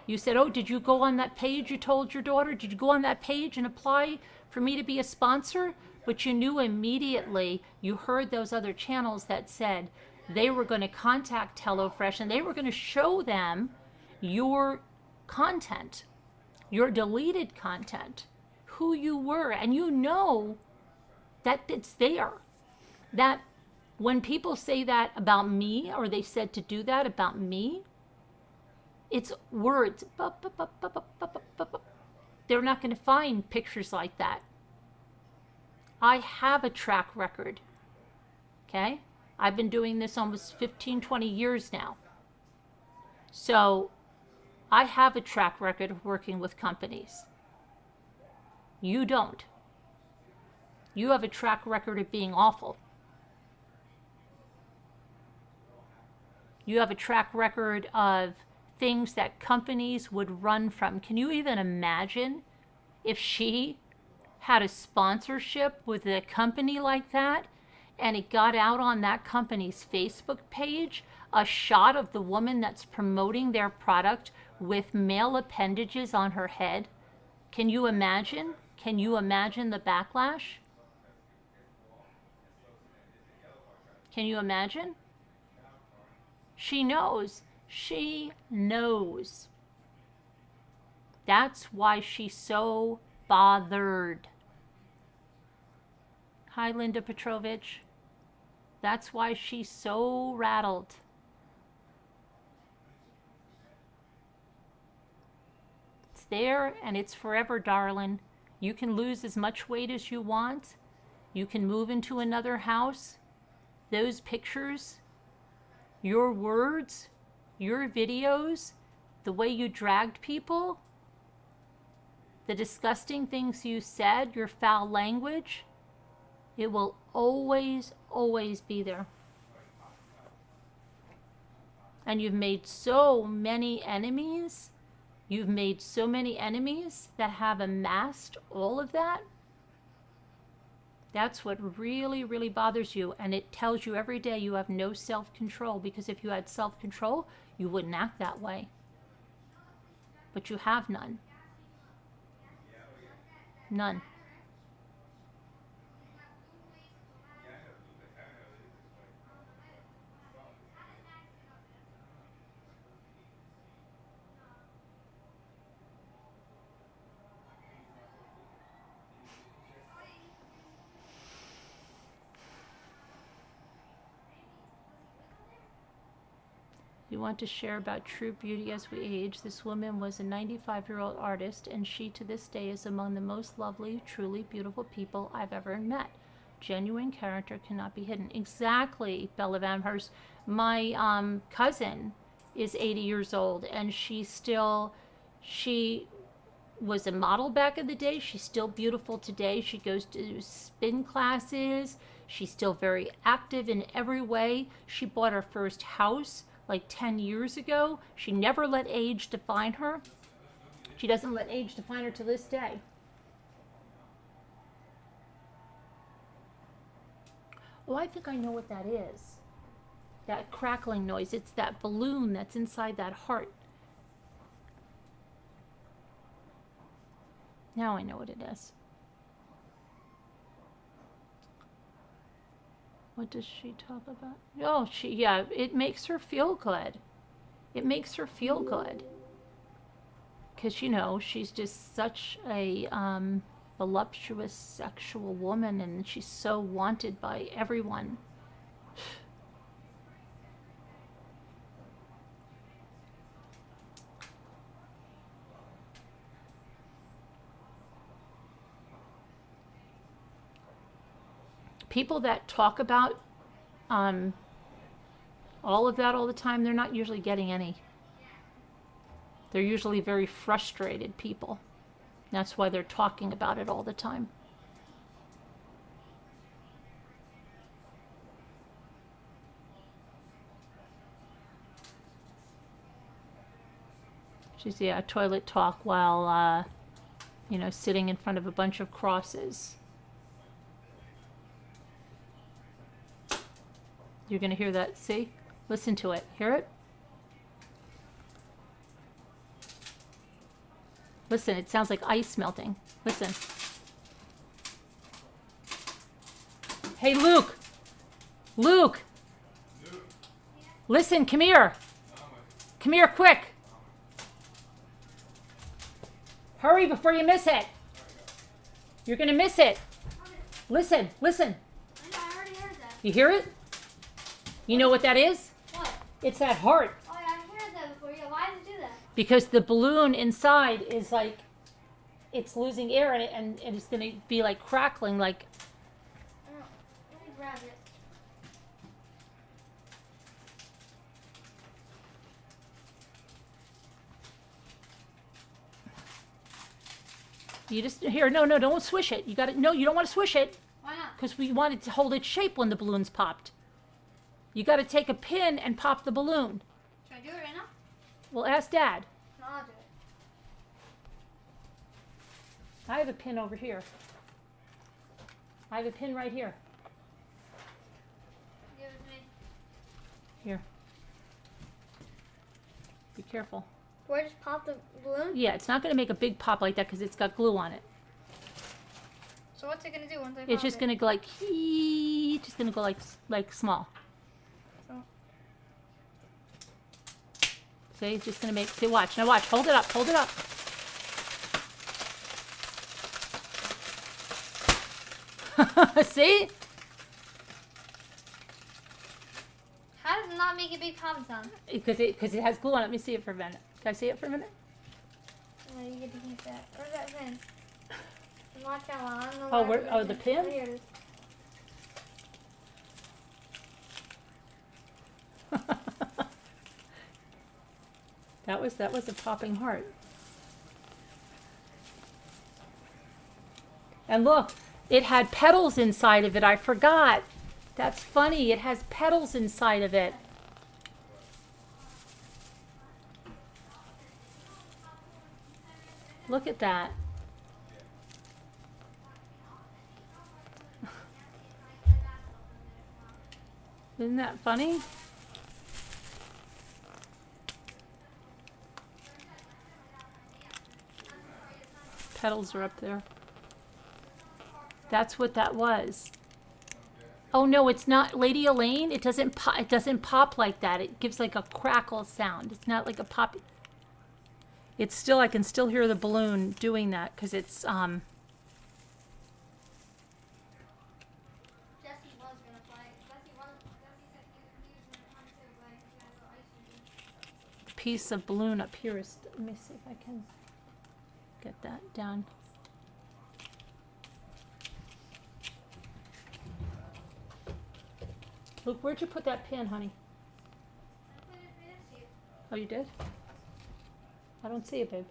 You said, oh, did you go on that page you told your daughter? Did you go on that page and apply for me to be a sponsor? But you knew immediately, you heard those other channels that said they were going to contact HelloFresh and they were going to show them your content, your deleted content, who you were. And you know that it's there. That when people say that about me, or they said to do that about me, it's words. They're not going to find pictures like that. I have a track record. Okay? I've been doing this almost 15, 20 years now. So I have a track record of working with companies. You don't. You have a track record of being awful. You have a track record of things that companies would run from. Can you even imagine if she had a sponsorship with a company like that and it got out on that company's Facebook page, a shot of the woman that's promoting their product with male appendages on her head? Can you imagine? Can you imagine the backlash? Can you imagine? She knows. She knows. That's why she's so bothered. Hi, Linda Petrovich. That's why she's so rattled. It's there and it's forever, darling. You can lose as much weight as you want. You can move into another house. Those pictures, your words, your videos, the way you dragged people, the disgusting things you said, your foul language, it will always, always be there. And you've made so many enemies. You've made so many enemies that have amassed all of that. That's what really, really bothers you. And it tells you every day you have no self-control, because if you had self-control, you wouldn't act that way. But you have none. None. We want to share about true beauty as we age. This woman was a 95-year-old artist, and she to this day is among the most lovely, truly beautiful people I've ever met. Genuine character cannot be hidden. Exactly, Bella Vanhurst. My cousin is 80 years old, and she was a model back in the day. She's still beautiful today. She goes to spin classes. She's still very active in every way. She bought her first house like 10 years ago. She never let age define her. She doesn't let age define her to this day. Oh, I think I know what that is. That crackling noise. It's that balloon that's inside that heart. Now I know what it is. What does she talk about? Oh, yeah, it makes her feel good. It makes her feel good. Because, you know, she's just such a voluptuous sexual woman, and she's so wanted by everyone. People that talk about all of that all the time, they're not usually getting any. They're usually very frustrated people. That's why they're talking about it all the time. She's, yeah, toilet talk while, you know, sitting in front of a bunch of crosses. You're going to hear that. See? Listen to it. Hear it? Listen, it sounds like ice melting. Listen. Hey, Luke. Luke. Listen, come here. Come here, quick. Hurry before you miss it. You're going to miss it. Listen, listen. I already heard that. You hear it? You know what that is? What? It's that heart. Oh, yeah, I've heard that before. Yeah, why does it do that? Because the balloon inside is like, it's losing air in it, and it's going to be like crackling, like. Oh, let me grab it. You just, here, no, don't swish it. You got it. No, you don't want to swish it. Why not? Because we wanted to hold its shape when the balloon's popped. You got to take a pin and pop the balloon. Should I do it right now? Well, ask Dad. No, I'll do it. I have a pin over here. I have a pin right here. Give it to me. Here. Be careful. Do I just pop the balloon? Yeah, it's not going to make a big pop like that because it's got glue on it. So what's it gonna do once I pop It's just it? going to go like, just going to go like small. Oh. See, it's just going to make, see, watch. Now watch, hold it up, hold it up. See? How does it not make a big pop sound? Because it has glue on it. Let me see it for a minute. Can I see it for a minute? No, you get to keep that. Where's that pin? Watch that one. I don't know Oh, where where, oh, the pin? Oh, here it is. That was a popping heart. And look, it had petals inside of it. I forgot. That's funny. It has petals inside of it. Look at that. Isn't that funny? Petals are up there. That's what that was. Oh no, it's not Lady Elaine. It doesn't pop. It doesn't pop like that. It gives like a crackle sound. It's not like a pop. It's still. I can still hear the balloon doing that because it's Jesse was gonna play. Jesse said he was gonna come too, but he got a little ice cream. piece of balloon up here is, let me see if I can get that down. Luke, where'd you put that pin, honey? Oh, you did? I don't see it, babe.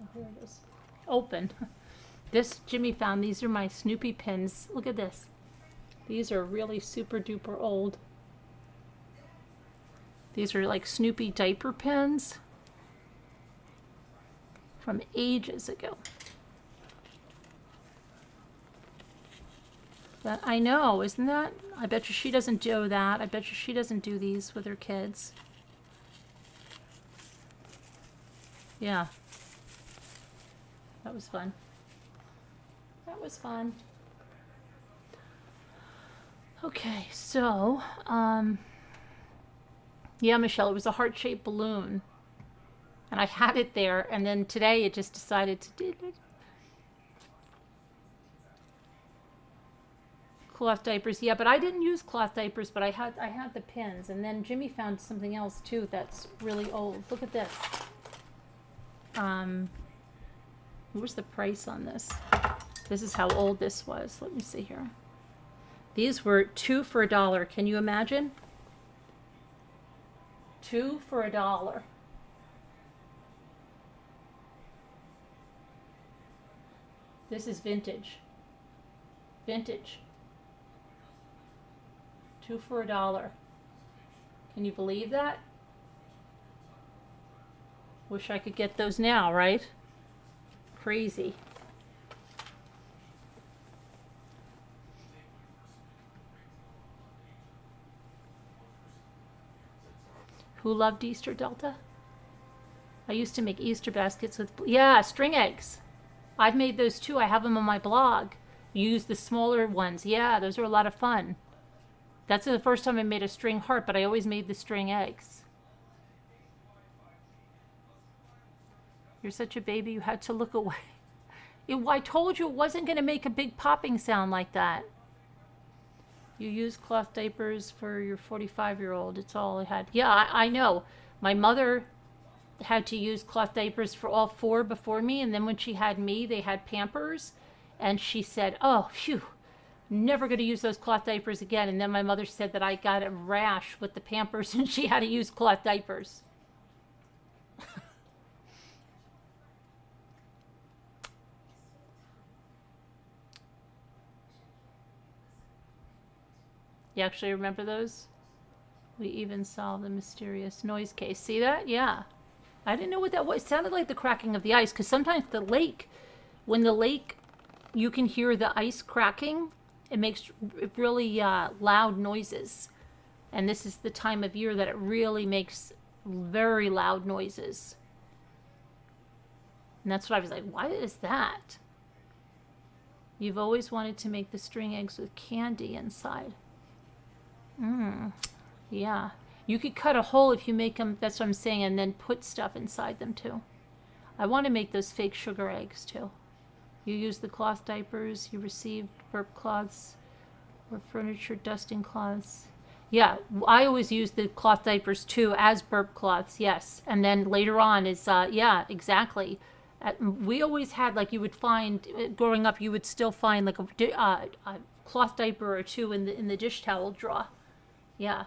Oh, here it is. Open. This Jimmy found. These are my Snoopy pins. Look at this. These are really super duper old. These are like Snoopy diaper pins from ages ago. But I know, isn't that? I bet you she doesn't do that. I bet you she doesn't do these with her kids. Yeah. That was fun. That was fun. Okay, so, yeah, Michelle, it was a heart-shaped balloon. And I had it there, and then today it just decided to do it. Cloth diapers, yeah, but I didn't use cloth diapers, but I had the pins. And then Jimmy found something else too that's really old. Look at this. What was the price on this? This is how old this was. Let me see here. These were 2 for $1. Can you imagine? 2 for $1. This is vintage. Vintage. 2 for $1. Can you believe that? Wish I could get those now, right? Crazy. Who loved Easter, Delta? I used to make Easter baskets with, yeah, string eggs. I've made those too. I have them on my blog. Use the smaller ones. Yeah, those are a lot of fun. That's the first time I made a string heart, but I always made the string eggs. You're such a baby, you had to look away. I told you it wasn't going to make a big popping sound like that. You use cloth diapers for your 45-year-old. It's all I had. Yeah, I know. My mother had to use cloth diapers for all 4 before me, and then when she had me, they had Pampers, and she said, oh, phew, never going to use those cloth diapers again. And then my mother said that I got a rash with the Pampers, and she had to use cloth diapers. You actually remember those? We even solved the mysterious noise case. See that? Yeah. I didn't know what that was. It sounded like the cracking of the ice, because sometimes the lake, when the lake, you can hear the ice cracking, it makes really loud noises. And this is the time of year that it really makes very loud noises. And that's what I was like, what is that? You've always wanted to make the string eggs with candy inside. Yeah. You could cut a hole if you make them, that's what I'm saying, and then put stuff inside them too. I want to make those fake sugar eggs too. You use the cloth diapers, you received burp cloths or furniture dusting cloths. Yeah, I always use the cloth diapers too as burp cloths, yes. And then later on is, yeah, exactly. We always had, like, you would find, growing up, you would still find like a cloth diaper or two in the dish towel drawer. Yeah.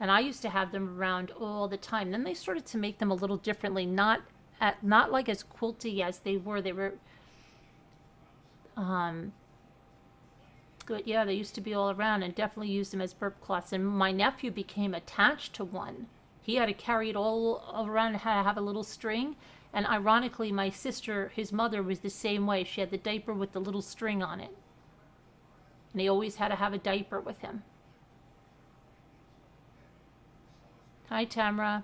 And I used to have them around all the time. Then they started to make them a little differently, not like as quilty as they were. They were, good. Yeah, they used to be all around, and definitely used them as burp cloths. And my nephew became attached to one. He had to carry it all around, had to have a little string. And ironically, my sister, his mother, was the same way. She had the diaper with the little string on it. And he always had to have a diaper with him. Hi, Tamra.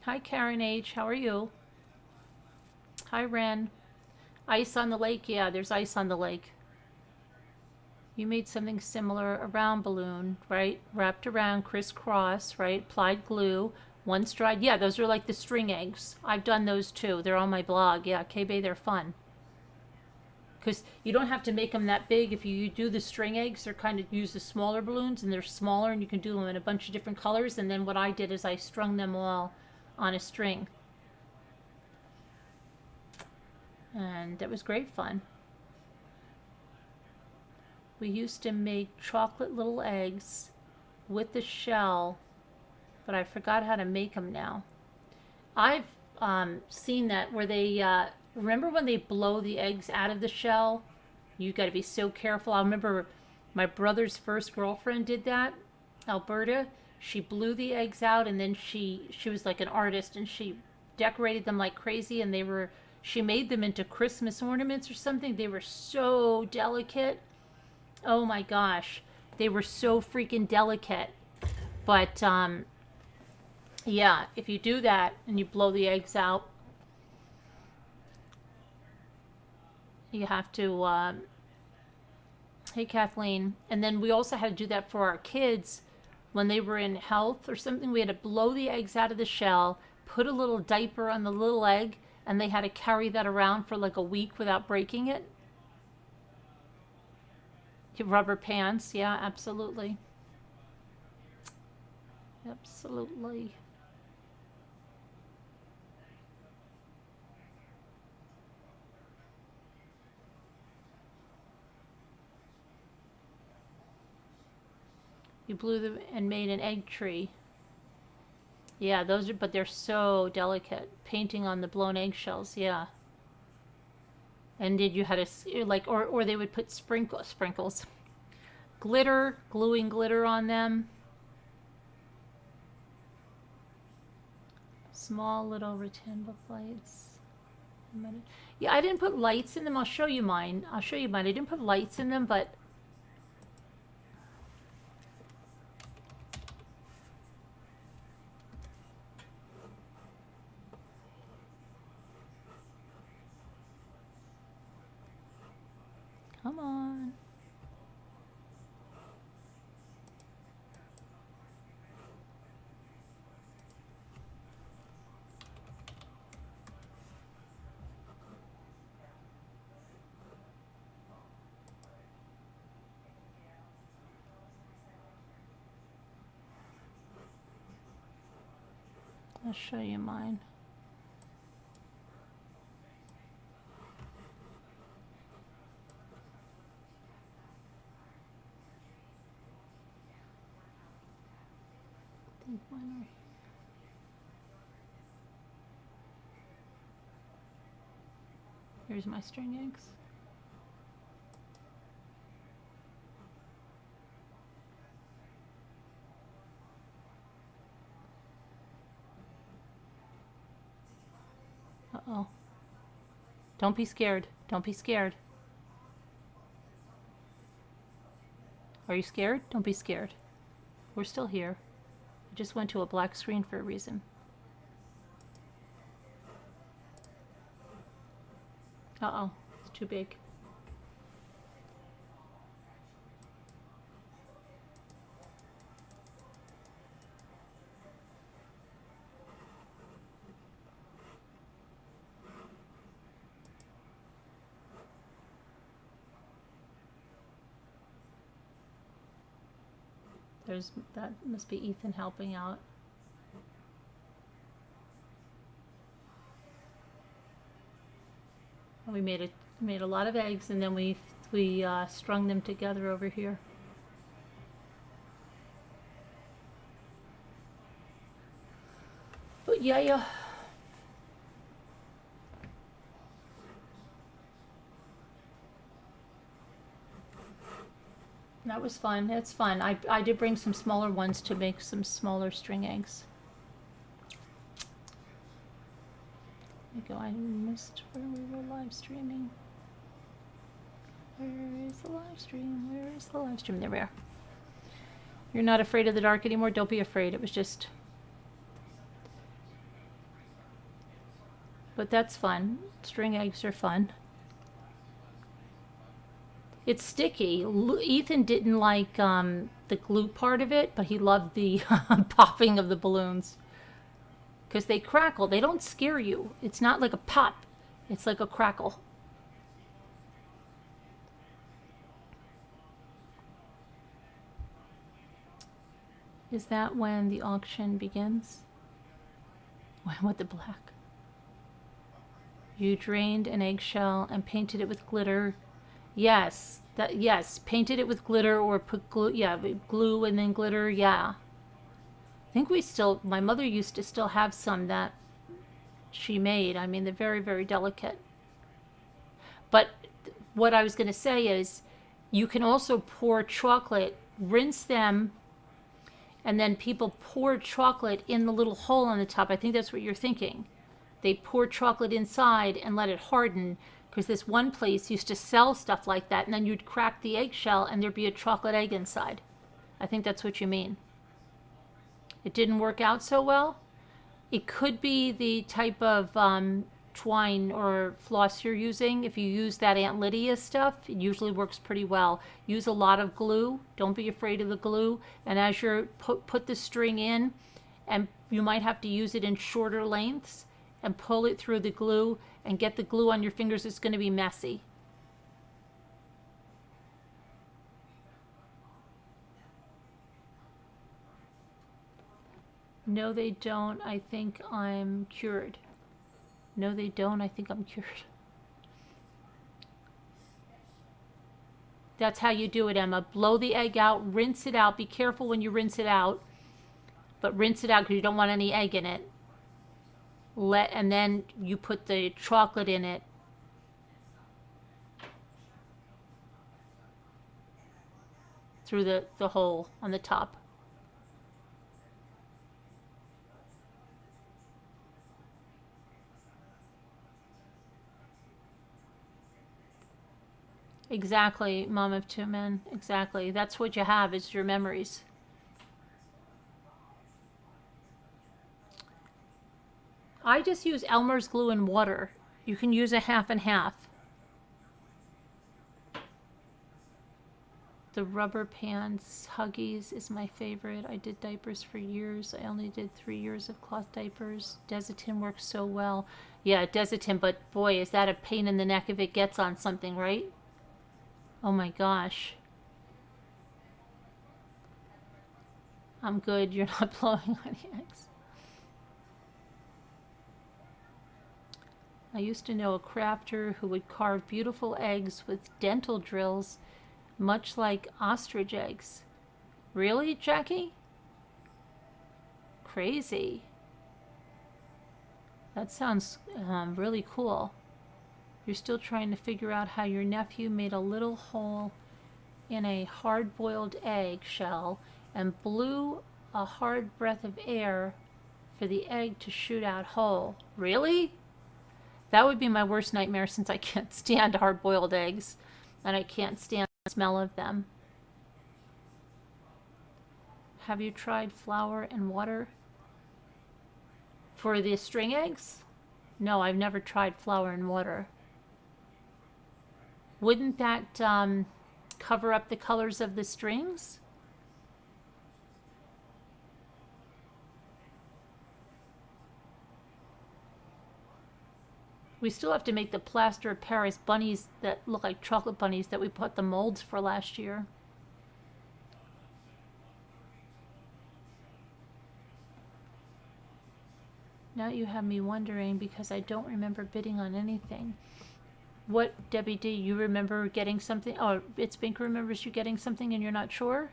Hi, Karen H. How are you? Hi, Ren. Ice on the lake? Yeah, there's ice on the lake. You made something similar, a round balloon, right? Wrapped around, crisscross, right? Applied glue, one stride. Yeah, those are like the string eggs. I've done those too. They're on my blog. Yeah, K-Bay, they're fun. Because you don't have to make them that big. If you do the string eggs, they're kind of use the smaller balloons, and they're smaller, and you can do them in a bunch of different colors. And then what I did is I strung them all on a string. And that was great fun. We used to make chocolate little eggs with the shell, but I forgot how to make them now. I've seen that where they, remember when they blow the eggs out of the shell? You got to be so careful. I remember my brother's first girlfriend did that, Alberta. She blew the eggs out, and then she was like an artist, and she decorated them like crazy, and she made them into Christmas ornaments or something. They were so delicate. Oh my gosh, they were so freaking delicate. But yeah, if you do that and you blow the eggs out, you have to, hey Kathleen, and then we also had to do that for our kids when they were in health or something. We had to blow the eggs out of the shell, put a little diaper on the little egg, and they had to carry that around for like a week without breaking it. Rubber pants, yeah, absolutely. Absolutely. You blew them and made an egg tree. Yeah, those are, but they're so delicate. Painting on the blown eggshells, yeah. And did you had to like, or they would put sprinkles, glitter, gluing glitter on them. Small little rectangle lights. Yeah, I didn't put lights in them. I'll show you mine. I didn't put lights in them, but come on. I'll show you mine. I think mine are. Here's my string eggs. Uh-oh. Don't be scared. Don't be scared. Are you scared? Don't be scared. We're still here. I just went to a black screen for a reason. Uh-oh. It's too big. That must be Ethan helping out. And we made a lot of eggs, and then we strung them together over here. But yeah. That was fun. That's fun. I did bring some smaller ones to make some smaller string eggs. There you go. I missed where we were live streaming. Where is the live stream? Where is the live stream? There we are. You're not afraid of the dark anymore? Don't be afraid. It was just... But that's fun. String eggs are fun. It's sticky. Ethan didn't like the glue part of it, but he loved the popping of the balloons. Because they crackle. They don't scare you. It's not like a pop. It's like a crackle. Is that when the auction begins? When with the black? You drained an eggshell and painted it with glitter. Yes. Yes. Painted it with glitter or put glue. Yeah. Glue and then glitter. Yeah. I think my mother used to still have some that she made. I mean, they're very, very delicate. But what I was going to say is you can also pour chocolate, rinse them, and then people pour chocolate in the little hole on the top. I think that's what you're thinking. They pour chocolate inside and let it harden, because this one place used to sell stuff like that, and then you'd crack the eggshell and there'd be a chocolate egg inside. I think that's what you mean. It didn't work out so well. It could be the type of twine or floss you're using. If you use that Aunt Lydia stuff, it usually works pretty well. Use a lot of glue. Don't be afraid of the glue. And as you put the string in, and you might have to use it in shorter lengths, and pull it through the glue and get the glue on your fingers. It's going to be messy. No, they don't. I think I'm cured. No, they don't. I think I'm cured. That's how you do it, Emma. Blow the egg out, rinse it out. Be careful when you rinse it out, but rinse it out because you don't want any egg in it. And then you put the chocolate in it. Through the hole on the top. Exactly, Mom of Two Men. Exactly. That's what you have, is your memories. I just use Elmer's glue and water. You can use a half and half. The rubber pants Huggies is my favorite. I did diapers for years. I only did 3 years of cloth diapers. Desitin works so well. Yeah, Desitin, but boy, is that a pain in the neck if it gets on something, right? Oh my gosh. I'm good. You're not blowing on eggs. I used to know a crafter who would carve beautiful eggs with dental drills, much like ostrich eggs. Really, Jackie? Crazy. That sounds really cool. You're still trying to figure out how your nephew made a little hole in a hard-boiled egg shell and blew a hard breath of air for the egg to shoot out whole. Really? That would be my worst nightmare, since I can't stand hard-boiled eggs and I can't stand the smell of them. Have you tried flour and water for the string eggs? No, I've never tried flour and water. Wouldn't that cover up the colors of the strings? We still have to make the plaster of Paris bunnies that look like chocolate bunnies that we put the molds for last year. Now you have me wondering, because I don't remember bidding on anything. What, Debbie D, you remember getting something? Oh, It's Bink remembers you getting something and you're not sure?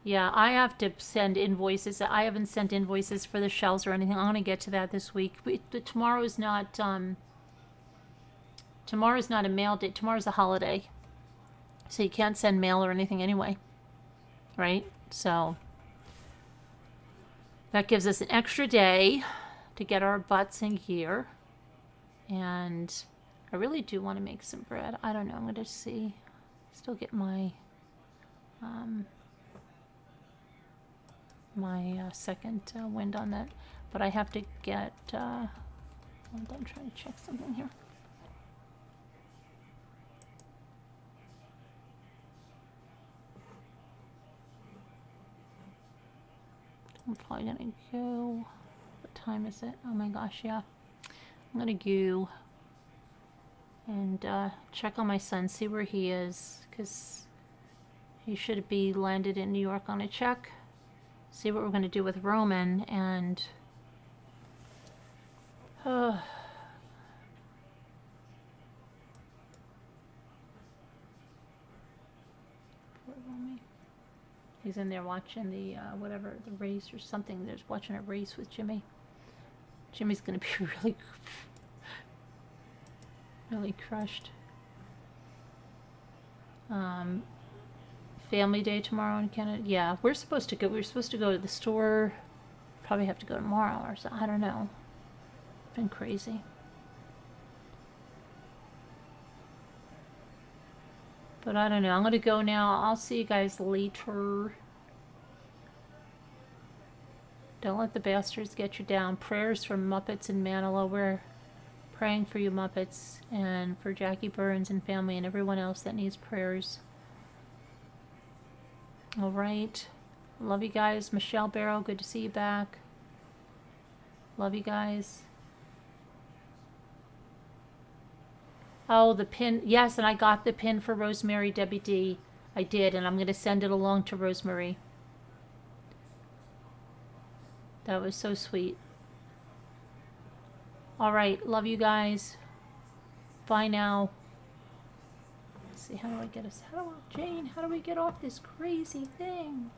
Yeah, I have to send invoices. I haven't sent invoices for the shells or anything. I'm going to get to that this week. Tomorrow's not a mail day. Tomorrow's a holiday. So you can't send mail or anything anyway. Right? So that gives us an extra day to get our butts in gear. And I really do want to make some bread. I don't know. I'm going to see. Still get my second wind on that. But I have to get... hold on, I'm trying to check something here. I'm probably gonna go. What time is it? Oh my gosh, yeah. I'm gonna go and check on my son, see where he is, because he should be landed in New York on a check. See what we're gonna do with Roman, and poor Romy. He's in there watching the whatever, the race or something. There's watching a race with Jimmy. Jimmy's gonna be really crushed. Family day tomorrow in Canada. Yeah, we're supposed to go. We were supposed to go to the store. Probably have to go tomorrow or so. I don't know. Been crazy. But I don't know. I'm gonna go now. I'll see you guys later. Don't let the bastards get you down. Prayers from Muppets in Manilow. We're praying for you, Muppets, and for Jackie Burns and family and everyone else that needs prayers. All right. Love you guys. Michelle Barrow, good to see you back. Love you guys. Oh, the pin. Yes, and I got the pin for Rosemary Debbie D. I did, and I'm going to send it along to Rosemary. That was so sweet. All right. Love you guys. Bye now. Let's see. How do I get us? Jane, how do we get off this crazy thing?